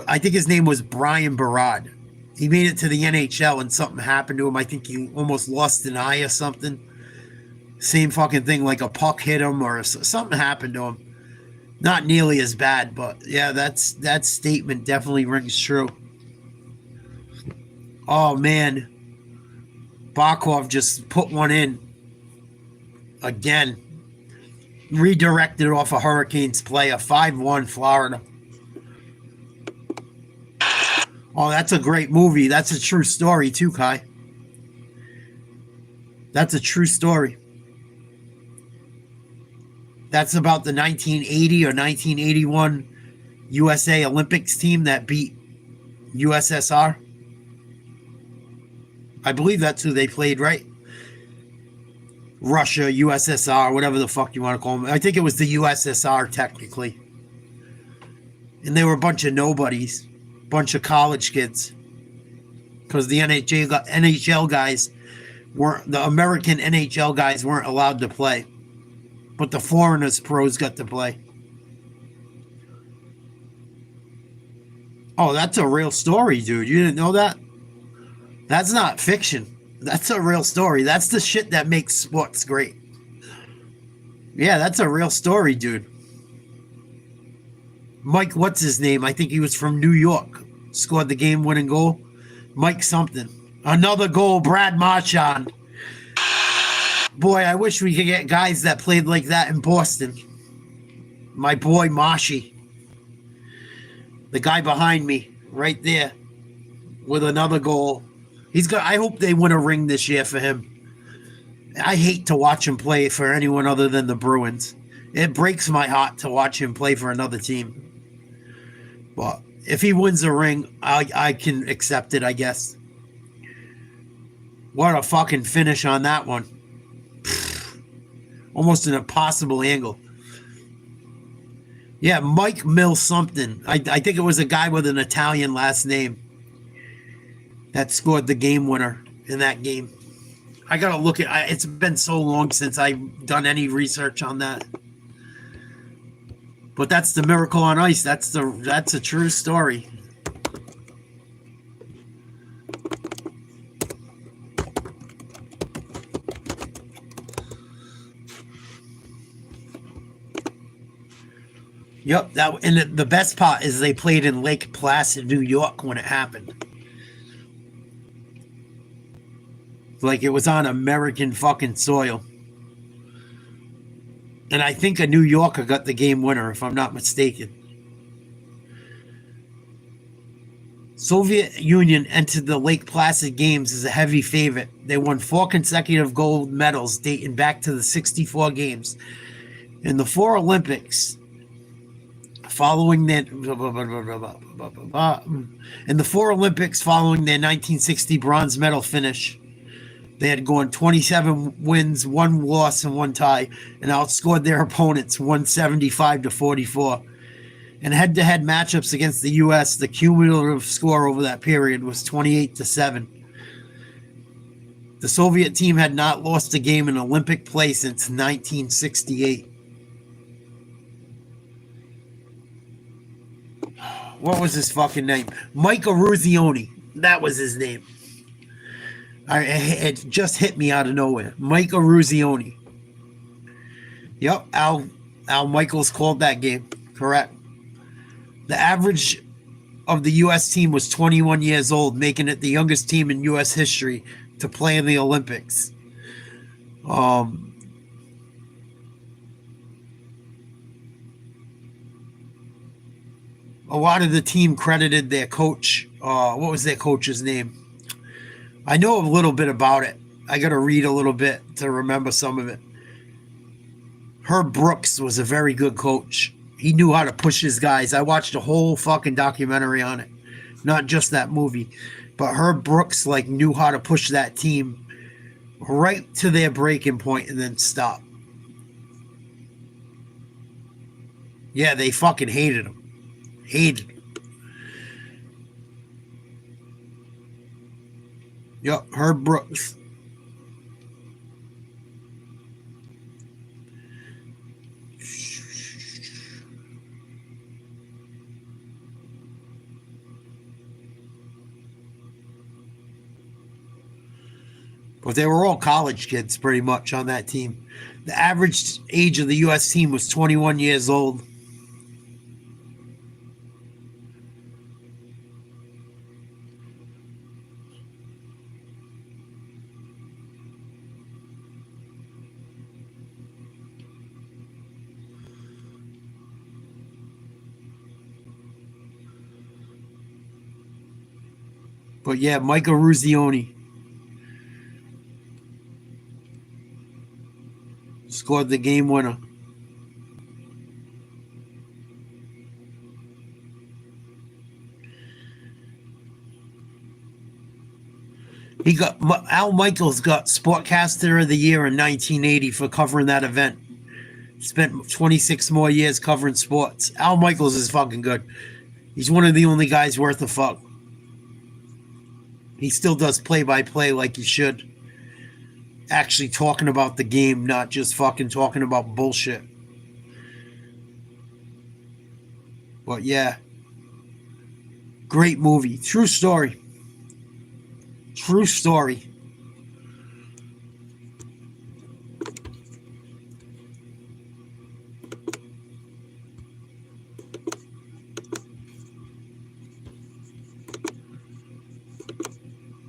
I think his name was Brian Barad. He made it to the NHL and something happened to him. I think he almost lost an eye or something. Same fucking thing, like a puck hit him or something happened to him. Not nearly as bad, but yeah, that statement definitely rings true. Oh, man. Barkov just put one in. Again. Redirected off a Hurricanes play. A 5-1 Florida. Oh, that's a great movie. That's a true story too, Kai. That's a true story. That's about the 1980 or 1981 USA Olympics team that beat USSR. I believe that's who they played, right? Russia, USSR, whatever the fuck you want to call them. I think it was the USSR technically. And they were a bunch of nobodies, bunch of college kids. Because the NHL guys weren't, the American NHL guys weren't allowed to play. But the foreigners pros got to play. Oh, that's a real story, dude. You didn't know that? That's not fiction. That's a real story. That's the shit that makes sports great. Yeah, that's a real story, dude. Mike, what's his name? I think he was from New York. Scored the game-winning goal. Mike something. Another goal, Brad Marchand. Boy, I wish we could get guys that played like that in Boston. My boy, Marshy. The guy behind me, right there, with another goal. I hope they win a ring this year for him. I hate to watch him play for anyone other than the Bruins. It breaks my heart to watch him play for another team. But if he wins a ring, I can accept it, I guess. What a fucking finish on that one. Almost an impossible angle. Yeah, Mike Mill something. I think it was a guy with an Italian last name that scored the game winner in that game. I gotta look at. It's been so long since I've done any research on that. But that's the Miracle on Ice. That's a true story. Yep, and the best part is they played in Lake Placid, New York when it happened. Like it was on American fucking soil. And I think a New Yorker got the game winner, if I'm not mistaken. Soviet Union entered the Lake Placid Games as a heavy favorite. They won 4 consecutive gold medals dating back to the 64 games. In the 4 Olympics, following their 1960 bronze medal finish, they had gone 27 wins, 1 loss, and 1 tie, and outscored their opponents 175-44. In head-to-head matchups against the U.S., the cumulative score over that period was 28-7. The Soviet team had not lost a game in Olympic play since 1968. What was his fucking name? Mike Eruzione. That was his name. It just hit me out of nowhere. Mike Eruzione. Yep, Al Michaels called that game. Correct. The average of the U.S. team was 21 years old, making it the youngest team in U.S. history to play in the Olympics. A lot of the team credited their coach. What was their coach's name? I know a little bit about it. I got to read a little bit to remember some of it. Herb Brooks was a very good coach. He knew how to push his guys. I watched a whole fucking documentary on it. Not just that movie. But Herb Brooks knew how to push that team right to their breaking point and then stop. Yeah, they fucking hated him. Hated him. Yep, Herb Brooks. But they were all college kids pretty much on that team. The average age of the U.S. team was 21 years old. But yeah, Mike Eruzione scored the game winner. Al Michaels got Sportcaster of the Year in 1980 for covering that event. Spent 26 more years covering sports. Al Michaels is fucking good. He's one of the only guys worth a fuck. He still does play-by-play like he should. Actually talking about the game, not just fucking talking about bullshit. But yeah. Great movie. True story. True story.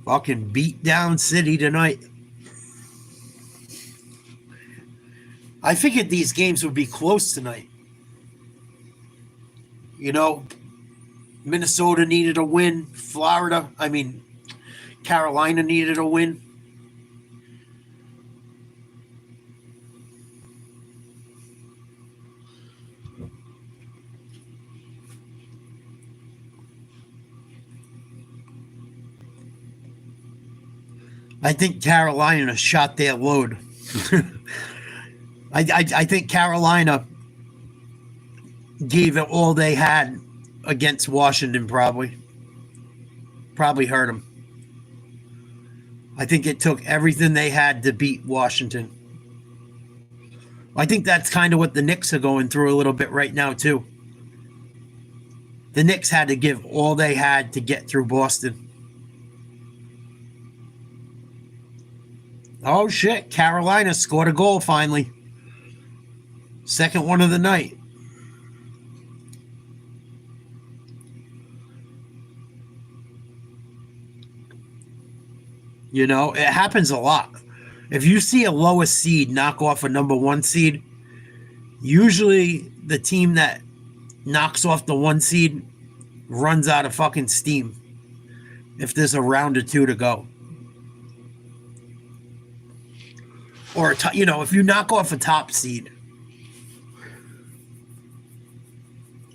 Fucking beat down city tonight. I figured these games would be close tonight. You know, Minnesota needed a win. Carolina needed a win. I think Carolina shot their load. I think Carolina gave it all they had against Washington, probably. Probably hurt them. I think it took everything they had to beat Washington. I think that's kind of what the Knicks are going through a little bit right now, too. The Knicks had to give all they had to get through Boston. Oh, shit. Carolina scored a goal finally. Second one of the night. You know, it happens a lot. If you see a lowest seed knock off a number one seed, usually the team that knocks off the one seed runs out of fucking steam if there's a round or two to go. Or, if you knock off a top seed.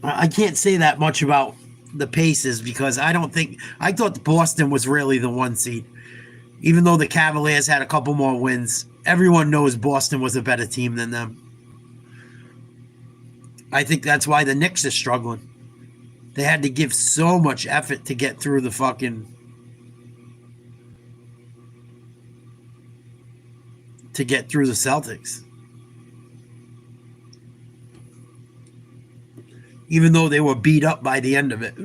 I can't say that much about the Pacers because I thought Boston was really the one seed. Even though the Cavaliers had a couple more wins, everyone knows Boston was a better team than them. I think that's why the Knicks are struggling. They had to give so much effort to get through the Celtics. Even though they were beat up by the end of it.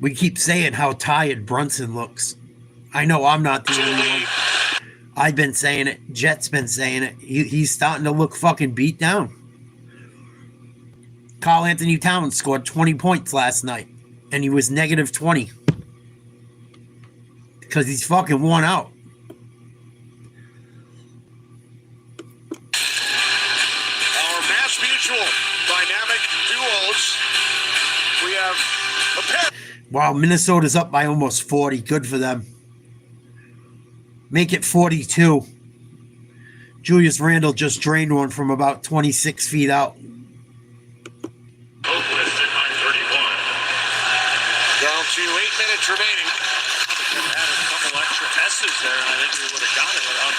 We keep saying how tired Brunson looks. I know I'm not the only one. I've been saying it. Jet's been saying it. He's starting to look fucking beat down. Karl Anthony Towns scored 20 points last night, and he was negative 20. Because he's fucking worn out. Our Mass Mutual dynamic duos. We have a pair. Wow, Minnesota's up by almost 40. Good for them. Make it 42. Julius Randle just drained one from about 26 feet out. Both listed by 31. Down to 8 minutes remaining. Could have had a couple extra S's there, and I think we would have got it without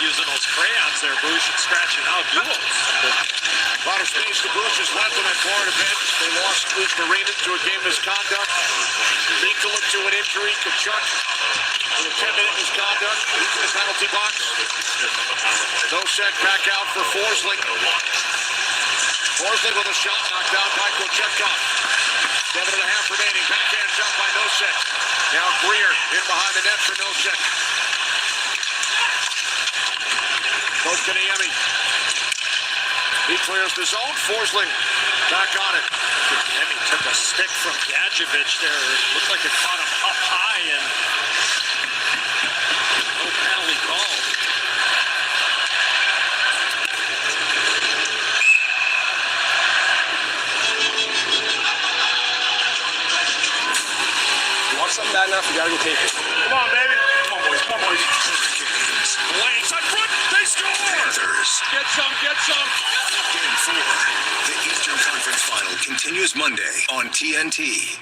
using those crayons there, Bush, and scratching out duels. A lot of space to Bush has left on that Florida bench. They lost Luke Marina to a game misconduct. Mikola to an injury. Kachuk with a 10-minute misconduct. He's in the penalty box. Nosek back out for Forsling. Forsling with a shot knocked down by Kochetkov. 7.5 remaining. Backhand shot by Nosek. Now Greer in behind the net for Nosek. Kotkaniemi. He clears the zone. Forsling back on it. Kotkaniemi took a stick from Gadjevich there. It looked like it caught him up high, and no penalty called. You want something bad enough, you gotta go take it. Come on, baby. Come on, boys. Come on, boys. Blaze on front. They score. Panthers. Get some. Get some. Game 4. The Eastern Conference Final continues Monday on TNT.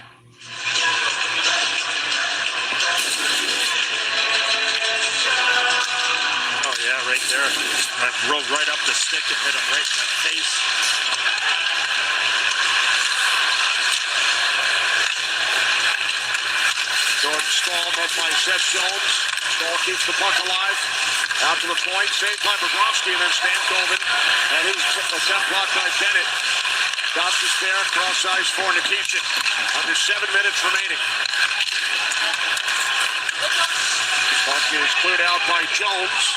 there. Rolled right up the stick and hit him right in the face. Jordan Stahl met by Seth Jones. Stahl keeps the puck alive. Out to the point, saved by Bobrovsky, and then Stankoven. And his attempt blocked by Bennett. Got the spare, cross ice for Nikishin. Under 7 minutes remaining. Puck is cleared out by Jones.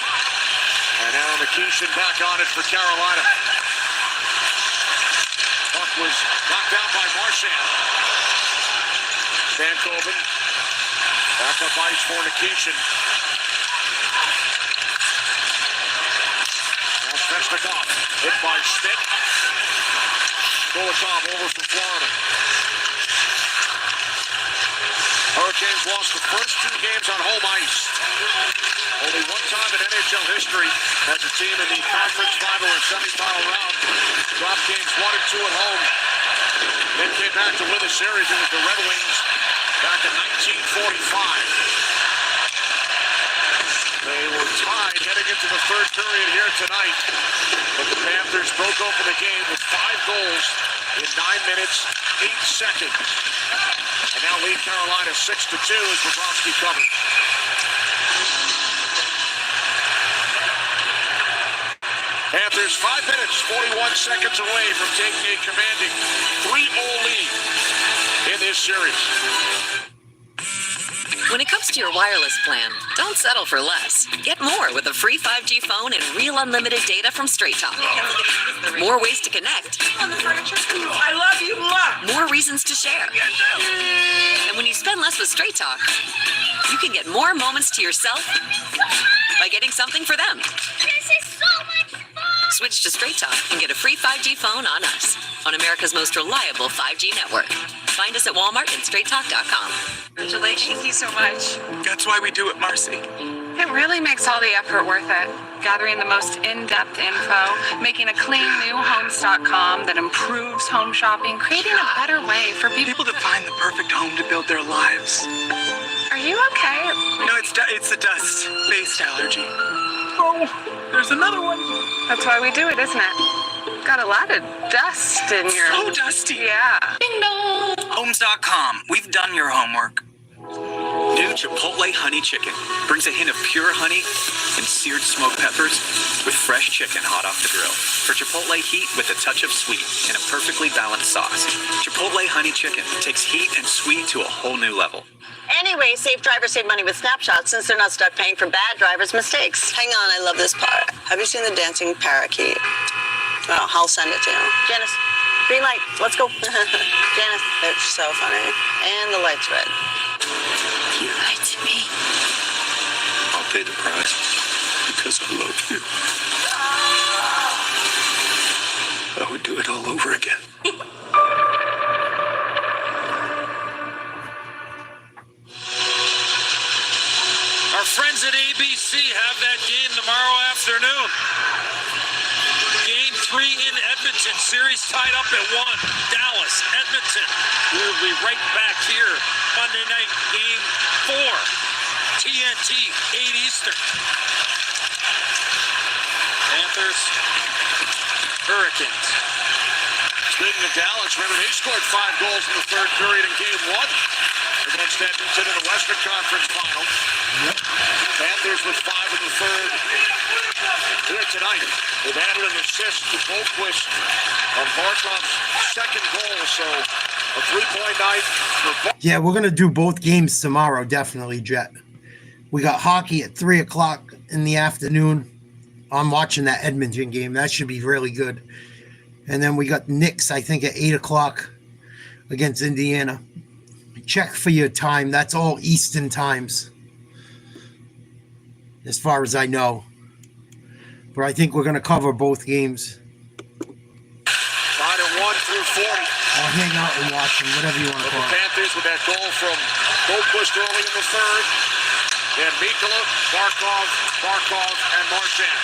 And now Nikishin back on it for Carolina. Puck was knocked down by Marchand. Stankoven. Back up ice for Nikishin. Now Svechnikov. Hit by Schmidt. Kulikov over for Florida. Hurricanes lost the first 2 games on home ice. Only one time in NHL history has a team in the conference final or semifinal round dropped games 1 and 2 at home. Then came back to win the series. It was the Red Wings back in 1945. They were tied heading into the third period here tonight. But the Panthers broke open the game with 5 goals in 9 minutes, 8 seconds. And now lead Carolina 6-2 as Bobrovsky covers. Panthers 5 minutes, 41 seconds away from taking a commanding 3-0 lead in this series. When it comes to your wireless plan, don't settle for less. Get more with a free 5G phone and real unlimited data from Straight Talk. More ways to connect. I love you, Mom. More reasons to share. And when you spend less with Straight Talk, you can get more moments to yourself by getting something for them. This is so much fun. Switch to Straight Talk and get a free 5G phone on us, on America's most reliable 5G network. Find us at Walmart and StraightTalk.com. Congratulations. Thank you so much. That's why we do it, Marcy. It really makes all the effort worth it. Gathering the most in-depth info, making a clean new homes.com that improves home shopping, creating a better way for people to find the perfect home to build their lives. Are you okay? No, it's a dust-based allergy. Oh, there's another one. That's why we do it, isn't it? Got a lot of dust in your... So dusty. Yeah. Ding dong. Homes.com. We've done your homework. New Chipotle Honey Chicken brings a hint of pure honey and seared smoked peppers with fresh chicken hot off the grill. For Chipotle heat with a touch of sweet and a perfectly balanced sauce. Chipotle Honey Chicken takes heat and sweet to a whole new level. Anyway, safe drivers save money with Snapshot since they're not stuck paying for bad drivers' mistakes. Hang on, I love this part. Have you seen the dancing parakeet? Oh, I'll send it to you. Janice, green light, let's go. Janice, it's so funny. And the light's red. You lied to me. I'll pay the price because I love you. I would do it all over again. Our friends at ABC have that game tomorrow afternoon. Game 3 in Edmonton. Series tied up at 1. Dallas, Edmonton. We will be right back here Monday night, Game 4. TNT, 8 Eastern. Panthers, Hurricanes. Speaking of Dallas, remember they scored 5 goals in the third period in Game 1 against Edmonton in the Western Conference Final. Yep. Panthers with 5 in the third. Here tonight, they've added an assist to Boquist on Barkov's second goal, so a 3-point night for both. Yeah, we're going to do both games tomorrow, definitely, Jet. We got hockey at 3 o'clock in the afternoon. I'm watching that Edmonton game. That should be really good. And then we got Knicks, I think, at 8 o'clock against Indiana. Check for your time. That's all Eastern times, as far as I know. But I think we're going to cover both games. Tied at 1 through 40. I'll hang out and watch them, whatever you want to call it. The Panthers with that goal from Boquist early in the third. Then Mikula, Barkov, and Marchand.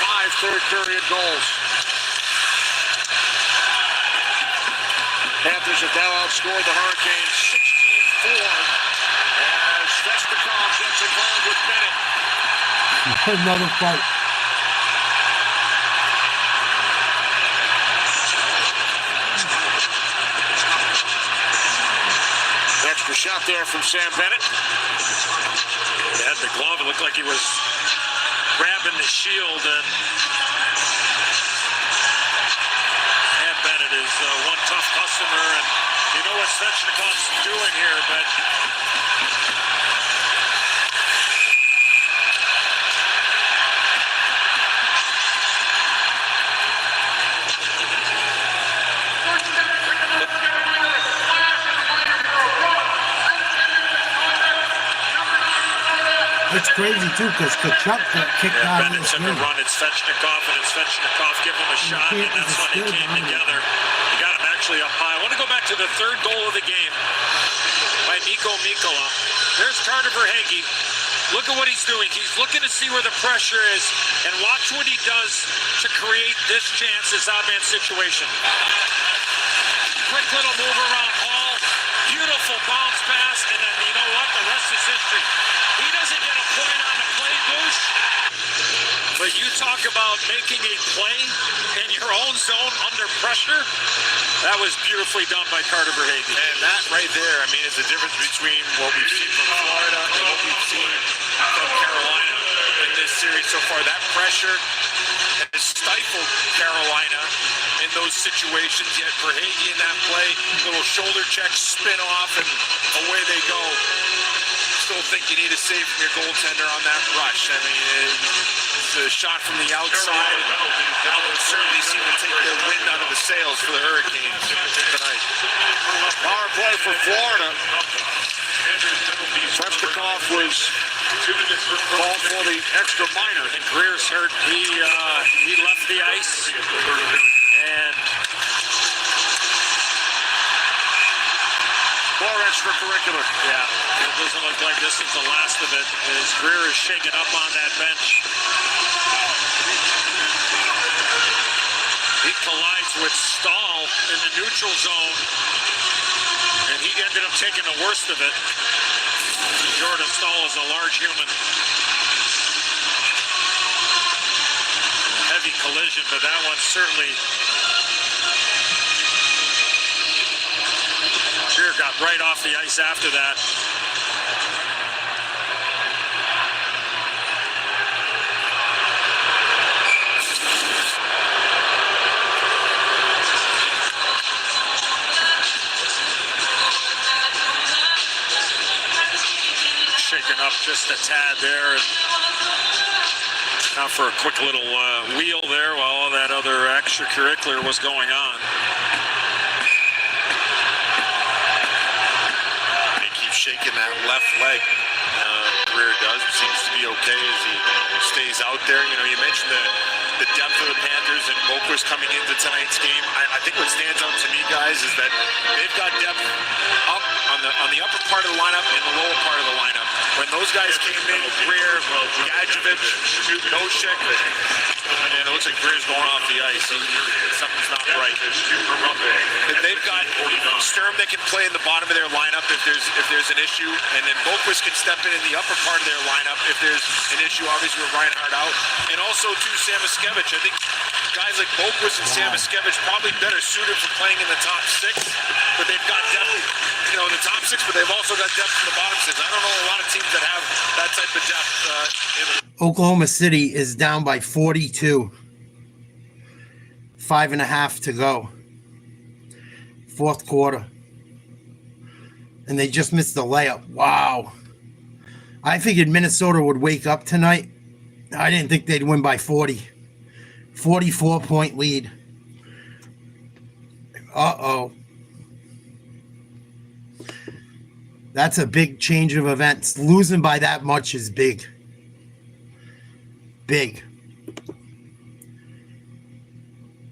5 third period goals. Panthers have now outscored the Hurricanes 16-4 as Svechnikov gets involved with Bennett. Another fight. Extra shot there from Sam Bennett. He had the glove. It looked like he was grabbing the shield, and Sam Bennett is one tough customer, and you know what Svechnikov's doing here, but It's crazy too because Kachuk got kicked out of Bennett this took a game. run at Svechnikov, and Svechnikov gave him a shot, and that's when they came together. He got him actually up high. I want to go back to the third goal of the game by Mikko Mikkola. There's Carter Verhaeghe. Look at what he's doing. He's looking to see where the pressure is, and watch what he does to create this chance, this odd-man situation. Quick little move around Hall. Beautiful bounce pass, and then you know what? The rest is history. He doesn't get a point on the play, Boosh. But you talk about making a play in your own zone under pressure. That was beautifully done by Carter Verhaeghe. And that right there, I mean, is the difference between what we've seen from Florida and what we've seen from Carolina in this series so far. That pressure has stifled Carolina in those situations, yet Verhaeghe in that play, little shoulder check, spin off, and away they go. Still think you need a save from your goaltender on that rush. I mean, it's a shot from the outside. That would certainly seem to take the wind out of the sails for the Hurricanes tonight. Power play for Florida. Svechnikov was called for the extra minor. And Greer's hurt. He left the ice. And more extracurricular. Yeah, it doesn't look like this is the last of it, as Greer is shaking up on that bench. He collides with Stahl in the neutral zone, and he ended up taking the worst of it. Jordan Stahl is a large human. Heavy collision, but that one certainly... Greer got right off the ice after that. Shaken up just a tad there. And now for a quick little wheel there while all that other extracurricular was going on. Shaking that left leg. Greer does. Seems to be okay as he stays out there. You know, you mentioned the depth of the Panthers and Boquist coming into tonight's game. I think what stands out to me, guys, is that they've got depth up on the upper part of the lineup and the lower part of the lineup. When those guys came in, Greer, Gadjevich, Noshek, and it looks like Greer's going off the ice. Something's not right. They've got Sturm that can play in the bottom of their lineup if there's an issue, and then Boquist can step in the upper part of their lineup if there's an issue, obviously with Reinhardt out. And also, too, Samoskevich. I think guys like Boquist and Samoskevich probably better suited for playing in the top six, but they've got depth, you know, in the top six, but they've also got depth in the bottom six. I don't know a lot of teams that have that type of depth. Oklahoma City is down by 42. 5.5 to go. Fourth quarter. And they just missed the layup. Wow. I figured Minnesota would wake up tonight. I didn't think they'd win by 40. 44-point lead. Uh-oh. That's a big change of events. Losing by that much is big. Big.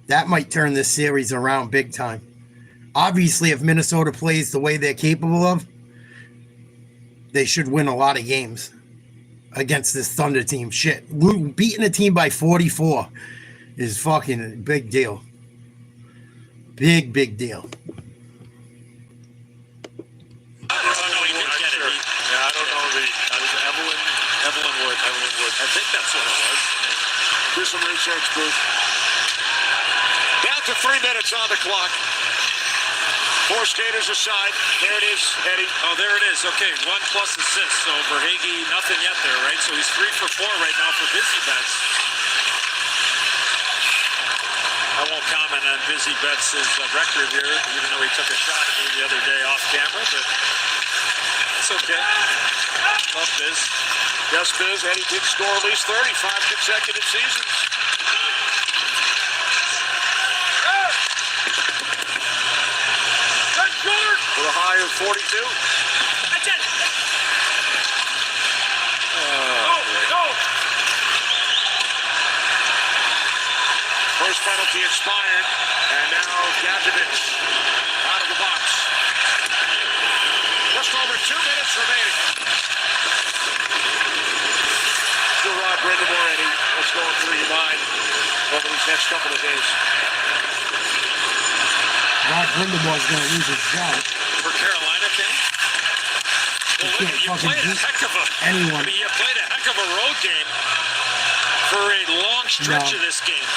That might turn this series around big time. Obviously, if Minnesota plays the way they're capable of, they should win a lot of games against this Thunder team. Shit. Beating a team by 44 is fucking a big deal. Big, big deal. I don't know. I don't know. Evelyn Wood. I think that's some research, Bruce. Down to 3 minutes on the clock. 4 skaters aside. There it is, Eddie. Oh, there it is. Okay, 1+ assist. So Verhaeghe, nothing yet there, right? So he's 3 for 4 right now for Busy Bets. I won't comment on Busy Bets' record here, even though he took a shot at me the other day off camera, but it's okay. Love Biz. Yes, Biz. Eddie did score at least 35 consecutive seasons. With a high of 42. That's it. Go! First penalty expired, and now Gadjevich out of the box. Just over 2 minutes remaining. Still Rod Brindamore, Eddie. What's going through your mind over these next couple of days? Rod Brindamore's going to lose his job. For Carolina, Ken? Well, look, you played a heck of anyone. I mean, you played a heck of a road game for a long stretch of this game.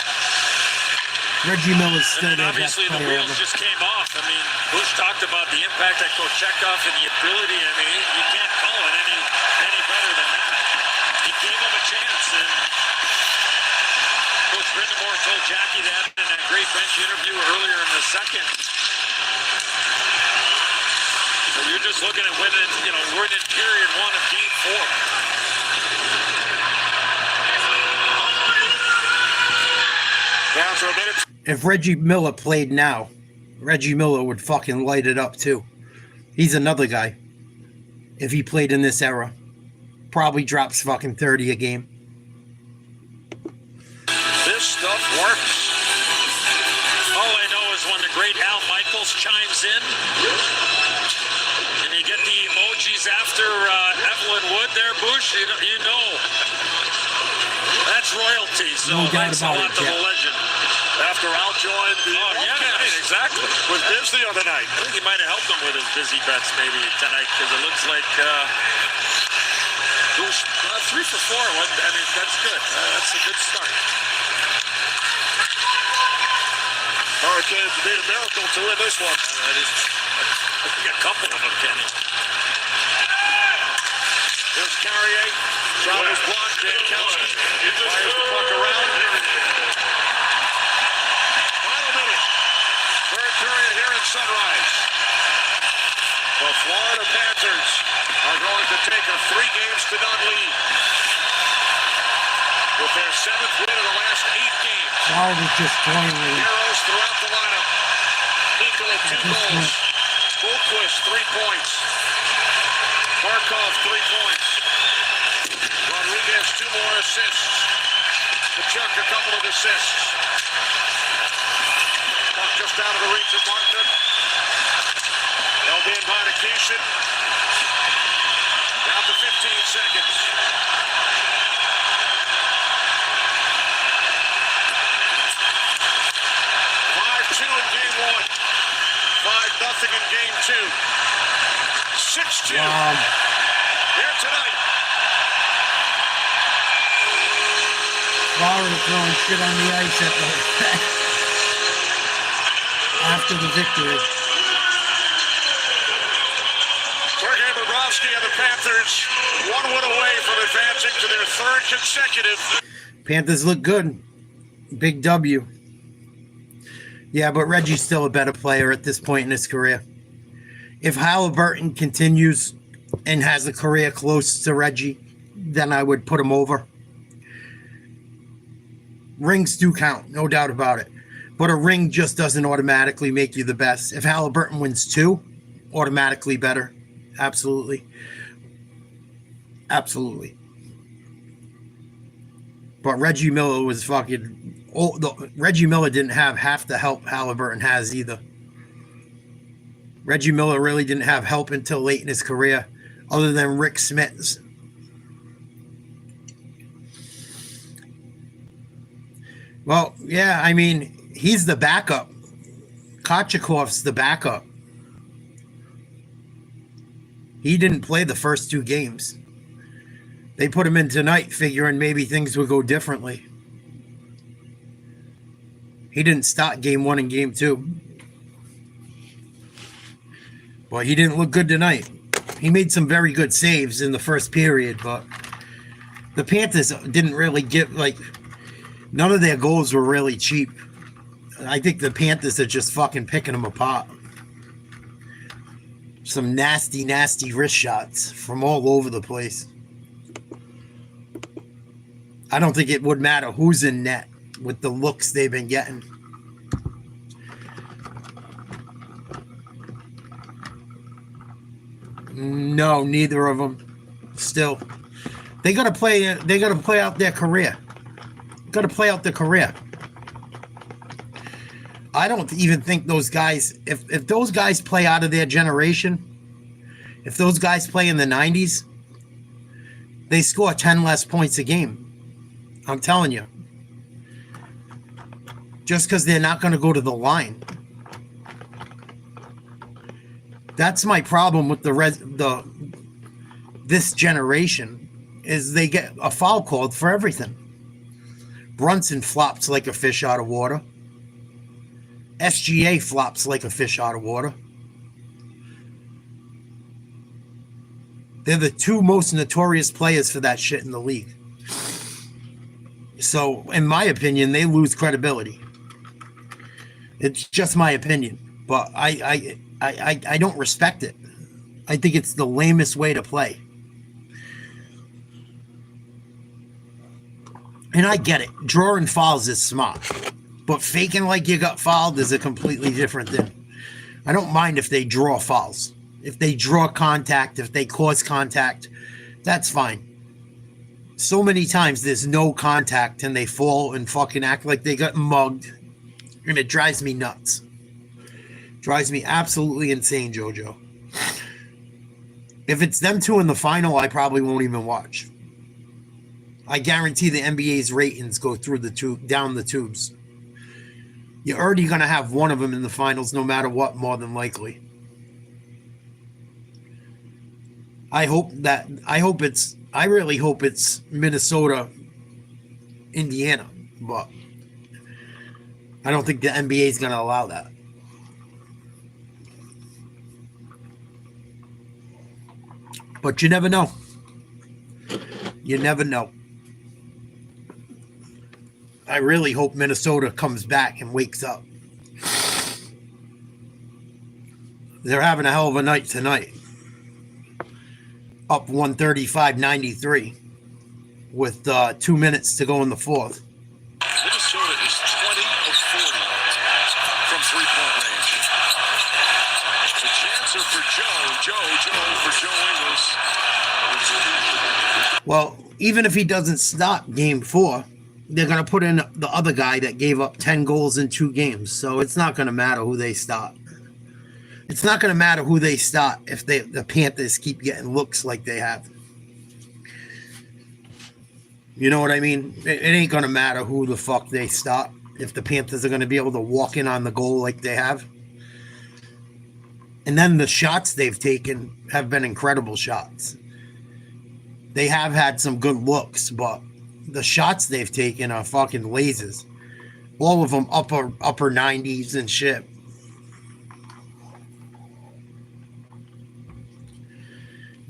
Reggie Miller's still and their best obviously the player wheels ever. just came off. I mean, Bush talked about the impact that Kochetkov and the ability. I mean, you can't call it any better than that. He gave him a chance, and Coach Brindamore told Jackie that in a great bench interview earlier in the second. So you're just looking at winning, we're in period 1 of game 4. Down for a minute. If Reggie Miller played now, Reggie Miller would fucking light it up too. He's another guy. If he played in this era, probably drops fucking 30 a game. This stuff works. All I know is when the great Al Michaels chimes in, and you get the emojis after Evelyn Wood there, Bush, you know. That's royalty, so No doubt thanks a about lot it, to the Jeff. legend. After Al joined the right, exactly. with Biz the other night. I think he might have helped him with his Busy Bets maybe tonight, because it looks like Bush, 3 for 4. I mean, that's good. That's a good start. Hurricanes made a miracle to win this one. That is, I think a couple of them, Kenny. There's Carrier. Shot was blocked. Jankowski fires the puck around. Final minute. Third period here in Sunrise. The Florida Panthers are going to take a 3-0 lead. With their 7th win in the last 8 games. Florida's just throwing lead. Heroes throughout the lineup. Nico at 2 goals. Fulquist, 3 points. Barkov, 3 points. Rodriguez, 2 more assists. Kachuk, a couple of assists. Puck just out of the reach of Martin. Held in by Nikishin. Down to 15 seconds. 5-2 in game 1. 5-0 in game 2. 6-2 here tonight. Florida throwing shit on the ice after the victory. Sergei Bobrovsky and the Panthers 1 win away from advancing to their 3rd consecutive. Panthers look good. Big W. Yeah, but Reggie's still a better player at this point in his career. If Halliburton continues and has a career close to Reggie, then I would put him over. Rings do count, no doubt about it. But a ring just doesn't automatically make you the best. If Halliburton wins 2, automatically better. Absolutely. Absolutely. But Reggie Miller was fucking... Reggie Miller didn't have half the help Halliburton has either. Reggie Miller really didn't have help until late in his career, other than Rick Smits. Well, yeah, I mean, he's the backup. Kochekov's the backup. He didn't play the first 2 games. They put him in tonight figuring maybe things would go differently. He didn't start game 1 and game 2. But he didn't look good tonight. He made some very good saves in the first period, but the Panthers didn't really get, none of their goals were really cheap. I think the Panthers are just fucking picking them apart. Some nasty, nasty wrist shots from all over the place. I don't think it would matter who's in net with the looks they've been getting. No, neither of them. Still, they gotta play. They gotta play out their career. Gotta play out their career. I don't even think those guys. If those guys play out of their generation, if those guys play in the 90s, they score 10 less points a game. I'm telling you. Just because they're not going to go to the line. That's my problem with this generation, is they get a foul called for everything. Brunson flops like a fish out of water. SGA flops like a fish out of water. They're the two most notorious players for that shit in the league. So, in my opinion, they lose credibility. It's just my opinion, but I don't respect it. I think it's the lamest way to play. And I get it. Drawing fouls is smart. But faking like you got fouled is a completely different thing. I don't mind if they draw fouls. If they draw contact, if they cause contact, that's fine. So many times there's no contact and they fall and fucking act like they got mugged. And it drives me nuts. Drives me absolutely insane, JoJo. If it's them two in the final, I probably won't even watch. I guarantee the NBA's ratings go through the tube, down the tubes. You're already going to have one of them in the finals no matter what, more than likely. I really hope it's Minnesota, Indiana, but I don't think the NBA is going to allow that. But you never know. You never know. I really hope Minnesota comes back and wakes up. They're having a hell of a night tonight. Up 135-93 with 2 minutes to go in the fourth. Minnesota is 20 of 40 from three-point range. The chancer for Joe Ingles. Well, even if he doesn't stop game 4, they're going to put in the other guy that gave up 10 goals in 2 games. So it's not going to matter who they stop. It's not going to matter who they stop if the Panthers keep getting looks like they have. You know what I mean? It ain't going to matter who the fuck they stop if the Panthers are going to be able to walk in on the goal like they have. And then the shots they've taken have been incredible shots. They have had some good looks, but the shots they've taken are fucking lasers. All of them upper 90s and shit.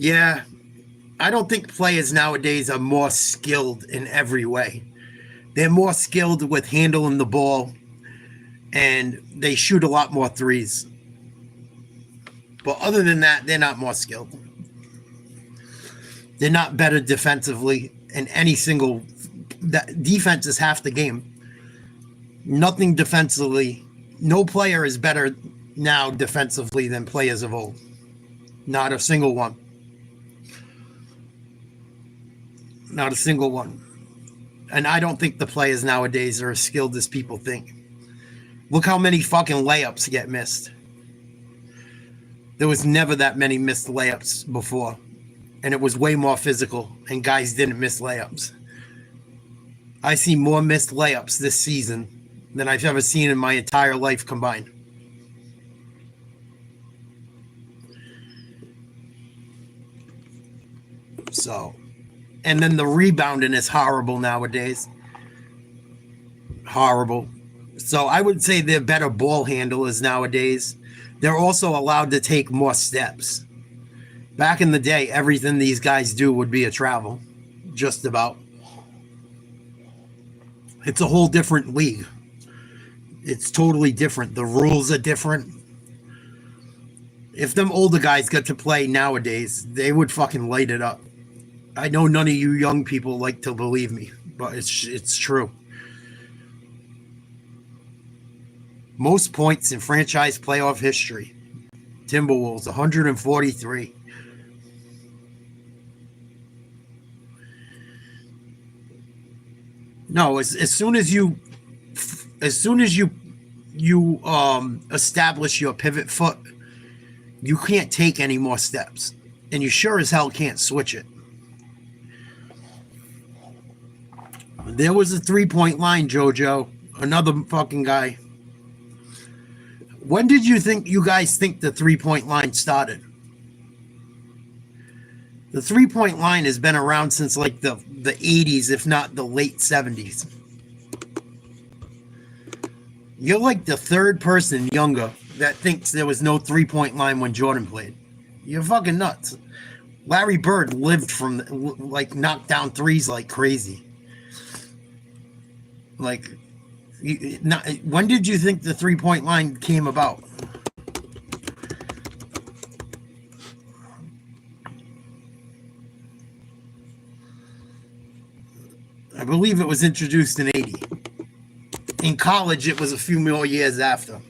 Yeah, I don't think players nowadays are more skilled in every way. They're more skilled with handling the ball, and they shoot a lot more threes. But other than that, they're not more skilled. They're not better defensively in any single... Defense is half the game. Nothing defensively. No player is better now defensively than players of old. Not a single one. Not a single one. And I don't think the players nowadays are as skilled as people think. Look how many fucking layups get missed. There was never that many missed layups before. And it was way more physical. And guys didn't miss layups. I see more missed layups this season than I've ever seen in my entire life combined. So... And then the rebounding is horrible nowadays. Horrible. So I would say they're better ball handlers nowadays. They're also allowed to take more steps. Back in the day, everything these guys do would be a travel. Just about. It's a whole different league. It's totally different. The rules are different. If them older guys got to play nowadays, they would fucking light it up. I know none of you young people like to believe me, but it's true. Most points in franchise playoff history. Timberwolves, 143. No, as soon as you establish your pivot foot, you can't take any more steps, and you sure as hell can't switch it. There was a 3-point line, JoJo, another fucking guy. When did you guys think the 3-point line started? The 3-point line has been around since like the 80s, if not the late 70s. You're like the third person younger that thinks there was no 3-point line when Jordan played. You're fucking nuts. Larry Bird lived from like knocked down threes like crazy. Like, when did you think the 3-point line came about? I believe it was introduced in 80. In college, it was a few more years after.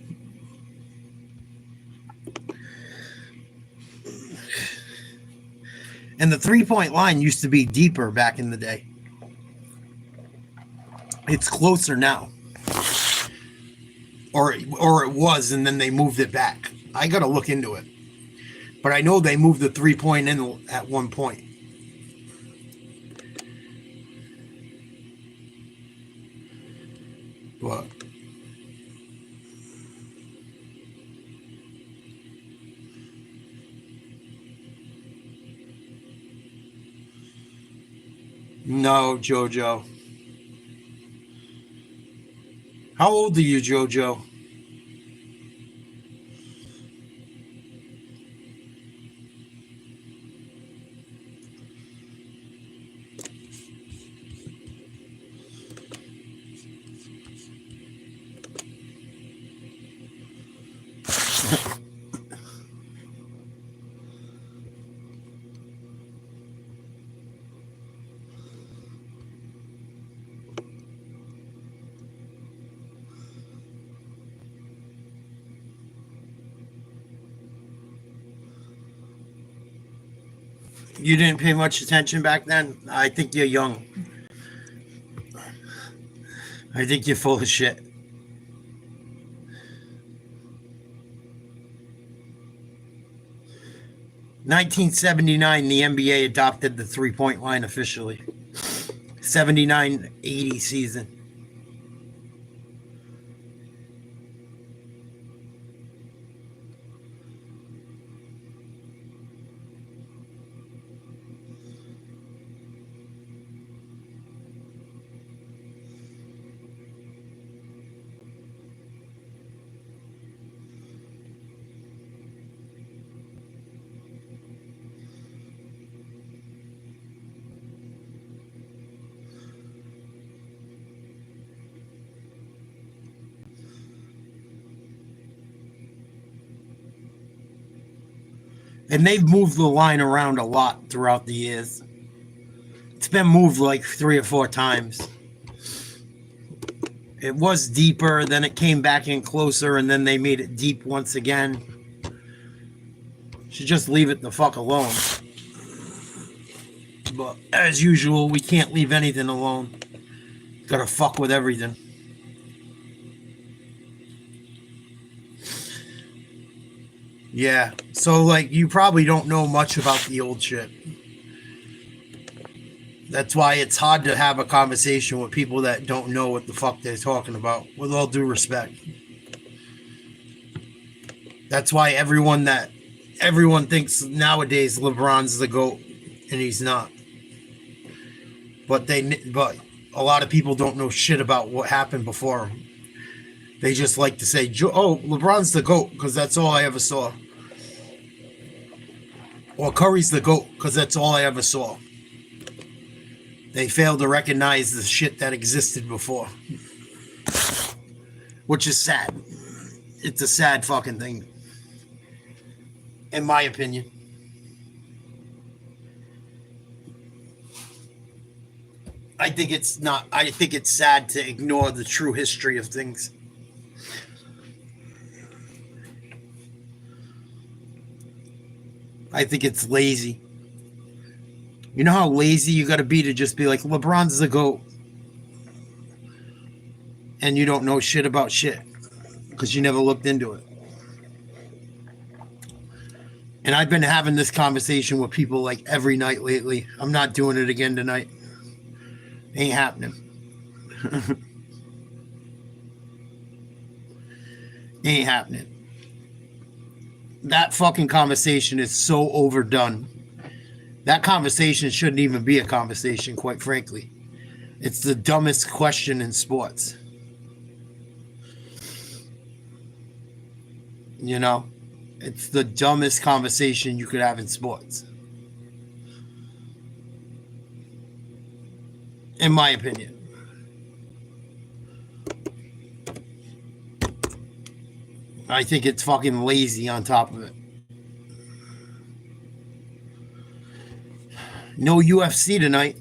And the 3-point line used to be deeper back in the day. It's closer now. Or it was, and then they moved it back. I got to look into it. But I know they moved the 3-point in at one point. But no, JoJo. How old are you, JoJo? You didn't pay much attention back then? I think you're young. I think you're full of shit. In 1979, the NBA adopted the 3-point line officially. 79-80 season. And they've moved the line around a lot throughout the years. It's been moved like 3 or 4 times. It was deeper, then it came back in closer, and then they made it deep once again. Should just leave it the fuck alone. But as usual, we can't leave anything alone. Gotta fuck with everything. Yeah, so like you probably don't know much about the old shit. That's why it's hard to have a conversation with people that don't know what the fuck they're talking about, with all due respect. That's why everyone thinks nowadays LeBron's the GOAT, and he's not. But a lot of people don't know shit about what happened before him. They just like to say, oh, LeBron's the GOAT because that's all I ever saw. Or Curry's the GOAT because that's all I ever saw. They fail to recognize the shit that existed before. Which is sad. It's a sad fucking thing. In my opinion. I think it's sad to ignore the true history of things. I think it's lazy. You know how lazy you got to be to just be like, LeBron's the GOAT. And you don't know shit about shit because you never looked into it. And I've been having this conversation with people like every night lately. I'm not doing it again tonight. Ain't happening. Ain't happening. That fucking conversation is so overdone. That conversation shouldn't even be a conversation, quite frankly. It's the dumbest question in sports. You know? It's the dumbest conversation you could have in sports. In my opinion. I think it's fucking lazy on top of it. No UFC tonight.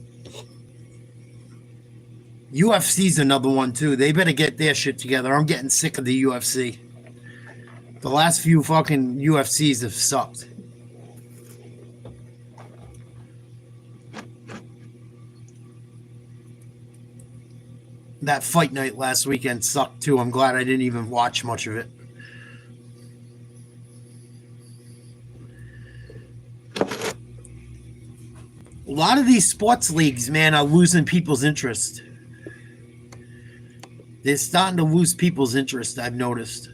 UFC's another one too. They better get their shit together. I'm getting sick of the UFC. The last few fucking UFCs have sucked. That fight night last weekend sucked too. I'm glad I didn't even watch much of it. A lot of these sports leagues, man, are losing people's interest. They're starting to lose people's interest, I've noticed.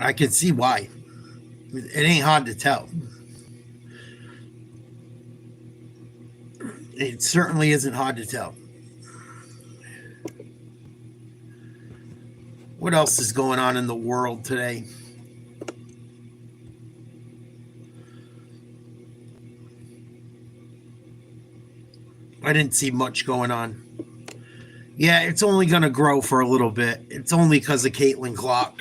I can see why. It ain't hard to tell. It certainly isn't hard to tell. What else is going on in the world today? I didn't see much going on. Yeah, it's only going to grow for a little bit. It's only because of Caitlin Clark.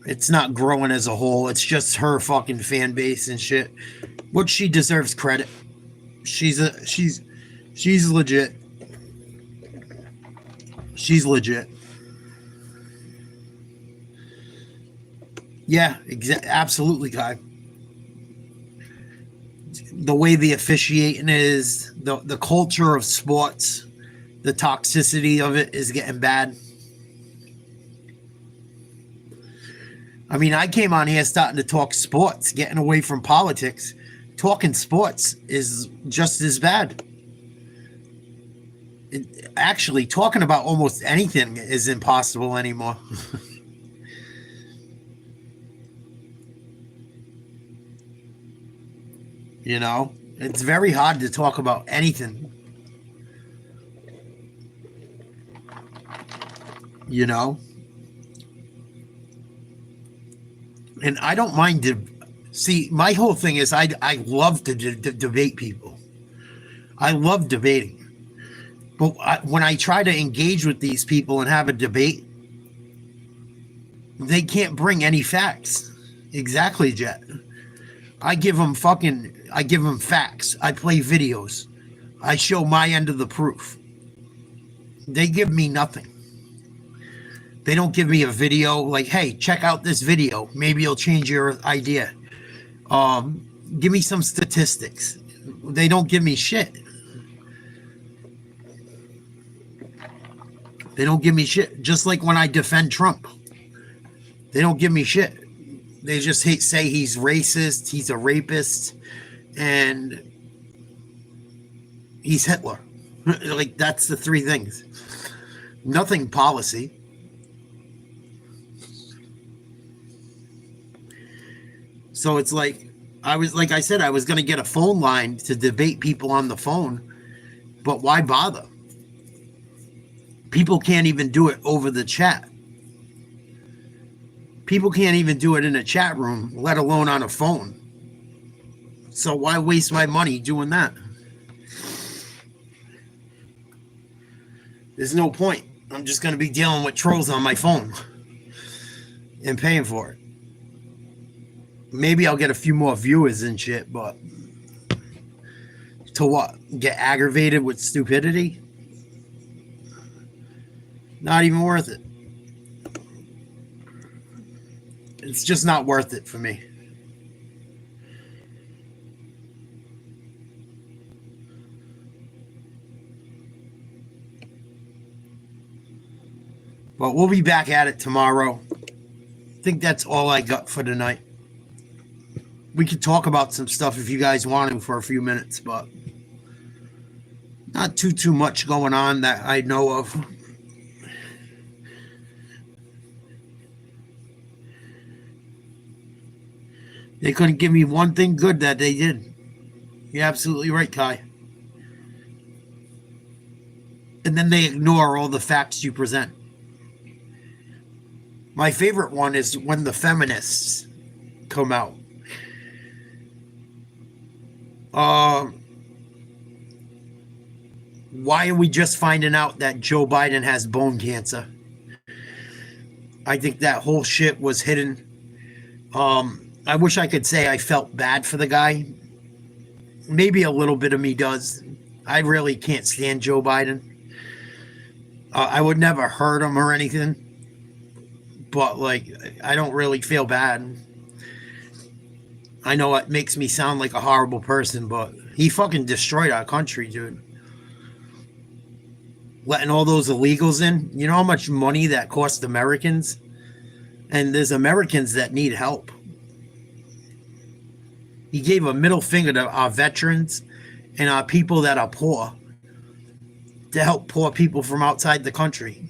It's not growing as a whole. It's just her fucking fan base and shit. Which she deserves credit. She's legit. She's legit. Yeah, absolutely, Kai. The way the officiating is, the culture of sports, the toxicity of it is getting bad. I mean, I came on here starting to talk sports, getting away from politics. Talking sports is just as bad. Actually, talking about almost anything is impossible anymore. You know, it's very hard to talk about anything. You know? And I don't mind see, my whole thing is I love to debate people. I love debating. But when I try to engage with these people and have a debate, they can't bring any facts. Exactly, Jet. I give them facts. I play videos. I show my end of the proof. They give me nothing. They don't give me a video like, hey, check out this video. Maybe it'll change your idea. Give me some statistics. They don't give me shit. They don't give me shit. Just like when I defend Trump. They don't give me shit. They just say he's racist, he's a rapist, and he's Hitler. Like, that's the three things. Nothing policy. So it's like, like I said, I was going to get a phone line to debate people on the phone, but why bother? People can't even do it over the chat. People can't even do it in a chat room, let alone on a phone. So why waste my money doing that? There's no point. I'm just going to be dealing with trolls on my phone and paying for it. Maybe I'll get a few more viewers and shit, but to what? Get aggravated with stupidity? Not even worth it. It's just not worth it for me. But we'll be back at it tomorrow. I think that's all I got for tonight. We could talk about some stuff if you guys want to for a few minutes, but not too much going on that I know of. They couldn't give me one thing good that they did. You're absolutely right, Kai. And then they ignore all the facts you present. My favorite one is when the feminists come out. Why are we just finding out that Joe Biden has bone cancer? I think that whole shit was hidden. I wish I could say I felt bad for the guy. Maybe a little bit of me does. I really can't stand Joe Biden. I would never hurt him or anything. But, like, I don't really feel bad. I know it makes me sound like a horrible person, but he fucking destroyed our country, dude. Letting all those illegals in. You know how much money that cost Americans? And there's Americans that need help. He gave a middle finger to our veterans and our people that are poor to help poor people from outside the country.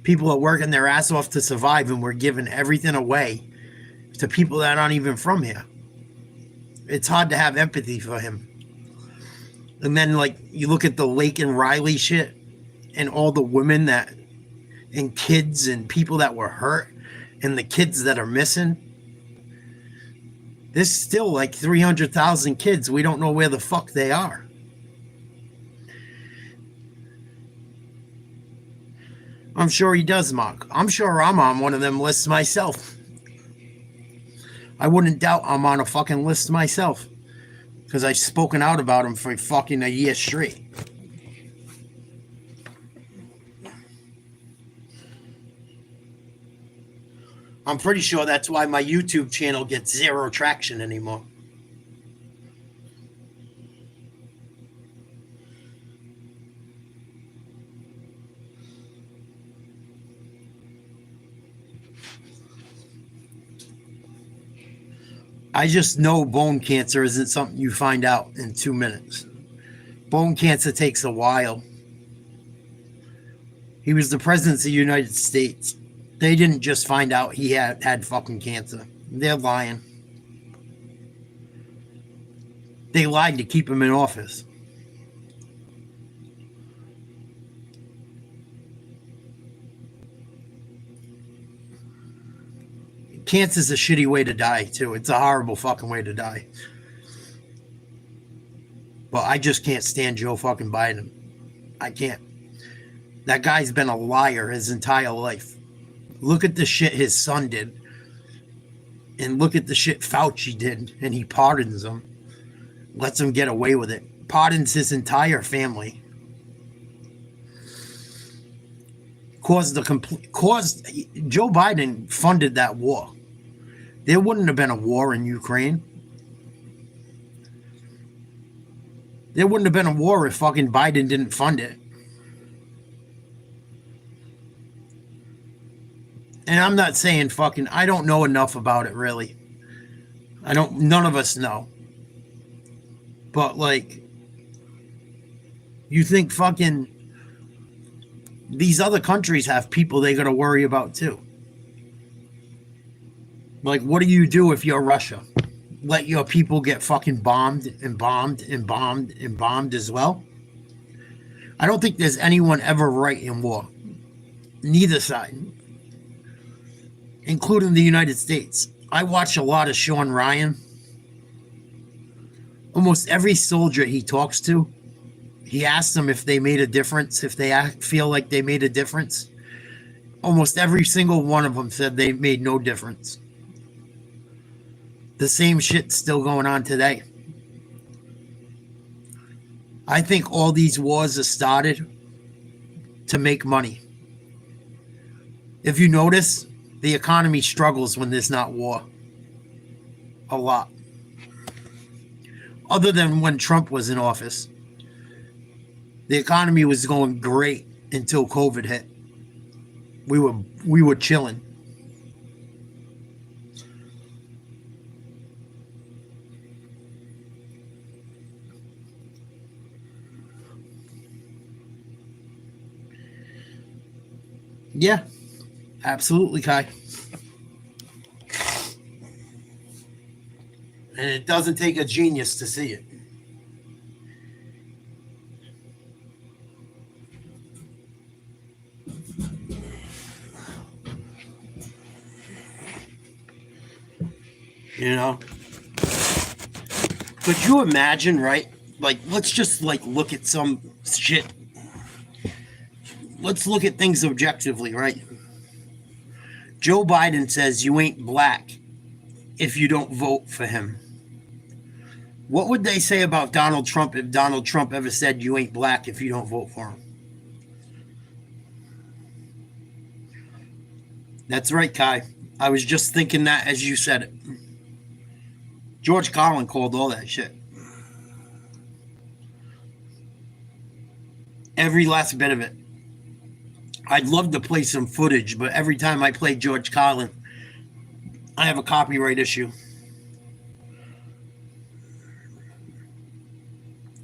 People are working their ass off to survive, and we're giving everything away to people that aren't even from here. It's hard to have empathy for him. And then, like, you look at the Lake and Riley shit and all the women that, and kids and people that were hurt and the kids that are missing. There's still like 300,000 kids. We don't know where the fuck they are. I'm sure he does, Mark. I'm sure I'm on one of them lists myself. I wouldn't doubt I'm on a fucking list myself. Because I've spoken out about him for fucking a year straight. I'm pretty sure that's why my YouTube channel gets zero traction anymore. I just know bone cancer isn't something you find out in 2 minutes. Bone cancer takes a while. He was the president of the United States. They didn't just find out he had fucking cancer. They're lying. They lied to keep him in office. Cancer's a shitty way to die, too. It's a horrible fucking way to die. But I just can't stand Joe fucking Biden. I can't. That guy's been a liar his entire life. Look at the shit his son did. And look at the shit Fauci did. And he pardons him. Lets him get away with it. Pardons his entire family. Joe Biden funded that war. There wouldn't have been a war in Ukraine. There wouldn't have been a war if fucking Biden didn't fund it. And I'm not saying fucking, I don't know enough about it really. None of us know. But like, you think fucking these other countries have people they got to worry about too. Like, what do you do if you're Russia? Let your people get fucking bombed and bombed and bombed and bombed as well? I don't think there's anyone ever right in war. Neither side. Including the United States. I watch a lot of Sean Ryan. Almost every soldier he talks to, he asks them if they made a difference, if they feel like they made a difference. Almost every single one of them said they made no difference. The same shit's still going on today. I think all these wars are started to make money. If you notice, the economy struggles when there's not war. A lot. Other than when Trump was in office. The economy was going great until COVID hit. We were chilling. Yeah, absolutely, Kai. And it doesn't take a genius to see it. You know? Could you imagine, right? Like, let's just, like, look at some shit. Let's look at things objectively, right? Joe Biden says you ain't black if you don't vote for him. What would they say about Donald Trump if Donald Trump ever said you ain't black if you don't vote for him? That's right, Kai. I was just thinking that as you said it. George Carlin called all that shit. Every last bit of it. I'd love to play some footage, but every time I play George Carlin, I have a copyright issue.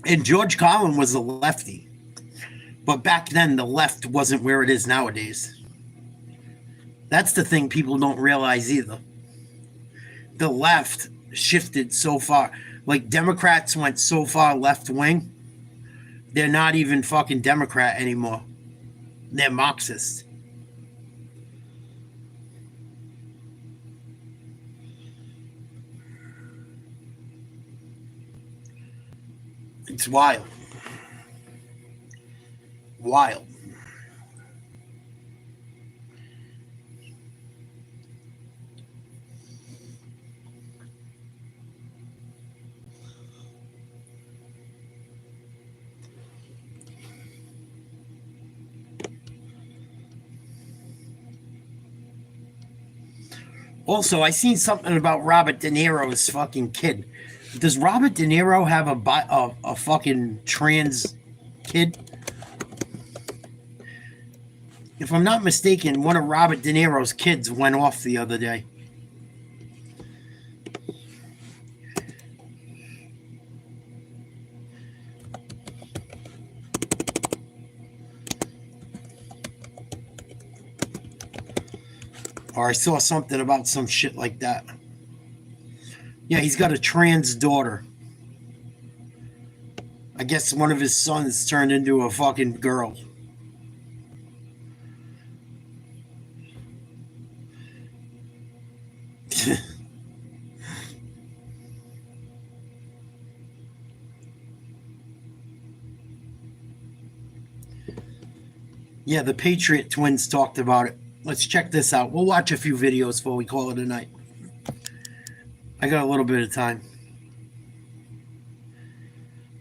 And George Carlin was a lefty. But back then, the left wasn't where it is nowadays. That's the thing people don't realize either. The left shifted so far. Like, Democrats went so far left wing, they're not even fucking Democrat anymore. They're Marxist. It's wild. Wild. Also, I seen something about Robert De Niro's fucking kid. Does Robert De Niro have a fucking trans kid? If I'm not mistaken, one of Robert De Niro's kids went off the other day. Or I saw something about some shit like that. Yeah, he's got a trans daughter. I guess one of his sons turned into a fucking girl. Yeah, the Patriot twins talked about it. Let's check this out. We'll watch a few videos before we call it a night. I got a little bit of time.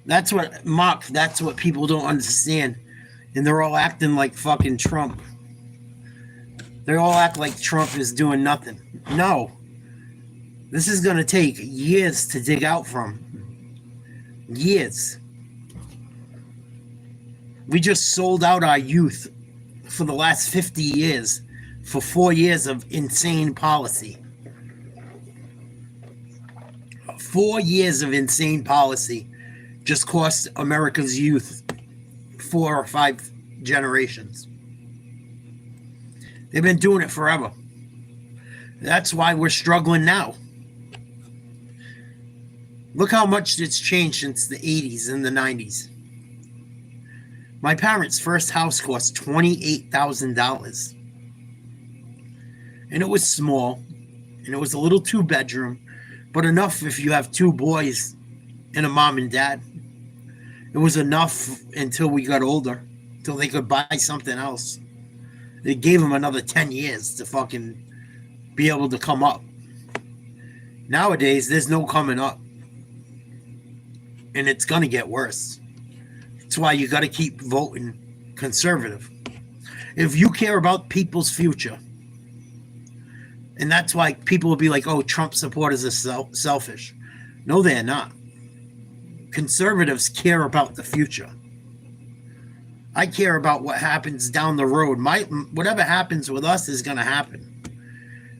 That's what, Mark, that's what people don't understand. And they're all acting like fucking Trump. They all act like Trump is doing nothing. No. This is going to take years to dig out from. Years. We just sold out our youth for the last 50 years for 4 years of insane policy. 4 years of insane policy just cost America's youth 4 or 5 generations. They've been doing it forever. That's why we're struggling now. Look how much it's changed since the 80s and the 90s. My parents' first house cost $28,000. And it was small. And it was a little 2-bedroom. But enough if you have 2 boys and a mom and dad. It was enough until we got older. Until they could buy something else. It gave them another 10 years to fucking be able to come up. Nowadays, there's no coming up. And it's going to get worse. That's why you got to keep voting conservative. If you care about people's future, and that's why people will be like, oh, Trump supporters are selfish. No, they're not. Conservatives care about the future. I care about what happens down the road. Whatever happens with us is going to happen.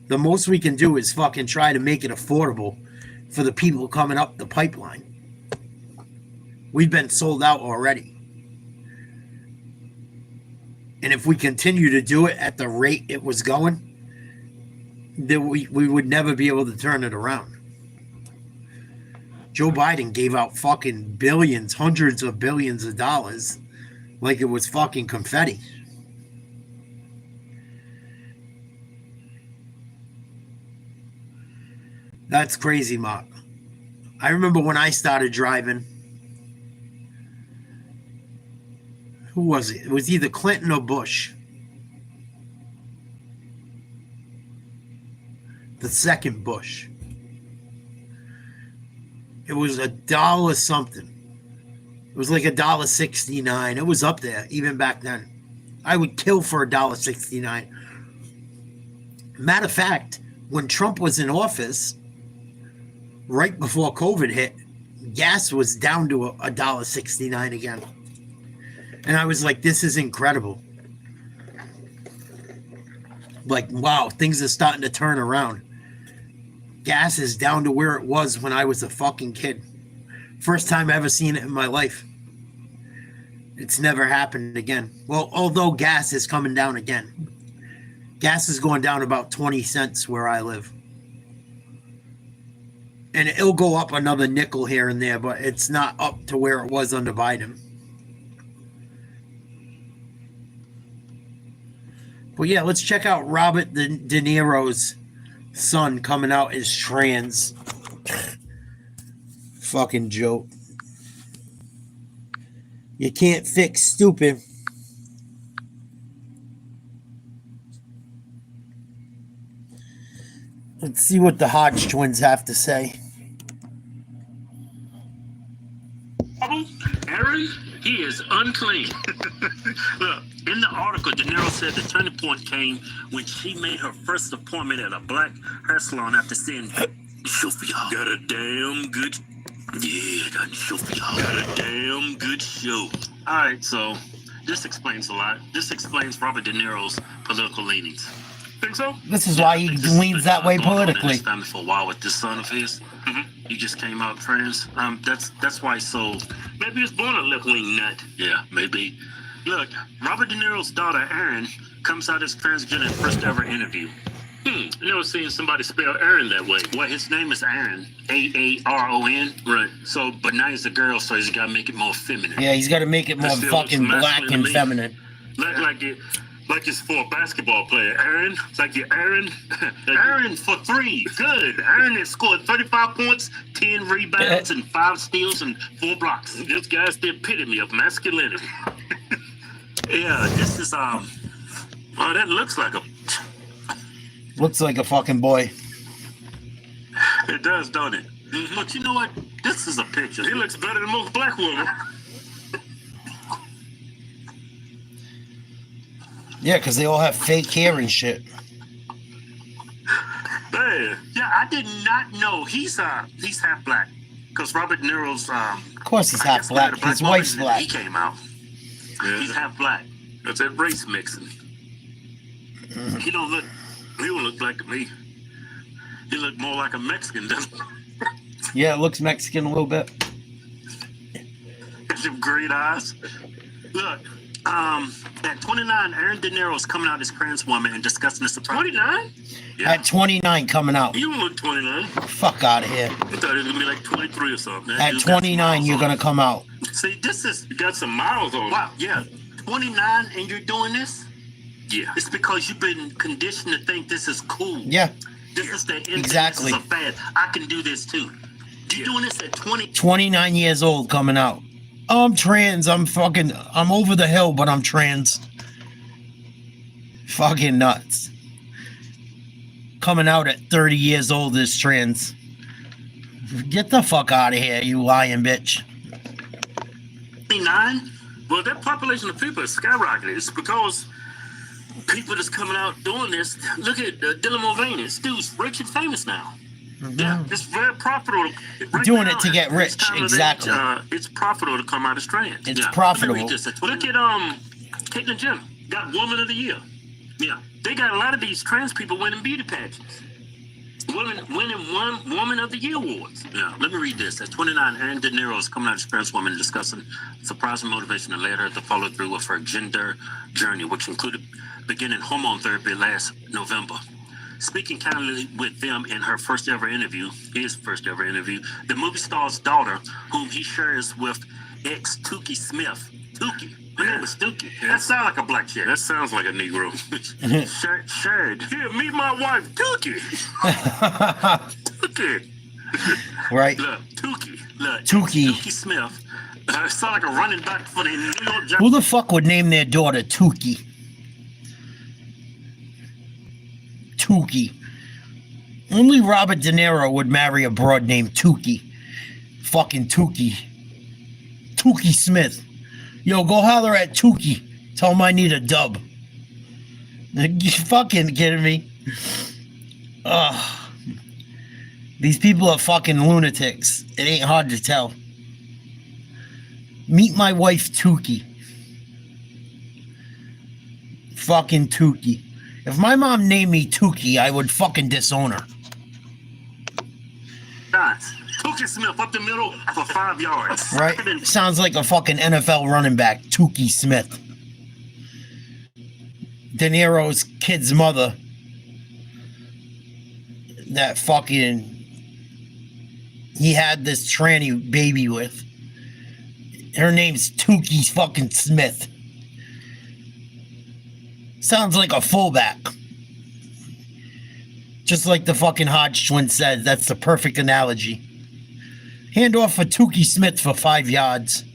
The most we can do is fucking try to make it affordable for the people coming up the pipeline. We've been sold out already. And if we continue to do it at the rate it was going, then we would never be able to turn it around. Joe Biden gave out fucking billions, hundreds of billions of dollars like it was fucking confetti. That's crazy, Mark. I remember when I started driving. Who was it? It was either Clinton or Bush. The second Bush. It was $1 something. It was like $1.69. It was up there even back then. I would kill for $1.69. Matter of fact, when Trump was in office, right before COVID hit, gas was down to $1.69 again. And I was like, this is incredible. Like, wow, things are starting to turn around. Gas is down to where it was when I was a fucking kid. First time I ever seen it in my life. It's never happened again. Well, although gas is coming down again. Gas is going down about 20 cents where I live. And it'll go up another nickel here and there, but it's not up to where it was under Biden. But yeah, let's check out Robert De Niro's son coming out as trans. Fucking joke. You can't fix stupid. Let's see what the Hodge twins have to say. Aaron, he is unclean. Look, in the article, De Niro said the turning point came when she made her first appointment at a black hair salon after seeing show for y'all. Got a damn good, got a show for y'all. Got a damn good show. All right, so this explains a lot. This explains Robert De Niro's political leanings. Think so? This is why he leans that way politically. He's family for a while with this son of his. He just came out trans. That's why he's so. Maybe he was born a left-wing nut. Yeah, maybe. Look, Robert De Niro's daughter Erin comes out as transgender in the first ever interview. I never seen somebody spell Aaron that way. Well, his name is Aaron, A-A-R-O-N. Right. So, but now he's a girl, so he's got to make it more feminine. Yeah, he's got to make it more fucking black and feminine. Like it's for a basketball player. Aaron, it's like you're Aaron. Aaron for 3. Good. Aaron has scored 35 points, 10 rebounds, and 5 steals and 4 blocks. This guy's the epitome of masculinity. Yeah, this is, oh, that looks like a... Looks like a fucking boy. It does, don't it? But you know what? This is a picture. He looks better than most black women. Yeah, because they all have fake hair and shit. Man, yeah, I did not know he's half black. Because Robert De Niro's of course he's half black. His wife's black. He came out. Yeah. He's half black. That's that race mixing. He don't look like me. He look more like a Mexican, doesn't he? Yeah, it looks Mexican a little bit. Has some great eyes. Look, At 29, Aaron De Niro's coming out as trans woman and discussing the surprise. 29? Yeah. At 29 coming out. You don't look 29. Fuck out of here. I thought it was gonna be like 23 or something. At 29, you're gonna come out. See, this is you got some miles on. Wow, yeah. 29 and you're doing this? Yeah. It's because you've been conditioned to think this is cool. Yeah. This is the exactly. This is a fad. I can do this too. You're doing this at 29 years old coming out. I'm trans. I'm over the hill, but I'm trans. Fucking nuts. Coming out at 30 years old is trans. Get the fuck out of here, you lying bitch. 29? Well, that population of people is skyrocketing. It's because people that's coming out doing this. Look at Dylan Mulvaney. This dude's rich and famous now. Mm-hmm. Yeah, it's very profitable. Right doing now, it to get rich, exactly. It's profitable to come out as trans. It's profitable. Look at Caitlyn Jenner got Woman of the Year. Yeah, they got a lot of these trans people winning beauty pageants. Winning Woman of the Year awards. Yeah, let me read this. At 29, Aaron De Niro is coming out as trans woman discussing surprising motivation that led her to follow through with her gender journey, which included beginning hormone therapy last November. Speaking candidly with them in his first ever interview, the movie star's daughter, whom he shares with ex Tukey Smith. Tukey. Her name was Tukey. Yeah. That sounds like a black chick. That sounds like a Negro. Shared. Here, meet my wife, Tukey. Tukey. Right. Look, Tukey. Tukey Smith. Sounds like a running back for the New York Giants. Who the fuck would name their daughter Tukey? Tukey. Only Robert De Niro would marry a broad named Tukey. Fucking Tukey. Tukey Smith. Yo, go holler at Tukey. Tell him I need a dub. You fucking kidding me? Ugh. These people are fucking lunatics. It ain't hard to tell. Meet my wife, Tukey. Fucking Tukey. If my mom named me Tukey, I would fucking disown her. Tukey Smith up the middle for 5 yards. Right? Sounds like a fucking NFL running back, Tukey Smith. De Niro's kid's mother. That fucking... he had this tranny baby with. Her name's Tukey fucking Smith. Sounds like a fullback. Just like the fucking Hodge twin said, that's the perfect analogy. Hand off for Tukey Smith for 5 yards.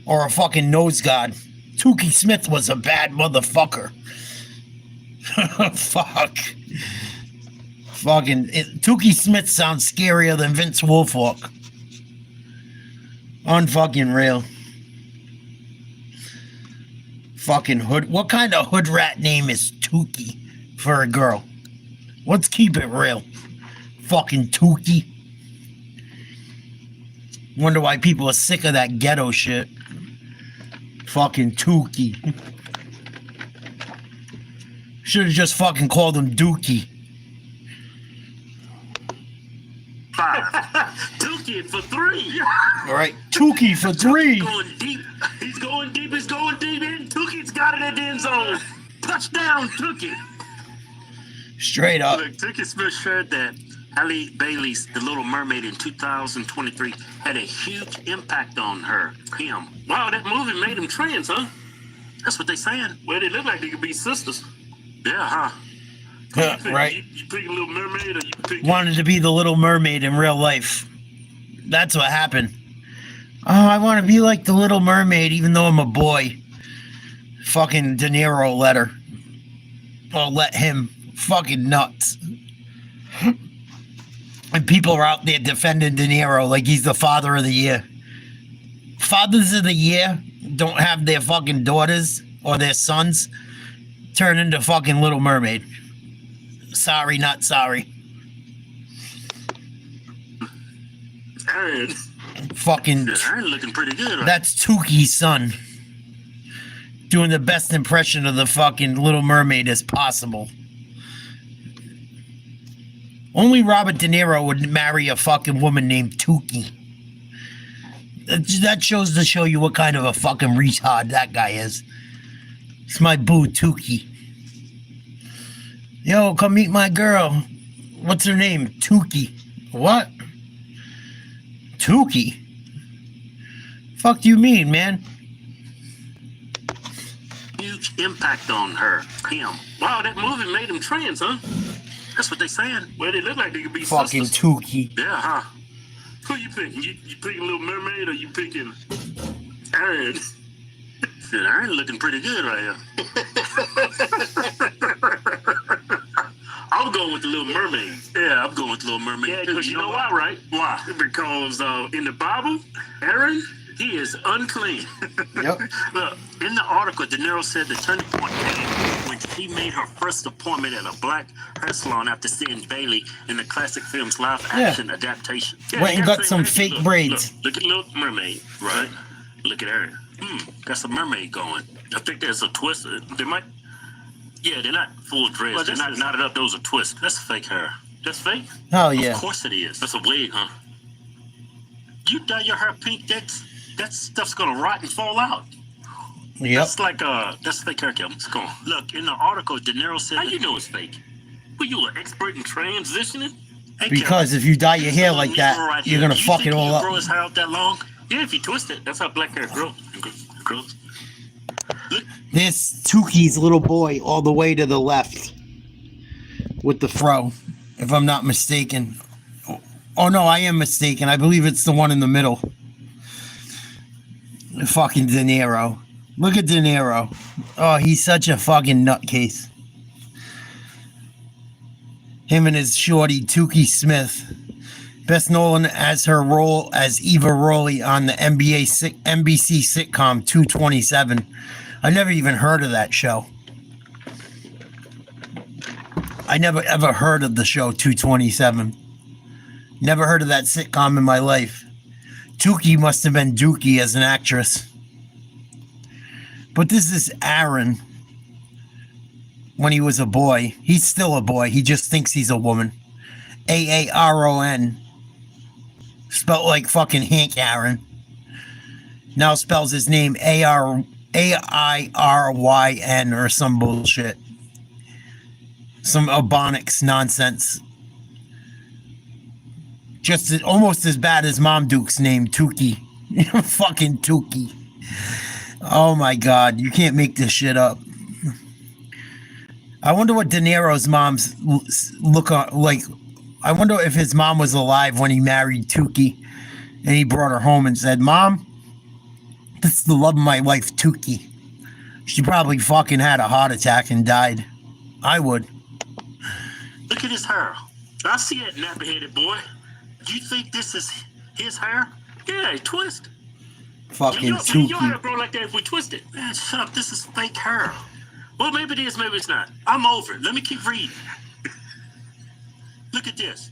Or a fucking nose guard. Tukey Smith was a bad motherfucker. Fuck. Fucking Tukey Smith sounds scarier than Vince Wilfork. Unfucking real. Fucking hood. What kind of hood rat name is Tukey for a girl? Let's keep it real. Fucking Tukey. Wonder why people are sick of that ghetto shit. Fucking Tukey. Should have just fucking called him Dookie. 5. Tukey for 3. All right, Tukey for 3. Going deep. He's going deep. He's going deep. And Tukey's got it at the end zone. Touchdown, Tukey. Straight up. Look, Tukey Smith shared that Halle Bailey's The Little Mermaid in 2023 had a huge impact on him. Wow, that movie made him trans, huh? That's what they saying. Well, they look like they could be sisters. Yeah, huh? Right. You pick a Little Mermaid, or you pick... Wanted to be the Little Mermaid in real life. That's what happened. Oh, I want to be like the Little Mermaid, even though I'm a boy. Fucking De Niro let her. Or let him. Fucking nuts. And people are out there defending De Niro like he's the father of the year. Fathers of the year don't have their fucking daughters or their sons turn into fucking Little Mermaid. Sorry, not sorry. Aaron. Fucking. Aaron looking pretty good. Right? That's Tukey's son. Doing the best impression of the fucking Little Mermaid as possible. Only Robert De Niro would marry a fucking woman named Tukey. That shows to show you what kind of a fucking retard that guy is. It's my boo, Tukey. Yo, come meet my girl. What's her name? Tukey. What? Tukey? Fuck do you mean, man? Huge impact on him. Wow, that movie made him trans, huh? That's what they saying. Well, they look like they could be fucking sisters. Tukey. Yeah, huh? Who you picking? You picking Little Mermaid or you picking Aaron? Shit, Aaron looking pretty good right here. I'm going with the Little Mermaid. Yeah, I'm going with the Little Mermaid. Yeah, because you know why, right? Why? Because in the Bible, Aaron, he is unclean. Yep. Look, in the article, De Niro said the turning point came when she made her first appointment at a black hair salon after seeing Bailey in the classic film's live-action adaptation. Yeah, went and got some fake braids. Look at Little Mermaid, right? Look at Aaron. Got a mermaid going. I think there's a twist. They might. Yeah, they're not full dress. Well, they're not knotted up. Those are twists. That's fake hair. That's fake? Oh, yeah. Of course it is. That's a wig, huh? You dye your hair pink, that stuff's gonna rot and fall out. Yep. That's like that's fake hair, Kevin. Come on. Look, in the article, De Niro said. How you know it's fake? Well, you an expert in transitioning? Hey, because Kevin, if you dye your hair like that, right you're gonna fuck it all grow up. Grow his hair out that long? Yeah, if you twist it, that's how black hair grows. This Tukey's little boy all the way to the left with the fro, if I'm not mistaken. Oh no, I am mistaken. I believe it's the one in the middle. Fucking De Niro. Look at De Niro. Oh, he's such a fucking nutcase. Him and his shorty, Tukey Smith. Best known as her role as Eva Rowley on the NBC sitcom 227. I never even heard of that show. I never ever heard of the show 227. Never heard of that sitcom in my life. Tukey must have been Dookie as an actress. But this is Aaron. When he was a boy. He's still a boy. He just thinks he's a woman. Aaron. Spelled like fucking Hank Aaron. Now spells his name Airyn or some bullshit. Some Ebonics nonsense. Just almost as bad as Mom Duke's name, Tukey. Fucking Tukey. Oh my God, you can't make this shit up. I wonder what De Niro's mom's look like. I wonder if his mom was alive when he married Tukey and he brought her home and said, Mom, this is the love of my life, Tukey. She probably fucking had a heart attack and died. I would. Look at his hair. I see that nappy-headed boy. Do you think this is his hair? Yeah, twist. Fucking Tukey. Your hair grow like that if we twist it. Man, shut up. This is fake hair. Well, maybe it is, maybe it's not. I'm over it. Let me keep reading. Look at this.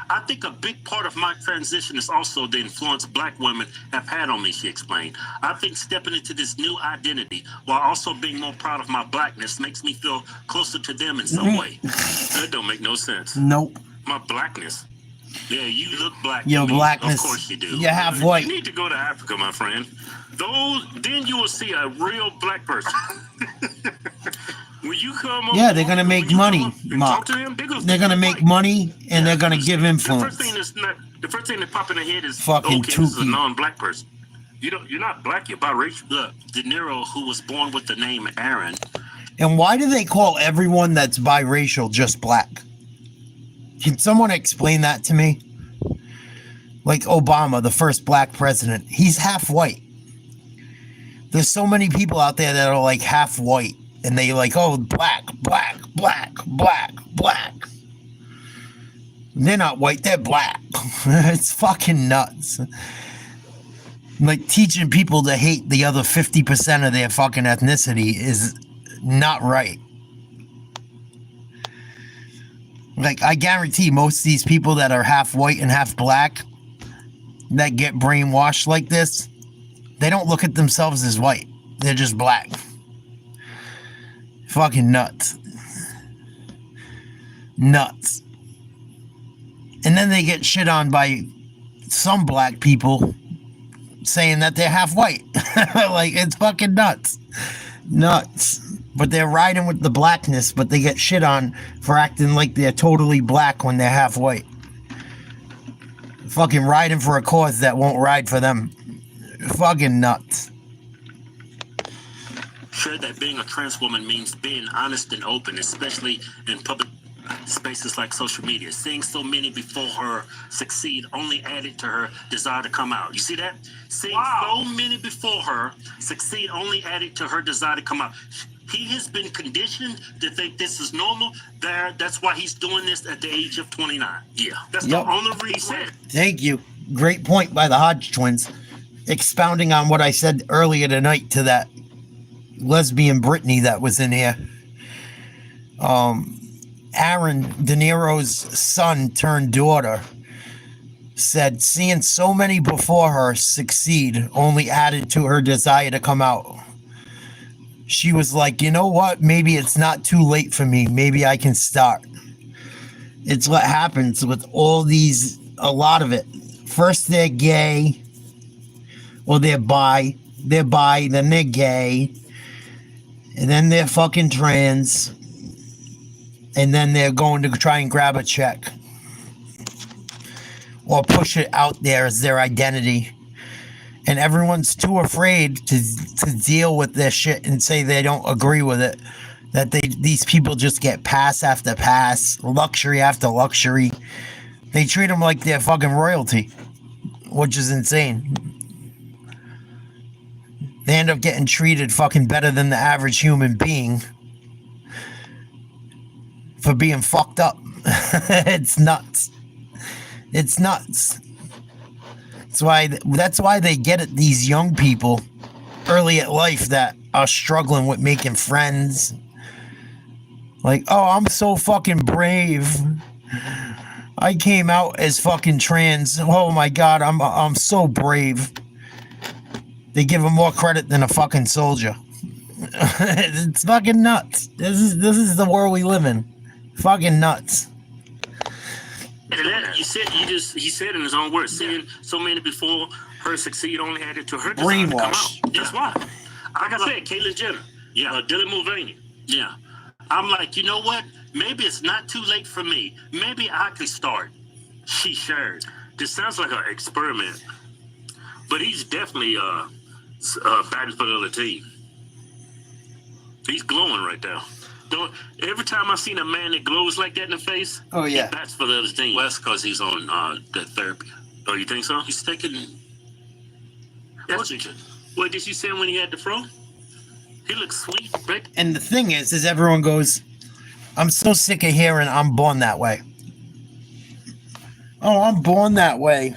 I think a big part of my transition is also the influence black women have had on me, she explained. I think stepping into this new identity while also being more proud of my blackness makes me feel closer to them in some way. That don't make no sense. Nope. My blackness. Yeah, you look black. Your to me. blackness. Of course you do. You're half white. You need to go to Africa, my friend. Then you will see a real black person. When you come yeah, they're gonna make money, Mark. They're gonna make money and they're gonna give influence. The first thing that pop in their head is fucking okay, this is a non-black person. You're not black, you're biracial. Look, De Niro, who was born with the name Aaron. And why do they call everyone that's biracial just black? Can someone explain that to me? Like Obama, the first black president, he's half white. There's so many people out there that are like half white. And they like, oh, black. They're not white, they're black. It's fucking nuts. Like, teaching people to hate the other 50% of their fucking ethnicity is not right. Like, I guarantee most of these people that are half white and half black that get brainwashed like this, they don't look at themselves as white. They're just black. Fucking nuts. Nuts. And then they get shit on by some black people saying that they're half white. Like, it's fucking nuts. Nuts. But they're riding with the blackness, but they get shit on for acting like they're totally black when they're half white. Fucking riding for a cause that won't ride for them. Fucking nuts. Sure that being a trans woman means being honest and open, especially in public spaces like social media. Seeing so many before her succeed only added to her desire to come out. You see that? Seeing so many before her succeed only added to her desire to come out. He has been conditioned to think this is normal. That's why he's doing this at the age of 29. Yeah, that's the only reason. Thank you. Great point by the Hodge twins. Expounding on what I said earlier tonight to that lesbian Brittany that was in here. Aaron De Niro's son turned daughter said seeing so many before her succeed only added to her desire to come out. She was like, you know what? Maybe it's not too late for me. Maybe I can start. It's what happens with all these, a lot of it. First they're gay, or they're bi, then they're gay, and then they're fucking trans, and then they're going to try and grab a check or push it out there as their identity. And everyone's too afraid to deal with this shit and say they don't agree with it. That these people just get pass after pass, luxury after luxury. They treat them like they're fucking royalty, which is insane. They end up getting treated fucking better than the average human being for being fucked up. It's nuts. It's nuts. That's why they get at these young people early at life that are struggling with making friends. Like, oh, I'm so fucking brave. I came out as fucking trans. Oh my God, I'm so brave. They give them more credit than a fucking soldier. It's fucking nuts. This is the world we live in. Fucking nuts. And that, he said in his own words, seeing so many before her succeed only added to her desire to come out. That's why. Like I said, Caitlyn Jenner, Dylan Mulvaney. Yeah. I'm like, you know what? Maybe it's not too late for me. Maybe I can start. She shared. This sounds like an experiment. But he's definitely batting for the other team. He's glowing right now. Every time I've seen a man that glows like that in the face, he bats for the other team. Well, that's because he's on the therapy. Oh, you think so? He's taking estrogen. What did you say when he had the fro? He looks sweet, right? And the thing is everyone goes, I'm so sick of hearing I'm born that way. Oh, I'm born that way.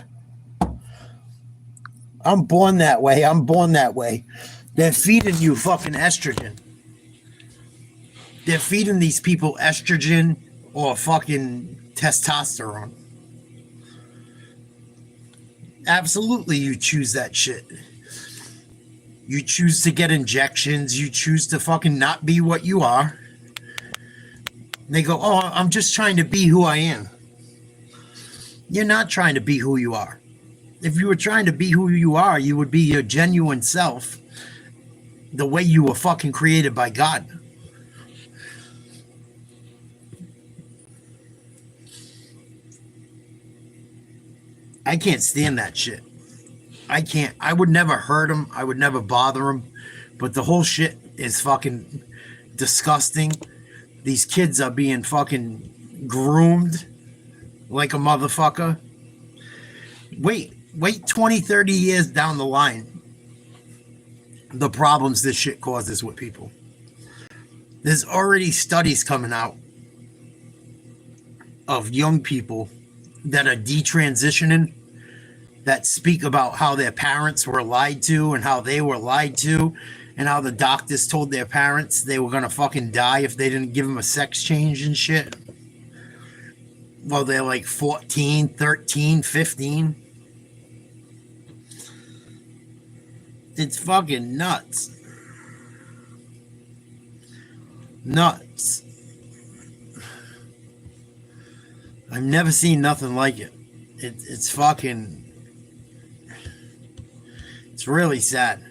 I'm born that way. I'm born that way. They're feeding you fucking estrogen. They're feeding these people estrogen or fucking testosterone. Absolutely, you choose that shit. You choose to get injections. You choose to fucking not be what you are. They go, oh, I'm just trying to be who I am. You're not trying to be who you are. If you were trying to be who you are, you would be your genuine self, the way you were fucking created by God. I can't stand that shit. I can't. I would never hurt him. I would never bother him. But the whole shit is fucking disgusting. These kids are being fucking groomed like a motherfucker. Wait 20, 30 years down the line. The problems this shit causes with people. There's already studies coming out of young people that are detransitioning, that speak about how their parents were lied to and how they were lied to and how the doctors told their parents they were going to fucking die if they didn't give them a sex change and shit. Well, they're like 14, 13, 15. It's fucking nuts. Nuts. I've never seen nothing like it. It's fucking... It's really sad.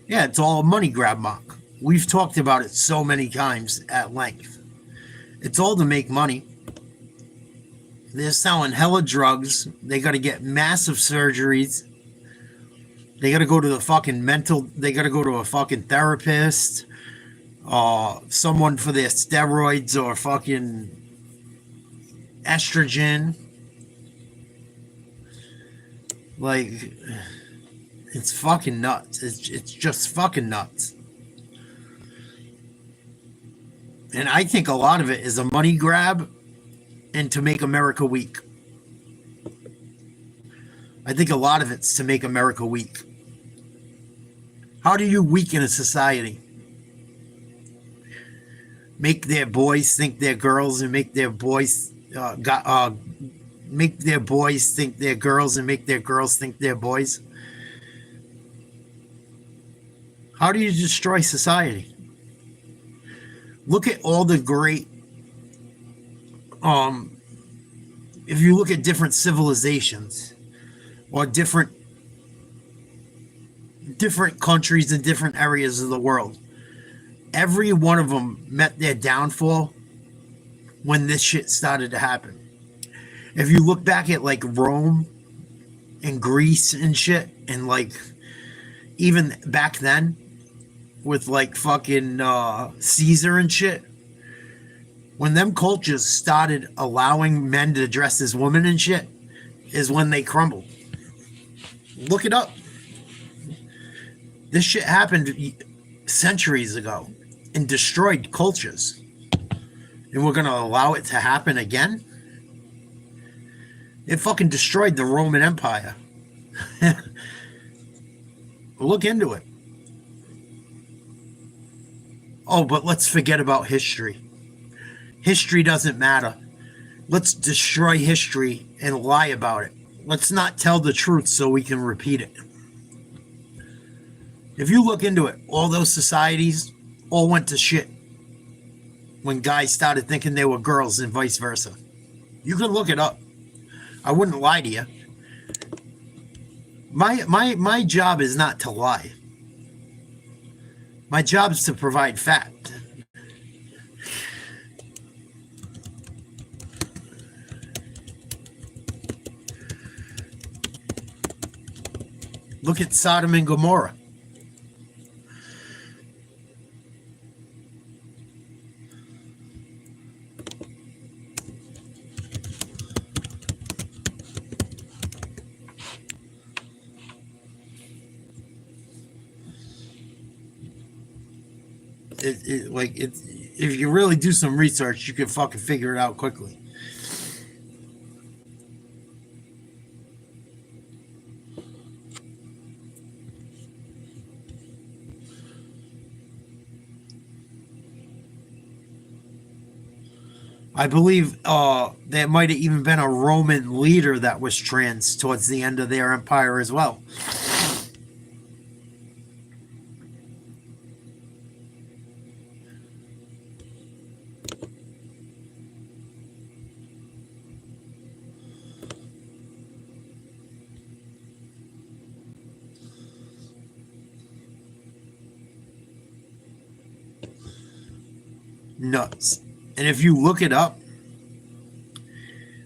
Yeah, it's all a money grab, Mark. We've talked about it so many times at length. It's all to make money. They're selling hella drugs. They got to get massive surgeries. They got to go to the fucking they got to go to a fucking therapist. Someone for their steroids or fucking estrogen. Like, it's fucking nuts. It's just fucking nuts. And I think a lot of it is a money grab and to make America weak. I think a lot of it's to make America weak. How do you weaken a society? Make their boys think they're girls and make their boys make their boys think they're girls and make their girls think they're boys? How do you destroy society? Look at all the great, if you look at different civilizations or different countries in different areas of the world, every one of them met their downfall when this shit started to happen. If you look back at like Rome and Greece and shit, and like even back then with like fucking Caesar and shit, when them cultures started allowing men to dress as women and shit is when they crumbled. Look it up. This shit happened centuries ago and destroyed cultures. And we're going to allow it to happen again? It fucking destroyed the Roman Empire. Look into it. Oh, but let's forget about history. History doesn't matter. Let's destroy history and lie about it. Let's not tell the truth so we can repeat it. If you look into it, all those societies all went to shit when guys started thinking they were girls and vice versa. You can look it up. I wouldn't lie to you. My job is not to lie. My job is to provide fact. Look at Sodom and Gomorrah. If you really do some research, you can fucking figure it out quickly. I believe there might have even been a Roman leader that was trans towards the end of their empire as well. Nuts. And if you look it up,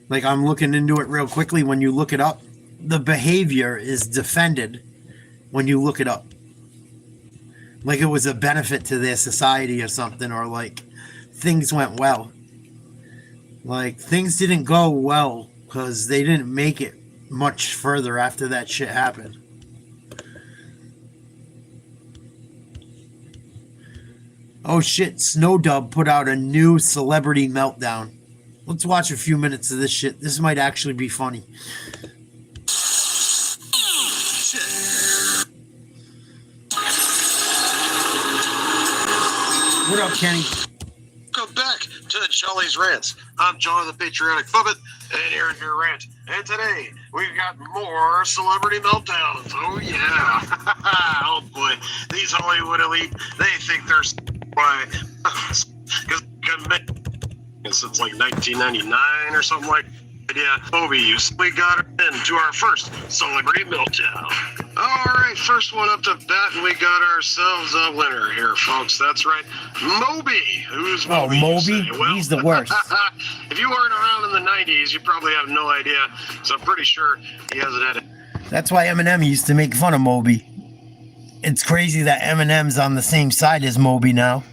like I'm looking into it real quickly, when you look it up, the behavior is defended when you look it up. Like it was a benefit to their society or something, or like things went well. Like things didn't go well because they didn't make it much further after that shit happened. Oh shit, Snowdub put out a new Celebrity Meltdown. Let's watch a few minutes of this shit. This might actually be funny. What up, Kenny? Welcome back to the Jolly's Rants. I'm John the Patriotic Fubbit, and here's your rant. And today, we've got more Celebrity Meltdowns. Oh, yeah. Oh, boy. These Hollywood elite, they think they're... Why? Because since like 1999 or something like Yeah, Obi, we got her into our first Celebrity Meltdown. All right, first one up to bat, and we got ourselves a winner here, folks. That's right, Moby. Who's Moby? Oh, Moby? Well, he's the worst. If you weren't around in the 90s, you probably have no idea, so I'm pretty sure he hasn't had it. That's why Eminem used to make fun of Moby. It's crazy that Eminem's on the same side as Moby now.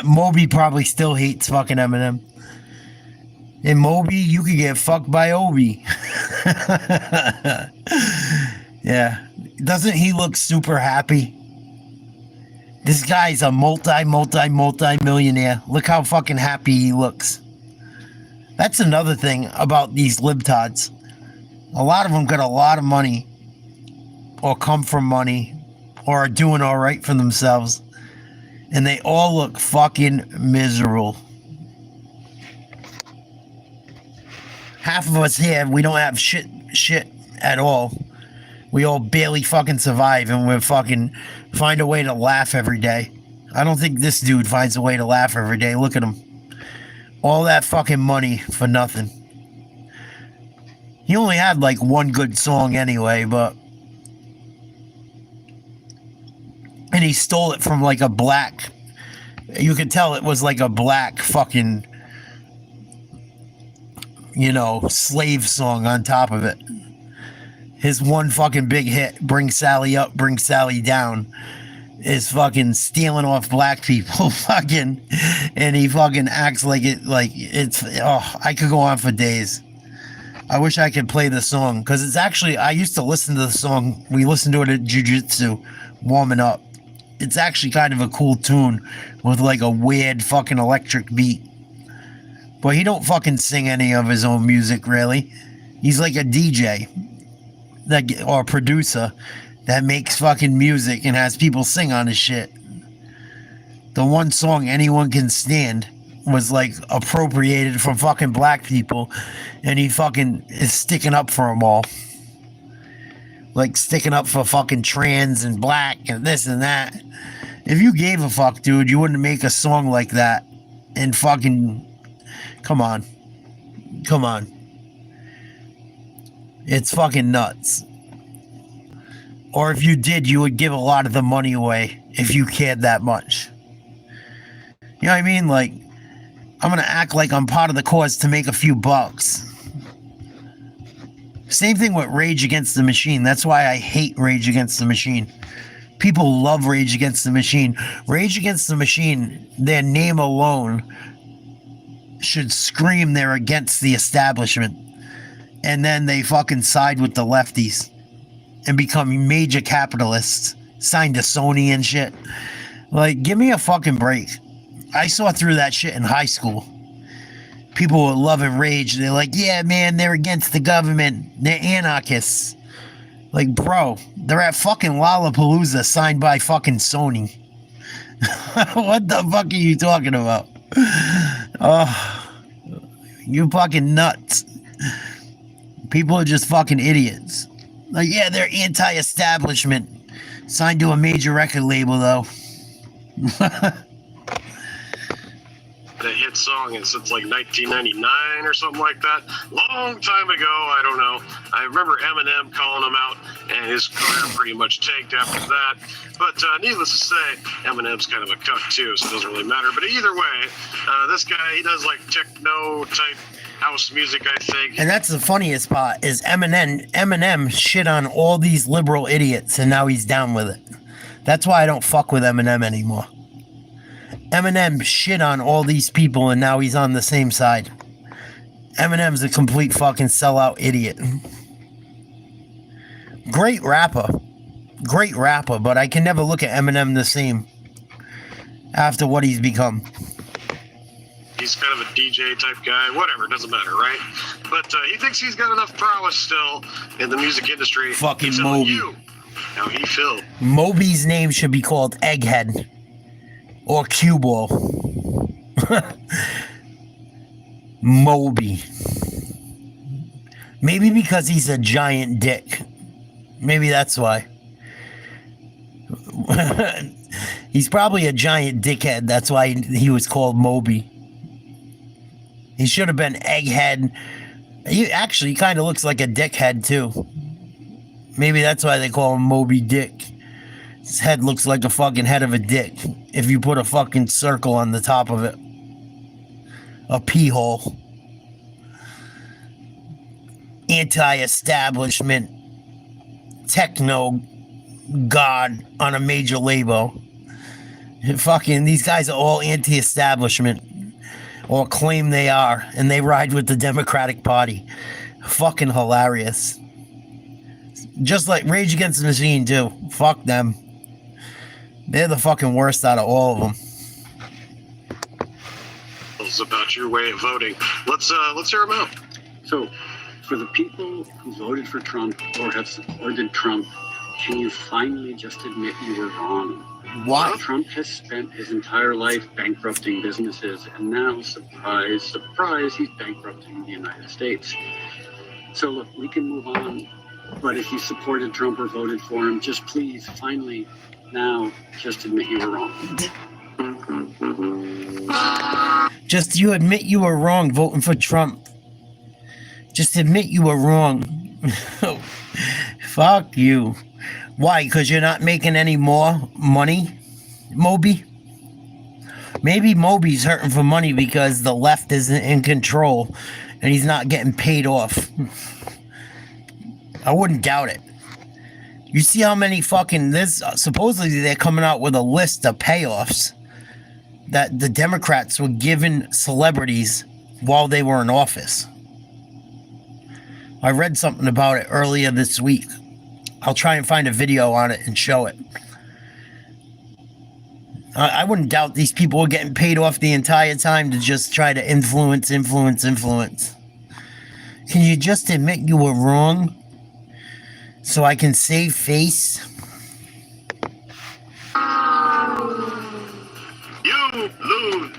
Moby probably still hates fucking Eminem. And Moby, you could get fucked by Obi. Yeah. Doesn't he look super happy? This guy's a multi-millionaire. Look how fucking happy he looks. That's another thing about these libtards. A lot of them got a lot of money, or come from money, or are doing all right for themselves. And they all look fucking miserable. Half of us here, we don't have shit at all. We all barely fucking survive, and we fucking find a way to laugh every day. I don't think this dude finds a way to laugh every day. Look at him. All that fucking money for nothing. He only had like one good song anyway, but... And he stole it from like a black... You could tell it was like a black fucking... You know, slave song on top of it. His one fucking big hit, Bring Sally Up, Bring Sally Down, is fucking stealing off black people, fucking, and he fucking acts like it's, oh, I could go on for days. I wish I could play the song, because it's actually, I used to listen to the song, we listened to it at Jiu-Jitsu, warming up. It's actually kind of a cool tune, with like a weird fucking electric beat. But he don't fucking sing any of his own music, really. He's like a DJ or producer that makes fucking music and has people sing on his shit. The one song Anyone Can Stand was like appropriated from fucking black people, and he fucking is sticking up for them all. Like sticking up for fucking trans and black and this and that. If you gave a fuck, dude, you wouldn't make a song like that and fucking... Come on. It's fucking nuts. Or if you did, you would give a lot of the money away if you cared that much. You know what I mean? Like, I'm gonna act like I'm part of the cause to make a few bucks. Same thing with Rage Against the Machine. That's why I hate Rage Against the Machine. People love Rage Against the Machine. Rage Against the Machine, their name alone should scream they're against the establishment, and then they fucking side with the lefties and become major capitalists, signed to Sony and shit. Like, give me a fucking break. I saw through that shit in high school. People were loving Rage. They're like, yeah, man, they're against the government. They're anarchists. Like, bro, they're at fucking Lollapalooza signed by fucking Sony. What the fuck are you talking about? Oh, you fucking nuts. People are just fucking idiots. Like, yeah, they're anti-establishment. Signed to a major record label, though. The hit song, and since like 1999 or something like that. Long time ago, I don't know. I remember Eminem calling him out, and his career pretty much tanked after that. But needless to say, Eminem's kind of a cuck too, so it doesn't really matter. But either way, this guy, he does like techno-type house music, I think. And that's the funniest part, is Eminem shit on all these liberal idiots, and now he's down with it. That's why I don't fuck with Eminem anymore. Eminem shit on all these people, and now he's on the same side. Eminem's a complete fucking sellout idiot. Great rapper, but I can never look at Eminem the same after what he's become. He's kind of a DJ type guy, whatever, doesn't matter, right? But he thinks he's got enough prowess still in the music industry. Fucking Moby. Now he filled. Moby's name should be called Egghead. Or cue ball. Moby. Maybe because he's a giant dick. Maybe that's why. He's probably a giant dickhead. That's why he was called Moby. He should have been egghead. He kind of looks like a dickhead, too. Maybe that's why they call him Moby Dick. His head looks like a fucking head of a dick if you put a fucking circle on the top of it. A pee hole. Anti-establishment techno god on a major label. Fucking, these guys are all anti-establishment, or claim they are, and they ride with the Democratic Party. Fucking hilarious. Just like Rage Against the Machine, too. Fuck them. They're the fucking worst out of all of them. It's about your way of voting. Let's hear them out. So, for the people who voted for Trump or have supported Trump, can you finally just admit you were wrong? Why? Trump has spent his entire life bankrupting businesses, and now, surprise, surprise, he's bankrupting the United States. So look, we can move on, but if you supported Trump or voted for him, just please, finally, now, just admit you were wrong. Just you admit you were wrong voting for Trump. Just admit you were wrong. Fuck you. Why? Because you're not making any more money, Moby? Maybe Moby's hurting for money because the left isn't in control and he's not getting paid off. I wouldn't doubt it. You see how many fucking supposedly they're coming out with a list of payoffs that the Democrats were giving celebrities while they were in office. I read something about it earlier this week. I'll try and find a video on it and show it. I wouldn't doubt these people were getting paid off the entire time to just try to influence. Can you just admit you were wrong so I can save face? You lose.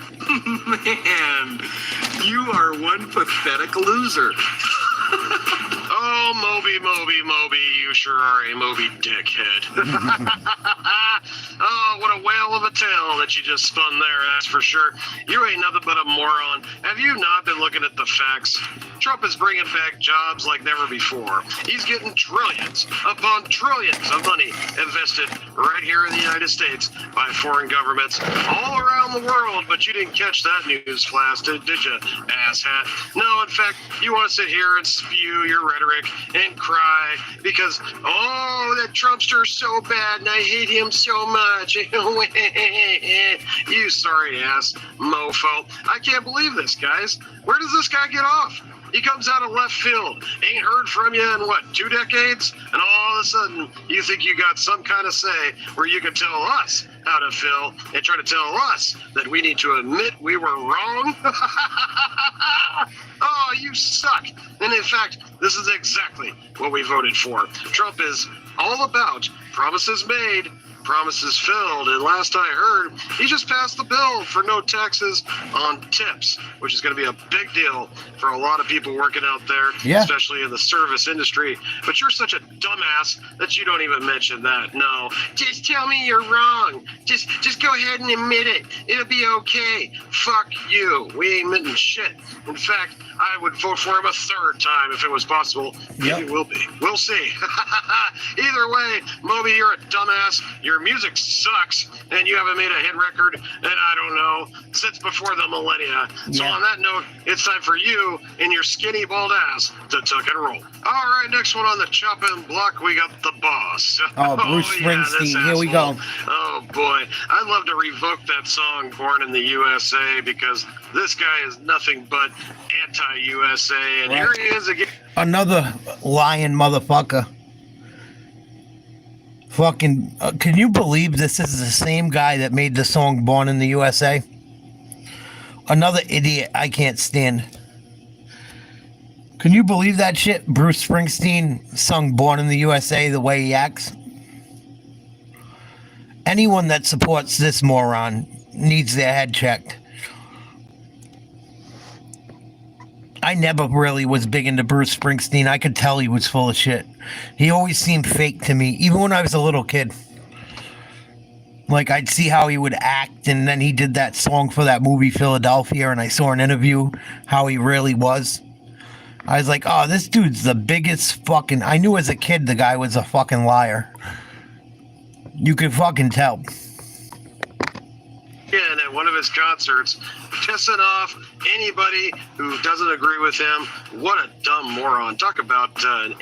Man, you are one pathetic loser. Oh, Moby, you sure are a Moby dickhead. Oh, what a whale of a tale that you just spun there, that's for sure. You ain't nothing but a moron. Have you not been looking at the facts? Trump is bringing back jobs like never before. He's getting trillions upon trillions of money invested right here in the United States by foreign governments all around the world, but you didn't catch that news flash, did you, asshat? No, in fact, you want to sit here and spew your rhetoric and cry because, oh, that Trumpster's so bad and I hate him so much. You sorry ass mofo. I can't believe this, guys. Where does this guy get off? He comes out of left field, ain't heard from you in, 2 decades? And all of a sudden, you think you got some kind of say where you can tell us how to feel and try to tell us that we need to admit we were wrong? Oh, you suck. And in fact, this is exactly what we voted for. Trump is all about promises made, promises filled, and last I heard, he just passed the bill for no taxes on tips, which is going to be a big deal for a lot of people working out there, especially in the service industry. But you're such a dumbass that you don't even mention that. No, just tell me you're wrong. Just go ahead and admit it. It'll be okay. Fuck you. We ain't admitting shit. In fact, I would vote for him a third time if it was possible. Maybe it will be. We'll see. Either way, Moby, you're a dumbass. Your music sucks, and you haven't made a hit record, and I don't know, since before the millennia. So on that note, it's time for you and your skinny bald ass to tuck and roll. All right, next one on the chopping block, we got the boss. Oh, Bruce Springsteen. Here we go. Oh, boy. I'd love to revoke that song, Born in the USA, because this guy is nothing but anti-USA, and here he is again. Another lying motherfucker. Fucking, can you believe this is the same guy that made the song Born in the USA? Another idiot I can't stand. Can you believe that shit? Bruce Springsteen sung Born in the USA the way he acts? Anyone that supports this moron needs their head checked. I never really was big into Bruce Springsteen. I could tell he was full of shit. He always seemed fake to me, even when I was a little kid. Like, I'd see how he would act, and then he did that song for that movie Philadelphia, and I saw an interview how he really was. I was like, oh, this dude's the biggest fucking... I knew as a kid the guy was a fucking liar. You could fucking tell. And at one of his concerts, pissing off anybody who doesn't agree with him. What a dumb moron. Talk about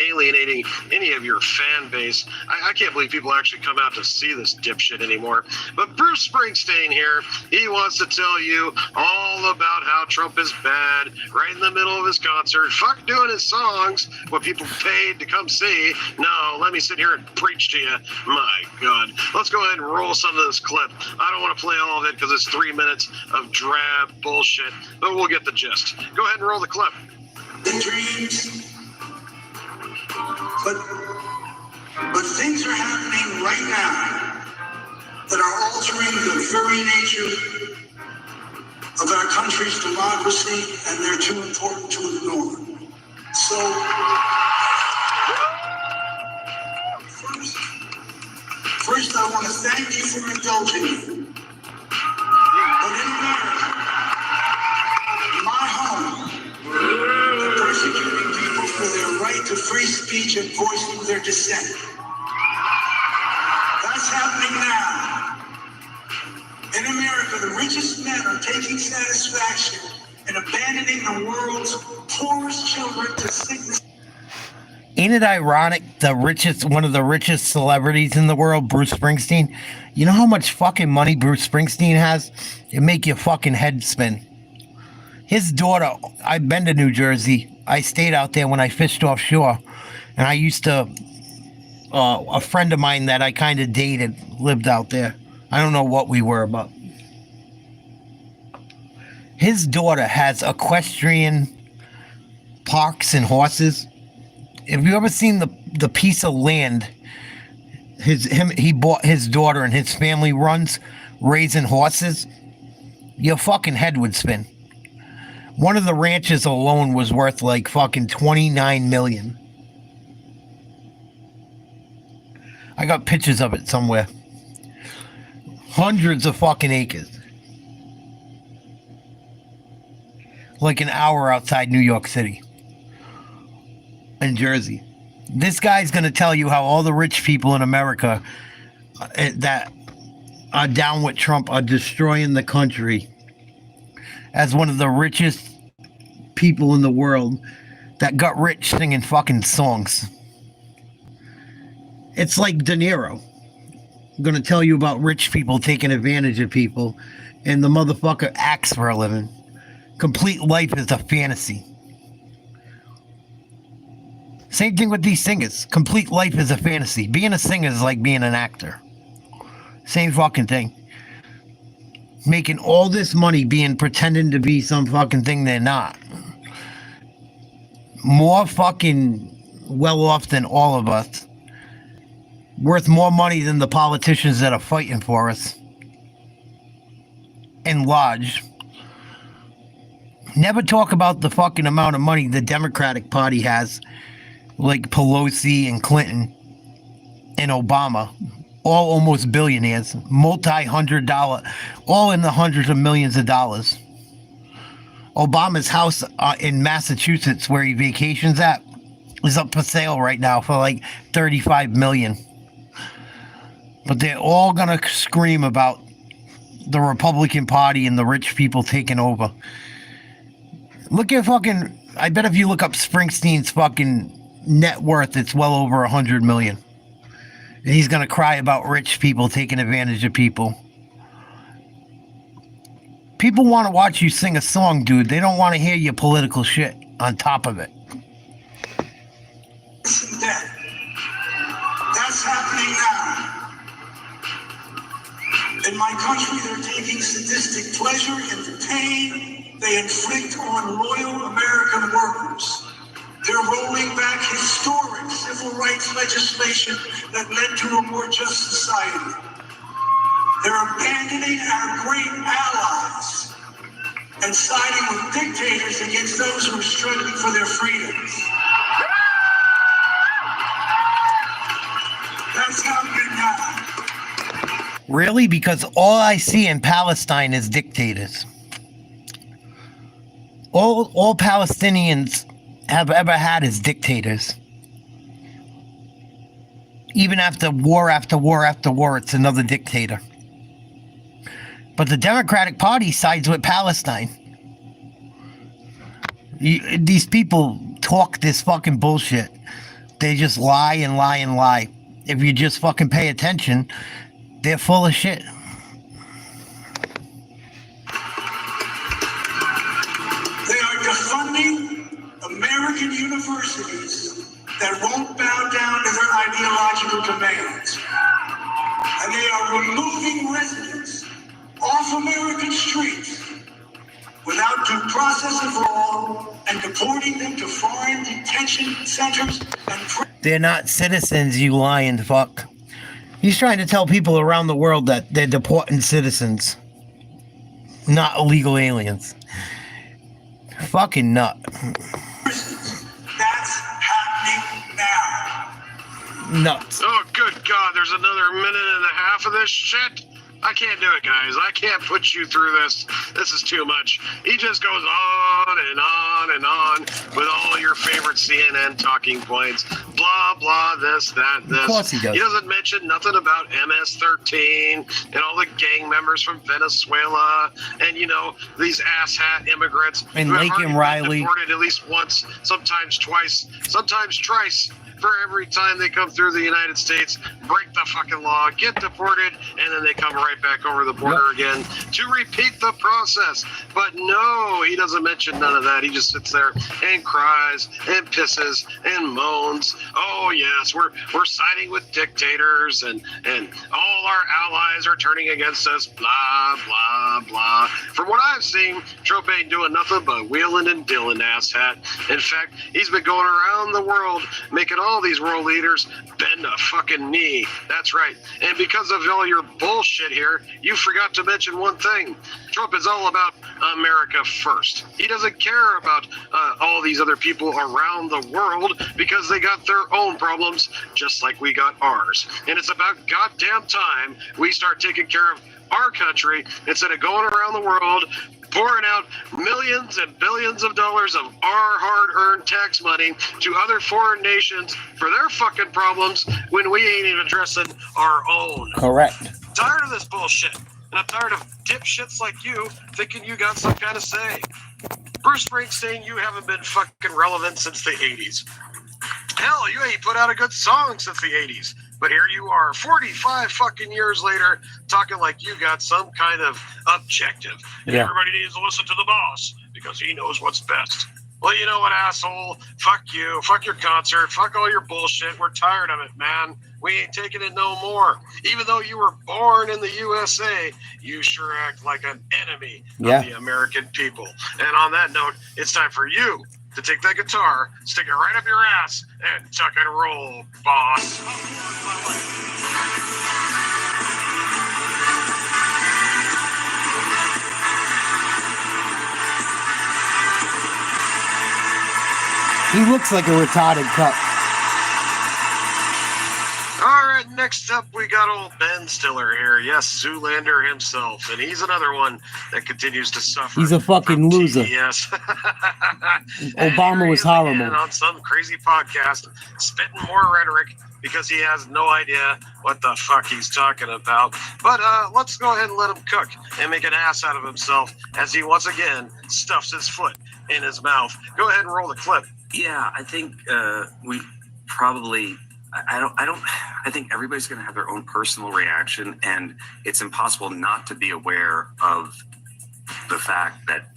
alienating any of your fan base. I can't believe people actually come out to see this dipshit anymore. But Bruce Springsteen here, he wants to tell you all about how Trump is bad right in the middle of his concert. Fuck doing his songs, what people paid to come see. No, let me sit here and preach to you. My God. Let's go ahead and roll some of this clip. I don't want to play all of it because it's 3 minutes of drab bullshit, but we'll get the gist. Go ahead and roll the clip. Dreams, but things are happening right now that are altering the very nature of our country's democracy, and they're too important to ignore. So, first I want to thank you for indulging me. But in America, my home, they're persecuting people for their right to free speech and voicing their dissent. That's happening now. In America, the richest men are taking satisfaction in abandoning the world's poorest children to sickness. Ain't it ironic, one of the richest celebrities in the world, Bruce Springsteen? You know how much fucking money Bruce Springsteen has? It make your fucking head spin. His daughter, I've been to New Jersey. I stayed out there when I fished offshore. And I used to, a friend of mine that I kind of dated lived out there. I don't know what we were, but his daughter has equestrian parks and horses. Have you ever seen the piece of land he bought his daughter and his family runs raising horses? Your fucking head would spin. One of the ranches alone was worth like fucking $29 million. I got pictures of it somewhere. Hundreds of fucking acres. Like an hour outside New York City. In Jersey. This guy's going to tell you how all the rich people in America that are down with Trump are destroying the country as one of the richest people in the world that got rich singing fucking songs. It's like De Niro. I'm going to tell you about rich people taking advantage of people, and the motherfucker acts for a living. Complete life is a fantasy. Same thing with these singers. Complete life is a fantasy. Being a singer is like being an actor. Same fucking thing. Making all this money pretending to be some fucking thing they're not. More fucking well off than all of us. Worth more money than the politicians that are fighting for us. And large. Never talk about the fucking amount of money the Democratic Party has. Like Pelosi and Clinton and Obama, all almost billionaires, multi-$100, all in the hundreds of millions of dollars. Obama's house in Massachusetts, where he vacations at, is up for sale right now for like $35 million. But they're all gonna scream about the Republican Party and the rich people taking over. Look at fucking, I bet if you look up Springsteen's fucking net worth, it's well over $100 million. And he's gonna cry about rich people taking advantage of people. People want to watch you sing a song, dude. They don't want to hear your political shit on top of it. That's happening now. In my country, they're taking sadistic pleasure in the pain they inflict on loyal American workers. They're rolling back historic civil rights legislation that led to a more just society. They're abandoning our great allies and siding with dictators against those who are struggling for their freedoms. That's happening now. Really? Because all I see in Palestine is dictators. All Palestinians have ever had is dictators. Even after war after war after war, it's another dictator. But the Democratic Party sides with Palestine. These people talk this fucking bullshit. They just lie and lie and lie. If you just fucking pay attention, they're full of shit. They are defunding American universities that won't bow down to their ideological demands. And they are removing residents off American streets without due process of law and deporting them to foreign detention centers and They're not citizens, you lying fuck. He's trying to tell people around the world that they're deporting citizens, not illegal aliens. Fucking nut. That's happening now. Nuts. Oh, good God, there's another minute and a half of this shit? I can't do it, guys. I can't put you through this. This is too much. He just goes on and on and on with all your favorite CNN talking points. Blah, blah, this, that, this. Of course he does. He doesn't mention nothing about MS-13 and all the gang members from Venezuela and, you know, these asshat immigrants. And who have Laken already been Riley. deported at least once, sometimes twice, sometimes thrice. For every time they come through the United States, break the fucking law, get deported, and then they come right back over the border again to repeat the process. But no, he doesn't mention none of that. He just sits there and cries and pisses and moans. Oh yes, we're siding with dictators and all our allies are turning against us. Blah blah blah. From what I've seen, Trump ain't doing nothing but wheeling and dealing, asshat. In fact, he's been going around the world making all these world leaders bend a fucking knee. That's right. And because of all your bullshit here, you forgot to mention one thing. Trump is all about America first. He doesn't care about all these other people around the world because they got their own problems just like we got ours. And it's about goddamn time we start taking care of our country instead of going around the world pouring out millions and billions of dollars of our hard-earned tax money to other foreign nations for their fucking problems when we ain't even addressing our own. Correct. I'm tired of this bullshit. And I'm tired of dipshits like you thinking you got some kind of say. Bruce Springsteen, you haven't been fucking relevant since the 80s. Hell, you ain't put out a good song since the 80s. But here you are, 45 fucking years later, talking like you got some kind of objective. And everybody needs to listen to the boss because he knows what's best. Well, you know what, asshole? Fuck you. Fuck your concert. Fuck all your bullshit. We're tired of it, man. We ain't taking it no more. Even though you were born in the USA, you sure act like an enemy of the American people. And on that note, it's time for you to take that guitar, stick it right up your ass, and tuck and roll, boss. He looks like a retarded cup. All right, next up we got old Ben Stiller here. Yes, Zoolander himself, and he's another one that continues to suffer. He's a fucking loser. Yes. Obama was horrible. On some crazy podcast, spitting more rhetoric because he has no idea what the fuck he's talking about. But let's go ahead and let him cook and make an ass out of himself as he once again stuffs his foot in his mouth. Go ahead and roll the clip. Yeah, I think we probably. I think everybody's going to have their own personal reaction, and it's impossible not to be aware of the fact that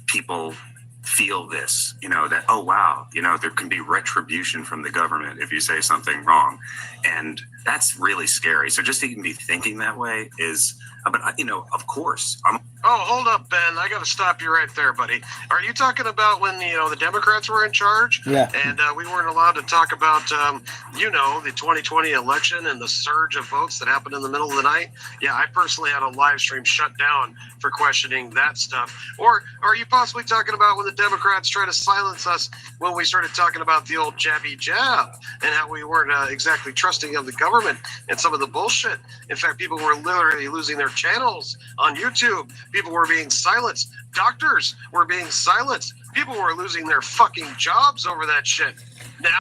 people feel this, you know, that, oh, wow, you know, there can be retribution from the government if you say something wrong. And that's really scary. So just to even be thinking that way is, but, you know, of course, I'm Oh, hold up, Ben. I got to stop you right there, buddy. Are you talking about when the Democrats were in charge? Yeah. And we weren't allowed to talk about the 2020 election and the surge of votes that happened in the middle of the night? Yeah, I personally had a live stream shut down for questioning that stuff. Or are you possibly talking about when the Democrats tried to silence us when we started talking about the old jabby jab and how we weren't exactly trusting of the government and some of the bullshit? In fact, people were literally losing their channels on YouTube. People were being silenced. Doctors were being silenced. People were losing their fucking jobs over that shit. Now,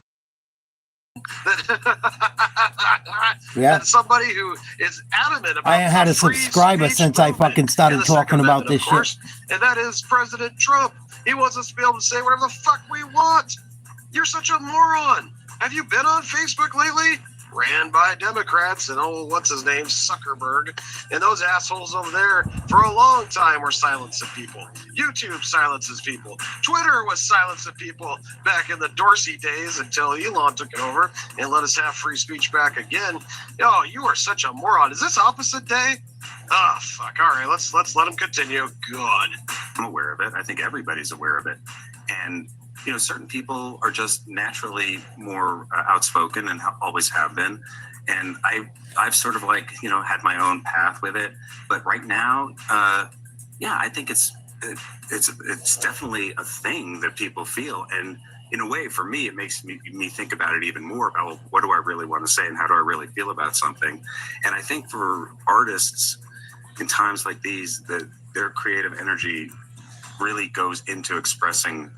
that somebody who is adamant about I had a free subscriber speech since I fucking movement started in the Second talking about Amendment, this of course, shit. and that is President Trump. He wants us to be able to say whatever the fuck we want. You're such a moron. Have you been on Facebook lately? Ran by Democrats and what's his name, Zuckerberg, and those assholes over there for a long time were silencing people. YouTube silences people. Twitter was silencing people back in the Dorsey days until Elon took it over and let us have free speech back again. Oh, you are such a moron. Is this opposite day? Oh, fuck. All right, let's let him continue. Good. I'm aware of it. I think everybody's aware of it. And certain people are just naturally more outspoken and always have been. And I've sort of had my own path with it. But right now, I think it's definitely a thing that people feel. And in a way, for me, it makes me think about it even more about, well, what do I really want to say and how do I really feel about something? And I think for artists in times like these, that their creative energy really goes into expressing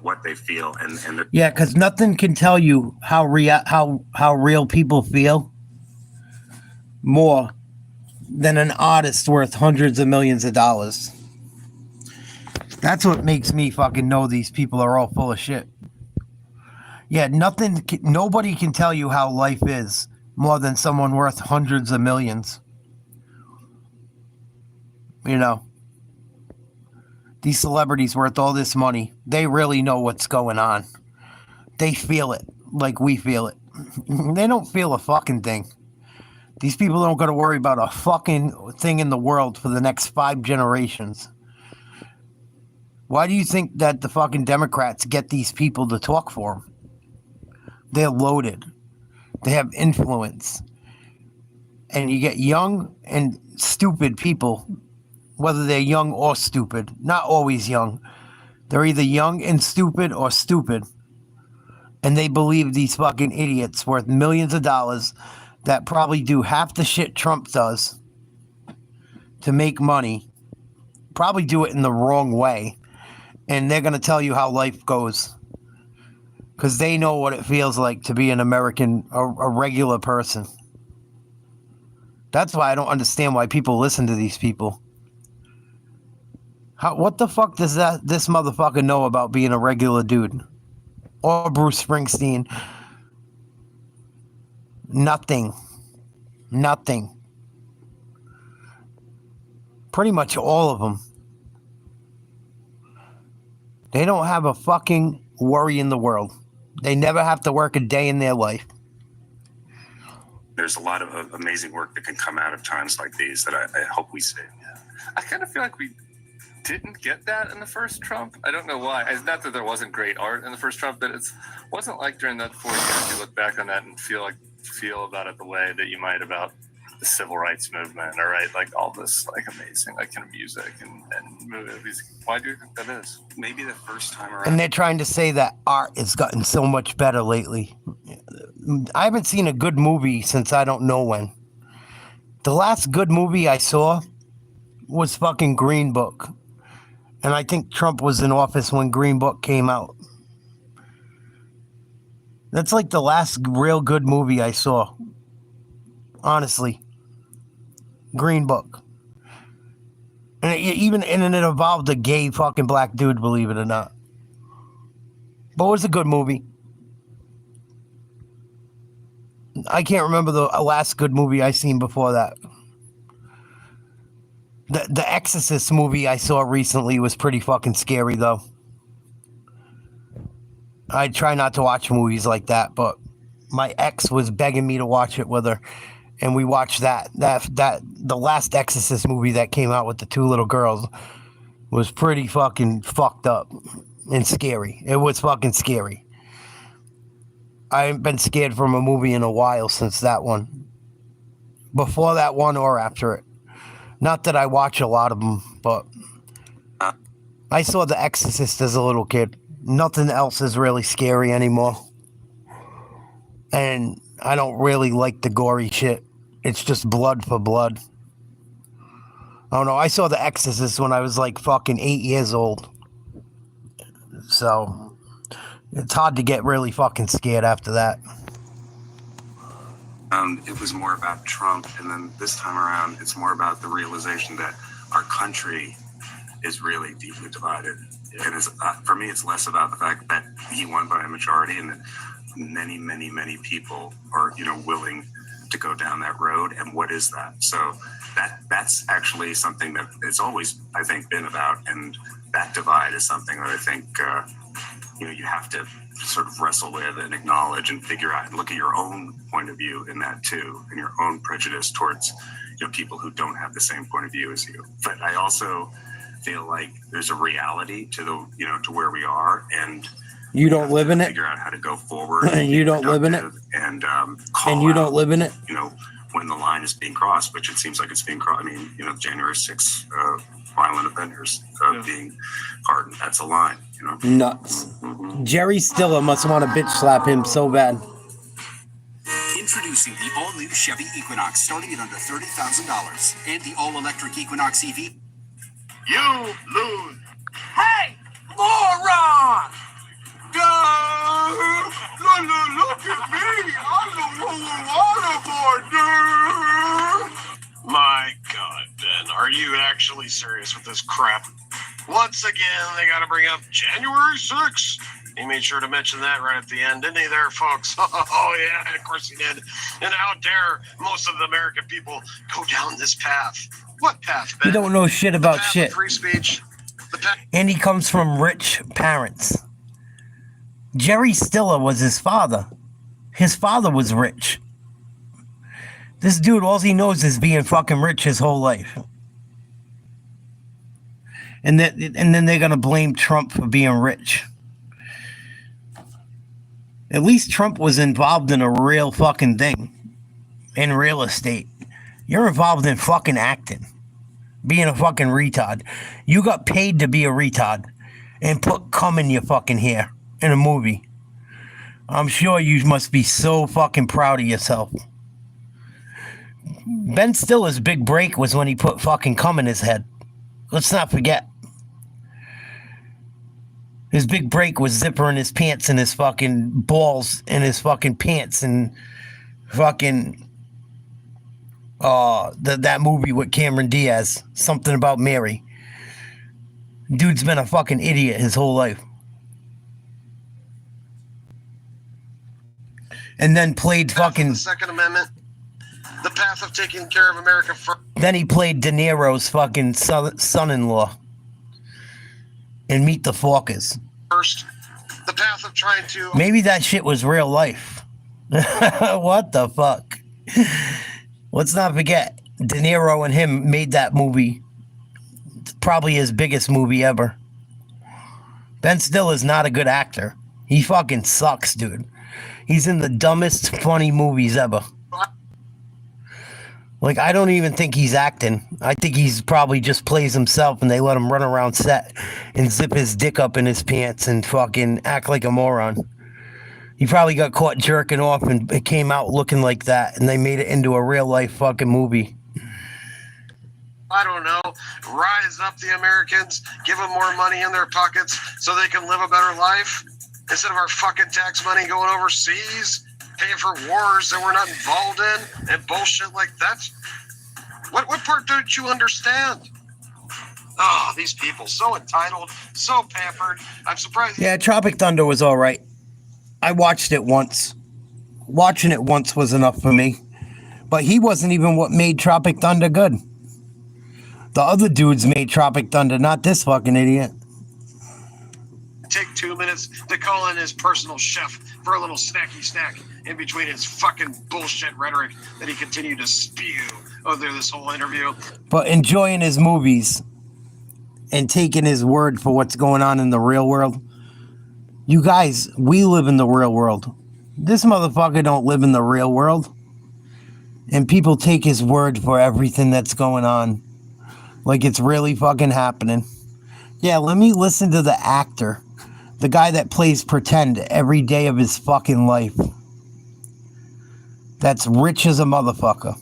what they feel and Yeah, because nothing can tell you how real people feel more than an artist worth hundreds of millions of dollars. That's what makes me fucking know these people are all full of shit. Yeah, nobody can tell you how life is more than someone worth hundreds of millions. These celebrities worth all this money. They really know what's going on. They feel it like we feel it. They don't feel a fucking thing. These people don't got to worry about a fucking thing in the world for the next 5 generations. Why do you think that the fucking Democrats get these people to talk for them? They're loaded. They have influence. And you get young and stupid people, whether they're young or stupid, not always young. They're either young and stupid or stupid. And they believe these fucking idiots worth millions of dollars that probably do half the shit Trump does to make money, probably do it in the wrong way. And they're going to tell you how life goes. Because they know what it feels like to be an American, a regular person. That's why I don't understand why people listen to these people. What the fuck does this motherfucker know about being a regular dude? Or Bruce Springsteen? Nothing. Pretty much all of them. They don't have a fucking worry in the world. They never have to work a day in their life. there's a lot of amazing work that can come out of times like these that I hope we see. I kind of feel like we didn't get that in the first Trump. I don't know why. It's not that there wasn't great art in the first Trump, but it wasn't like during that 4 years you look back on that and feel about it the way that you might about the civil rights movement, or right, like all this like amazing like kind of music and movies. Why do you think that is? Maybe the first time around. And they're trying to say that art has gotten so much better lately. I haven't seen a good movie since I don't know when. The last good movie I saw was fucking Green Book. And I think Trump was in office when Green Book came out. That's like the last real good movie I saw. Honestly. Green Book. And it involved a gay fucking black dude, believe it or not. But it was a good movie. I can't remember the last good movie I seen before that. The Exorcist movie I saw recently was pretty fucking scary, though. I try not to watch movies like that, but my ex was begging me to watch it with her, and we watched that the last Exorcist movie that came out with the two little girls was pretty fucking fucked up and scary. It was fucking scary. I haven't been scared from a movie in a while since that one. Before that one or after it. Not that I watch a lot of them, but I saw The Exorcist as a little kid. Nothing else is really scary anymore. And I don't really like the gory shit. It's just blood for blood. I don't know. I saw The Exorcist when I was like fucking 8 years old. So it's hard to get really fucking scared after that. It was more about Trump, and then this time around, it's more about the realization that our country is really deeply divided. And it's, for me, it's less about the fact that he won by a majority and that many, many, many people are, willing to go down that road. And what is that? So that's actually something that it's always, I think, been about. And that divide is something that I think, you have to sort of wrestle with and acknowledge and figure out and look at your own point of view in that too, and your own prejudice towards people who don't have the same point of view as you. But I also feel like there's a reality to the to where we are, and you don't live in it. Figure out how to go forward, and you don't live in it, and don't live in it. When the line is being crossed, which it seems like it's being crossed. I mean, January 6th, violent offenders being pardoned. That's a line. Nuts. Jerry Stiller must want to bitch slap him so bad. Introducing the all-new Chevy Equinox, starting at under $30,000, and the all-electric Equinox EV. You lose. Hey, moron! Look at me! I'm the waterboard, My God, Ben, are you actually serious with this crap? Once again, they got to bring up January 6th. He made sure to mention that right at the end, didn't he there, folks? Oh, yeah, of course he did. And how dare most of the American people go down this path? What path, Ben? He don't know shit about shit. Free speech. And he comes from rich parents. Jerry Stiller was his father. His father was rich. This dude, all he knows is being fucking rich his whole life. And then they're going to blame Trump for being rich. At least Trump was involved in a real fucking thing. In real estate. You're involved in fucking acting. Being a fucking retard. You got paid to be a retard. And put cum in your fucking hair. In a movie. I'm sure you must be so fucking proud of yourself. Ben Stiller's big break was when he put fucking cum in his head. Let's not forget. His big break was zippering his pants and his fucking balls in his fucking pants and fucking that movie with Cameron Diaz, Something About Mary. Dude's been a fucking idiot his whole life. And then played fucking The Second Amendment, the path of taking care of America first. Then he played De Niro's fucking son-in-law in Meet the Fockers. First, the path of trying to... Maybe that shit was real life. What the fuck? Let's not forget, De Niro and him made that movie. Probably his biggest movie ever. Ben Stiller's not a good actor. He fucking sucks, dude. He's in the dumbest, funny movies ever. Like, I don't even think he's acting. I think he's probably just plays himself and they let him run around set and zip his dick up in his pants and fucking act like a moron. He probably got caught jerking off and it came out looking like that and they made it into a real life fucking movie. I don't know, rise up the Americans, give them more money in their pockets so they can live a better life instead of our fucking tax money going overseas. Paying for wars that we're not involved in and bullshit like that. What part don't you understand? Oh, these people, so entitled, so pampered. I'm surprised. Yeah, Tropic Thunder was all right. I watched it once. Watching it once was enough for me. But he wasn't even what made Tropic Thunder good. The other dudes made Tropic Thunder, not this fucking idiot. take 2 minutes to call in his personal chef for a little snacky snack in between his fucking bullshit rhetoric that he continued to spew through this whole interview. But enjoying his movies and taking his word for what's going on in the real world. You guys, we live in the real world. This motherfucker don't live in the real world. And people take his word for everything that's going on. Like it's really fucking happening. Yeah, let me listen to the actor. The guy that plays pretend every day of his fucking life. That's rich as a motherfucker.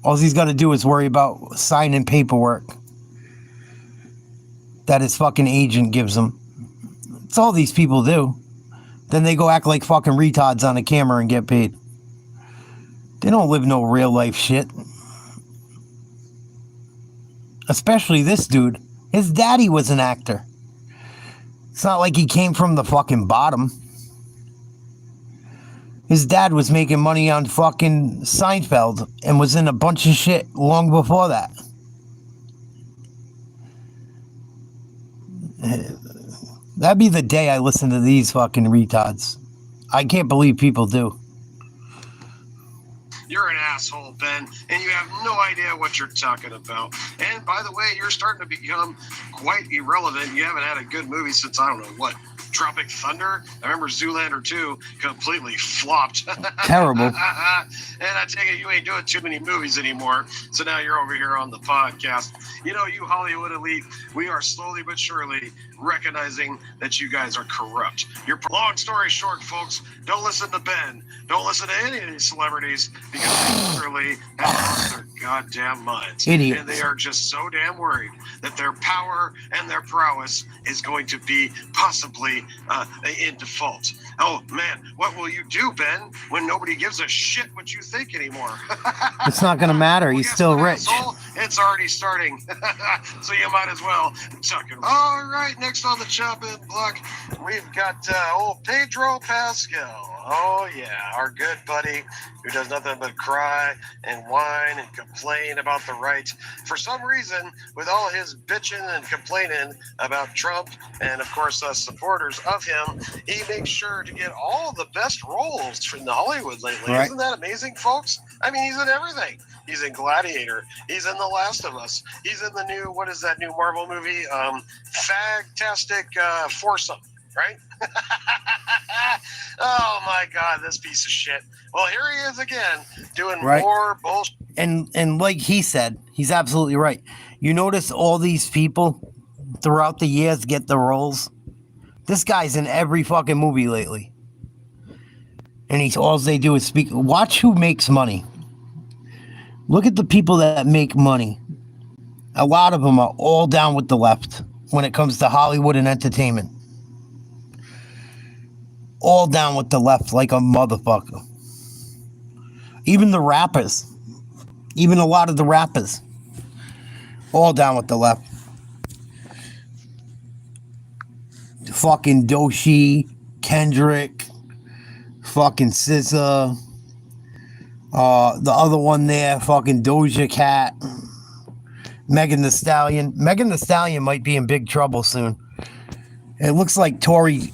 All he's got to do is worry about signing paperwork that his fucking agent gives him. That's all these people do. Then they go act like fucking retards on a camera and get paid. They don't live no real life shit. Especially this dude. His daddy was an actor. It's not like he came from the fucking bottom. His dad was making money on fucking Seinfeld and was in a bunch of shit long before that. That'd be the day I listen to these fucking retards. I can't believe people do. You're an asshole, Ben, and you have no idea what you're talking about. And by the way, you're starting to become quite irrelevant. You haven't had a good movie since, I don't know what, Tropic Thunder? I remember Zoolander 2 completely flopped. Terrible. And I take it you ain't doing too many movies anymore, so now you're over here on the podcast. You know, you Hollywood elite, we are slowly but surely recognizing that you guys are corrupt. Long story short, folks, don't listen to Ben. Don't listen to any of these celebrities because they literally have lost their goddamn minds. Idiot. And they are just so damn worried that their power and their prowess is going to be possibly in default. Oh, man, what will you do, Ben, when nobody gives a shit what you think anymore? It's not going to matter. He's still rich. Asshole? It's already starting. So you might as well tuck it. All right, next on the chopping block, we've got old Pedro Pascal. Oh, yeah, our good buddy who does nothing but cry and whine and complain about the right. For some reason, with all his bitching and complaining about Trump and, of course, us supporters of him, he makes sure to get all the best roles from Hollywood lately. Right. Isn't that amazing, folks? I mean, he's in everything. He's in Gladiator. He's in The Last of Us. He's in the new, what is that new Marvel movie? Fantastic Foursome, right? Oh, my God, this piece of shit. Well, here he is again, doing more bullshit. And like he said, he's absolutely right. You notice all these people throughout the years get the roles. This guy's in every fucking movie lately. And all they do is speak. Watch who makes money. Look at the people that make money. A lot of them are all down with the left when it comes to Hollywood and entertainment. All down with the left like a motherfucker. Even the rappers. Even a lot of the rappers. All down with the left. Fucking Doshi, Kendrick, fucking SZA, the other one there, fucking Doja Cat, Megan Thee Stallion. Megan Thee Stallion might be in big trouble soon. It looks like Tory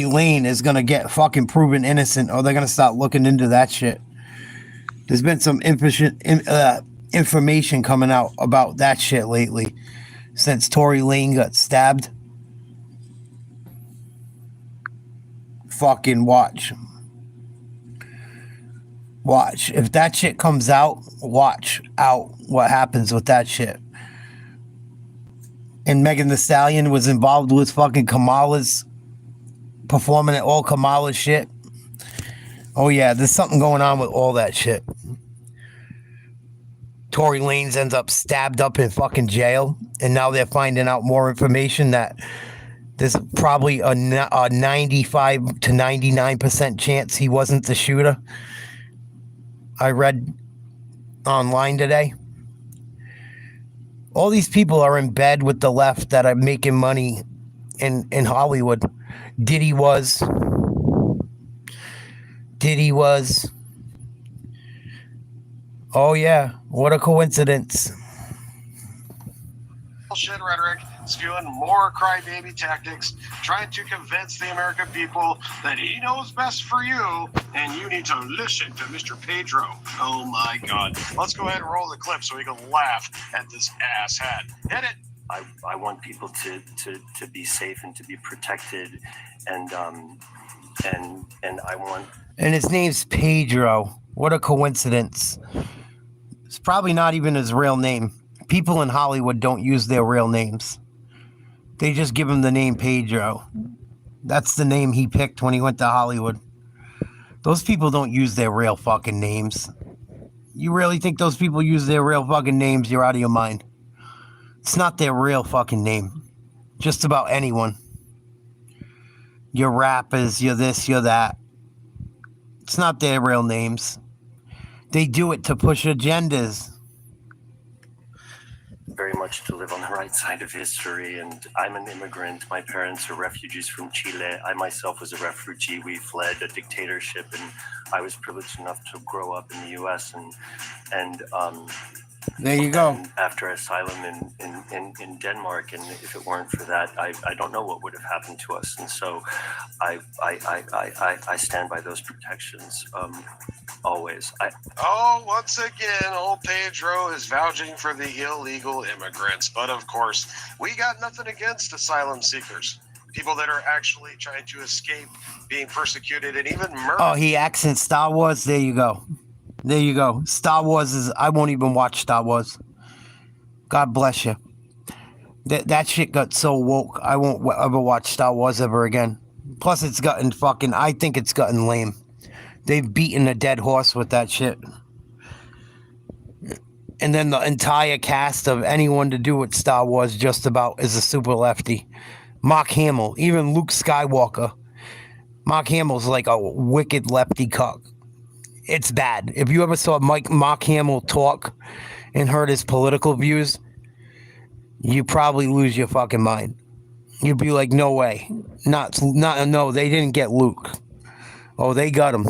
Lane is gonna get fucking proven innocent, or they're gonna start looking into that shit. There's been some information coming out about that shit lately since Tory Lane got stabbed. Fucking watch. If that shit comes out, watch out what happens with that shit. And Megan Thee Stallion was involved with fucking Kamala's, performing at all Kamala's shit. Oh yeah, there's something going on with all that shit. Tory Lanez ends up stabbed up in fucking jail, and now they're finding out more information that there's probably a 95 to 99% chance he wasn't the shooter. I read online today. All these people are in bed with the left that are making money in Hollywood. Diddy was. Oh yeah, what a coincidence. Bullshit rhetoric, spewing more crybaby tactics, trying to convince the American people that he knows best for you, and you need to listen to Mr. Pedro. Oh my God. Let's go ahead and roll the clip so we can laugh at this asshat. Hit it. I want people to be safe and to be protected, and I want. And his name's Pedro. What a coincidence. It's probably not even his real name. People in Hollywood don't use their real names. They just give him the name Pedro. That's the name he picked when he went to Hollywood. Those people don't use their real fucking names. You really think those people use their real fucking names? You're out of your mind. It's not their real fucking name. Just about anyone. You're rappers, you're this, you're that. It's not their real names. They do it to push agendas. Very much to live on the right side of history, and I'm an immigrant. My parents are refugees from Chile. I myself was a refugee. We fled a dictatorship, and I was privileged enough to grow up in the U.S. and there you go. After asylum in Denmark, and if it weren't for that, I don't know what would have happened to us. And so I stand by those protections always. Once again, old Pedro is vouching for the illegal immigrants. But of course, we got nothing against asylum seekers. People that are actually trying to escape being persecuted and even murdered. Oh, he acts in Star Wars? There you go. There you go. Star Wars is... I won't even watch Star Wars. God bless you. That shit got so woke, I won't ever watch Star Wars ever again. Plus, it's gotten fucking... I think it's gotten lame. They've beaten a dead horse with that shit. And then the entire cast of anyone to do with Star Wars just about is a super lefty. Mark Hamill. Even Luke Skywalker. Mark Hamill's like a wicked lefty cuck. It's bad. If you ever saw Mark Hamill talk and heard his political views, you probably lose your fucking mind. You'd be like, no way. No, they didn't get Luke. Oh, they got him.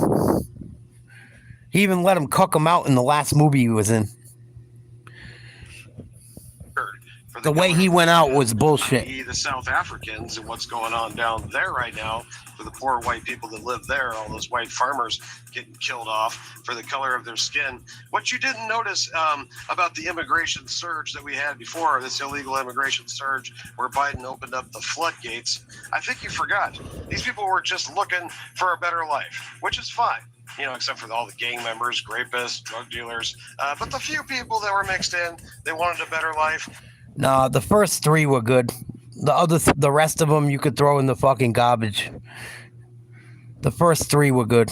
He even let him cuck him out in the last movie he was in. The way he went out was bullshit. The South Africans and what's going on down there right now for the poor white people that live there, all those white farmers getting killed off for the color of their skin. What you didn't notice about the immigration surge that we had before, this illegal immigration surge where Biden opened up the floodgates, I think you forgot. These people were just looking for a better life, which is fine. You know, except for all the gang members, rapists, drug dealers. But the few people that were mixed in, they wanted a better life. No, the first three were good. The rest of them you could throw in the fucking garbage. The first three were good.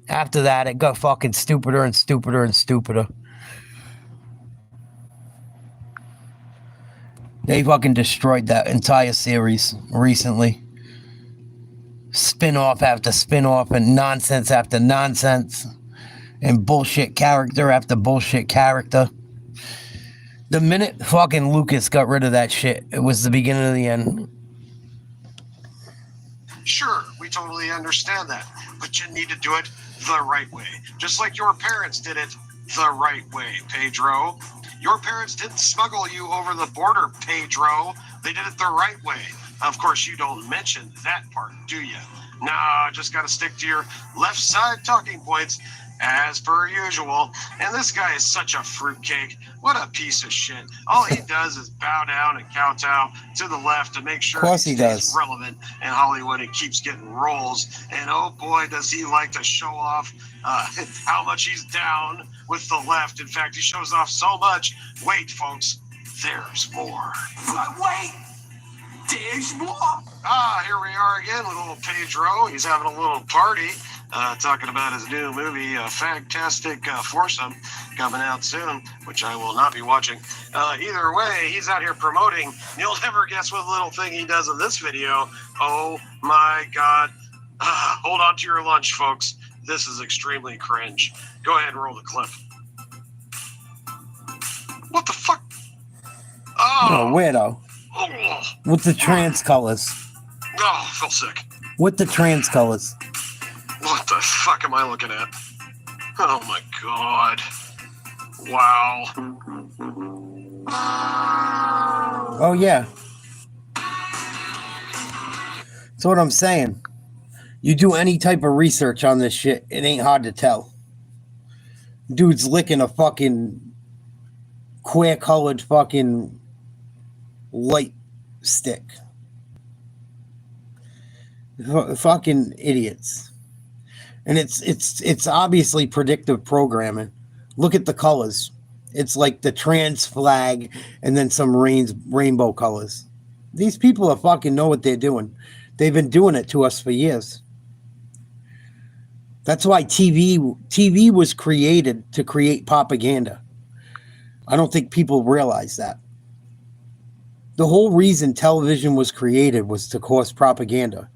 After that, it got fucking stupider and stupider and stupider. They fucking destroyed that entire series recently. Spin-off after spin-off and nonsense after nonsense. And bullshit character after bullshit character. The minute fucking Lucas got rid of that shit, it was the beginning of the end. Sure, we totally understand that, but you need to do it the right way. Just like your parents did it the right way, Pedro. Your parents didn't smuggle you over the border, Pedro. They did it the right way. Of course, you don't mention that part, do you? No, just got to stick to your left side talking points as per usual. And this guy is such a fruitcake. What a piece of shit. All he does is bow down and kowtow to the left to make sure he stays relevant in Hollywood and keeps getting roles. And oh boy, does he like to show off how much he's down with the left. In fact, he shows off so much. Wait, folks, there's more. Wait, there's more. Here we are again with little Pedro. He's having a little party. Talking about his new movie, Fantastic Foursome, coming out soon, which I will not be watching. Either way, he's out here promoting. You'll never guess what little thing he does in this video. Oh my God. Hold on to your lunch, folks. This is extremely cringe. Go ahead and roll the clip. What the fuck? Oh, weirdo. Oh. With the trans colors. Oh, I feel sick. With the trans colors. What the fuck am I looking at? Oh my God. Wow. Oh, yeah. That's what I'm saying. You do any type of research on this shit, it ain't hard to tell. Dude's licking a fucking queer-colored fucking light stick. Fucking idiots. And it's obviously predictive programming. Look at the colors. It's like the trans flag and then some rainbow colors. These people are fucking know what they're doing. They've been doing it to us for years. That's why TV was created to create propaganda. I don't think people realize that. The whole reason television was created was to cause propaganda.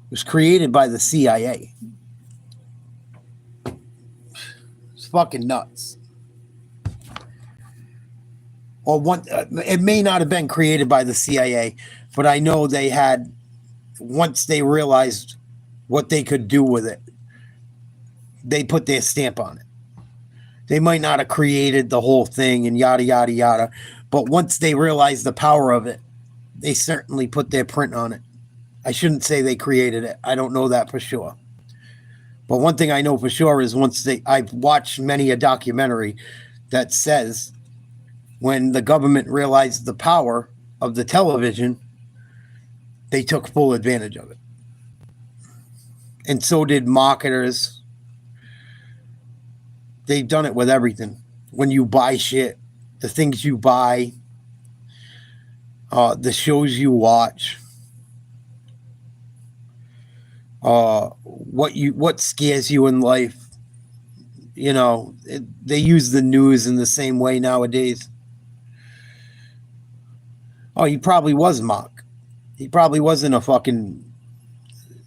It was created by the CIA. It's fucking nuts. Or it may not have been created by the CIA, but I know they had, once they realized what they could do with it, they put their stamp on it. They might not have created the whole thing and yada, yada, yada, but once they realized the power of it, they certainly put their print on it. I shouldn't say they created it. I don't know that for sure. But one thing I know for sure is I've watched many a documentary that says when the government realized the power of the television, they took full advantage of it. And so did marketers. They've done it with everything. When you buy shit, the things you buy, the shows you watch, what scares you in life. You know, they use the news in the same way nowadays. Oh, he probably was mock. He probably wasn't a fucking...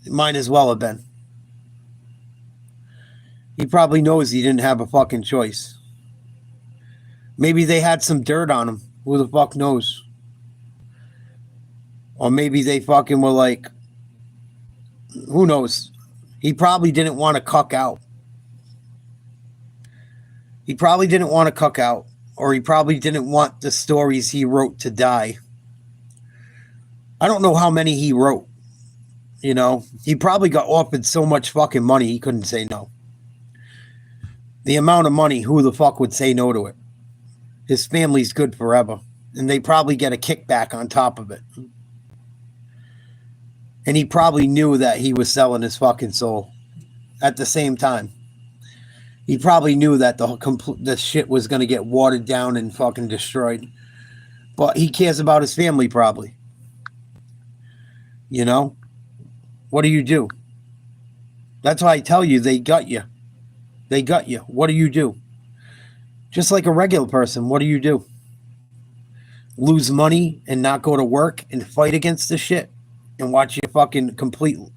Might as well have been. He probably knows he didn't have a fucking choice. Maybe they had some dirt on him. Who the fuck knows? Or maybe they fucking were like... Who knows? He probably didn't want to cuck out. He probably didn't want to cuck out. Or he probably didn't want the stories he wrote to die. I don't know how many he wrote. You know, he probably got offered so much fucking money he couldn't say no. The amount of money, who the fuck would say no to it? His family's good forever. And they probably get a kickback on top of it. And he probably knew that he was selling his fucking soul at the same time. He probably knew that the shit was going to get watered down and fucking destroyed. But he cares about his family probably. You know? What do you do? That's why I tell you, they got you. They got you. What do you do? Just like a regular person, what do you do? Lose money and not go to work and fight against the shit and watch your fucking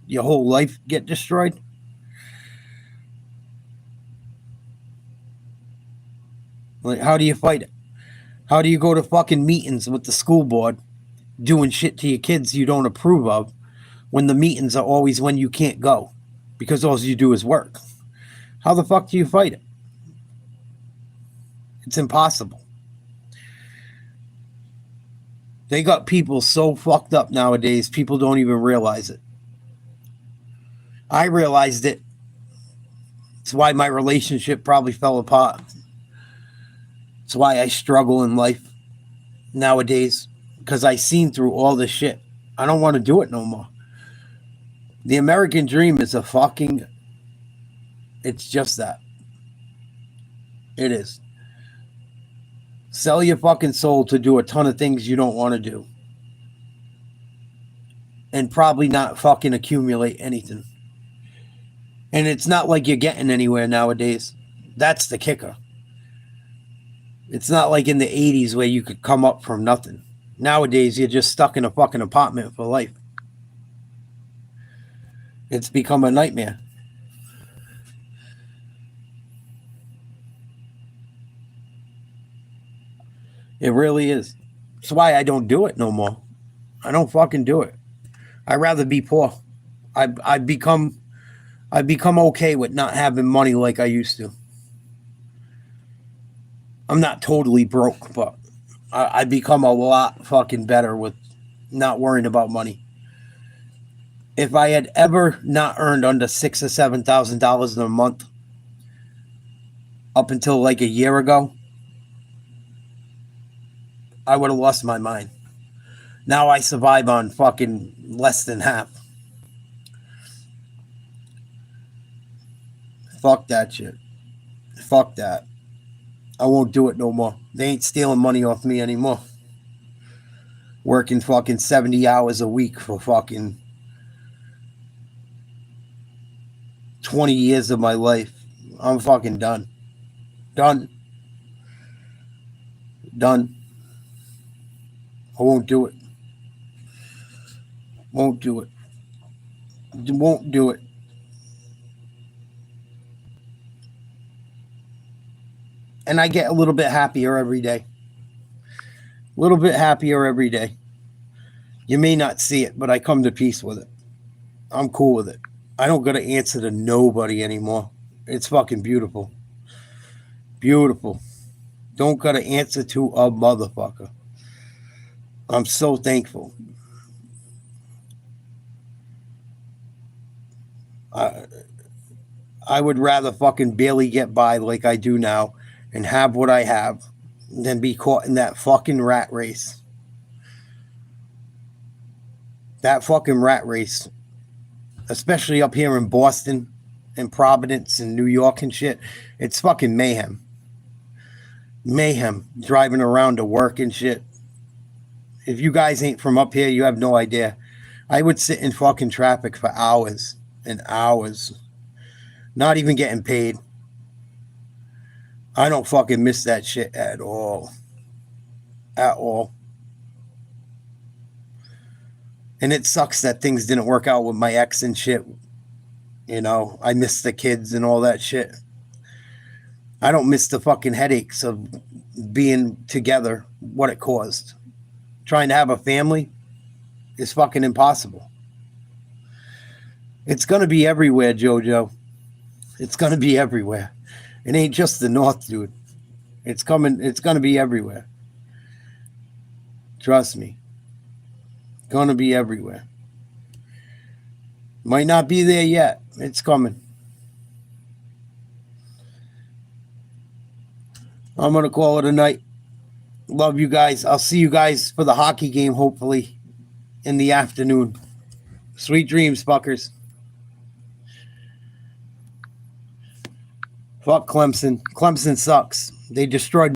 your whole life get destroyed? Like, how do you fight it? How do you go to fucking meetings with the school board doing shit to your kids you don't approve of when the meetings are always when you can't go because all you do is work? How the fuck do you fight it? It's impossible. They got people so fucked up nowadays, people don't even realize it. I realized it. It's why my relationship probably fell apart. It's why I struggle in life nowadays, because I seen through all this shit. I don't want to do it no more. The American dream is it's just that. It is. Sell your fucking soul to do a ton of things you don't want to do. And probably not fucking accumulate anything. And it's not like you're getting anywhere nowadays. That's the kicker. It's not like in the 80s where you could come up from nothing. Nowadays, you're just stuck in a fucking apartment for life. It's become a nightmare. It really is. That's why I don't do it no more. I don't fucking do it. I'd rather be poor. I've become okay with not having money like I used to. I'm not totally broke, but I become a lot fucking better with not worrying about money. If I had ever not earned under $6,000 or $7,000 in a month up until like a year ago, I would have lost my mind. Now I survive on fucking less than half. Fuck that shit. Fuck that. I won't do it no more. They ain't stealing money off me anymore. Working fucking 70 hours a week for fucking 20 years of my life. I'm fucking done. Done. Done. I won't do it. Won't do it. Won't do it. And I get a little bit happier every day. A little bit happier every day. You may not see it, but I come to peace with it. I'm cool with it. I don't got to answer to nobody anymore. It's fucking beautiful. Beautiful. Don't got to answer to a motherfucker. I'm so thankful. I would rather fucking barely get by like I do now and have what I have than be caught in that fucking rat race. That fucking rat race, especially up here in Boston and Providence and New York and shit, it's fucking mayhem. Mayhem driving around to work and shit. If you guys ain't from up here, you have no idea. I would sit in fucking traffic for hours and hours, not even getting paid. I don't fucking miss that shit at all. At all. And it sucks that things didn't work out with my ex and shit. You know, I miss the kids and all that shit. I don't miss the fucking headaches of being together, what it caused. Trying to have a family is fucking impossible. It's going to be everywhere, JoJo. It's going to be everywhere. It ain't just the North, dude. It's coming. It's going to be everywhere. Trust me. Going to be everywhere. Might not be there yet. It's coming. I'm going to call it a night. Love you guys. I'll see you guys for the hockey game, hopefully, in the afternoon. Sweet dreams, fuckers. Fuck Clemson. Clemson sucks. They destroyed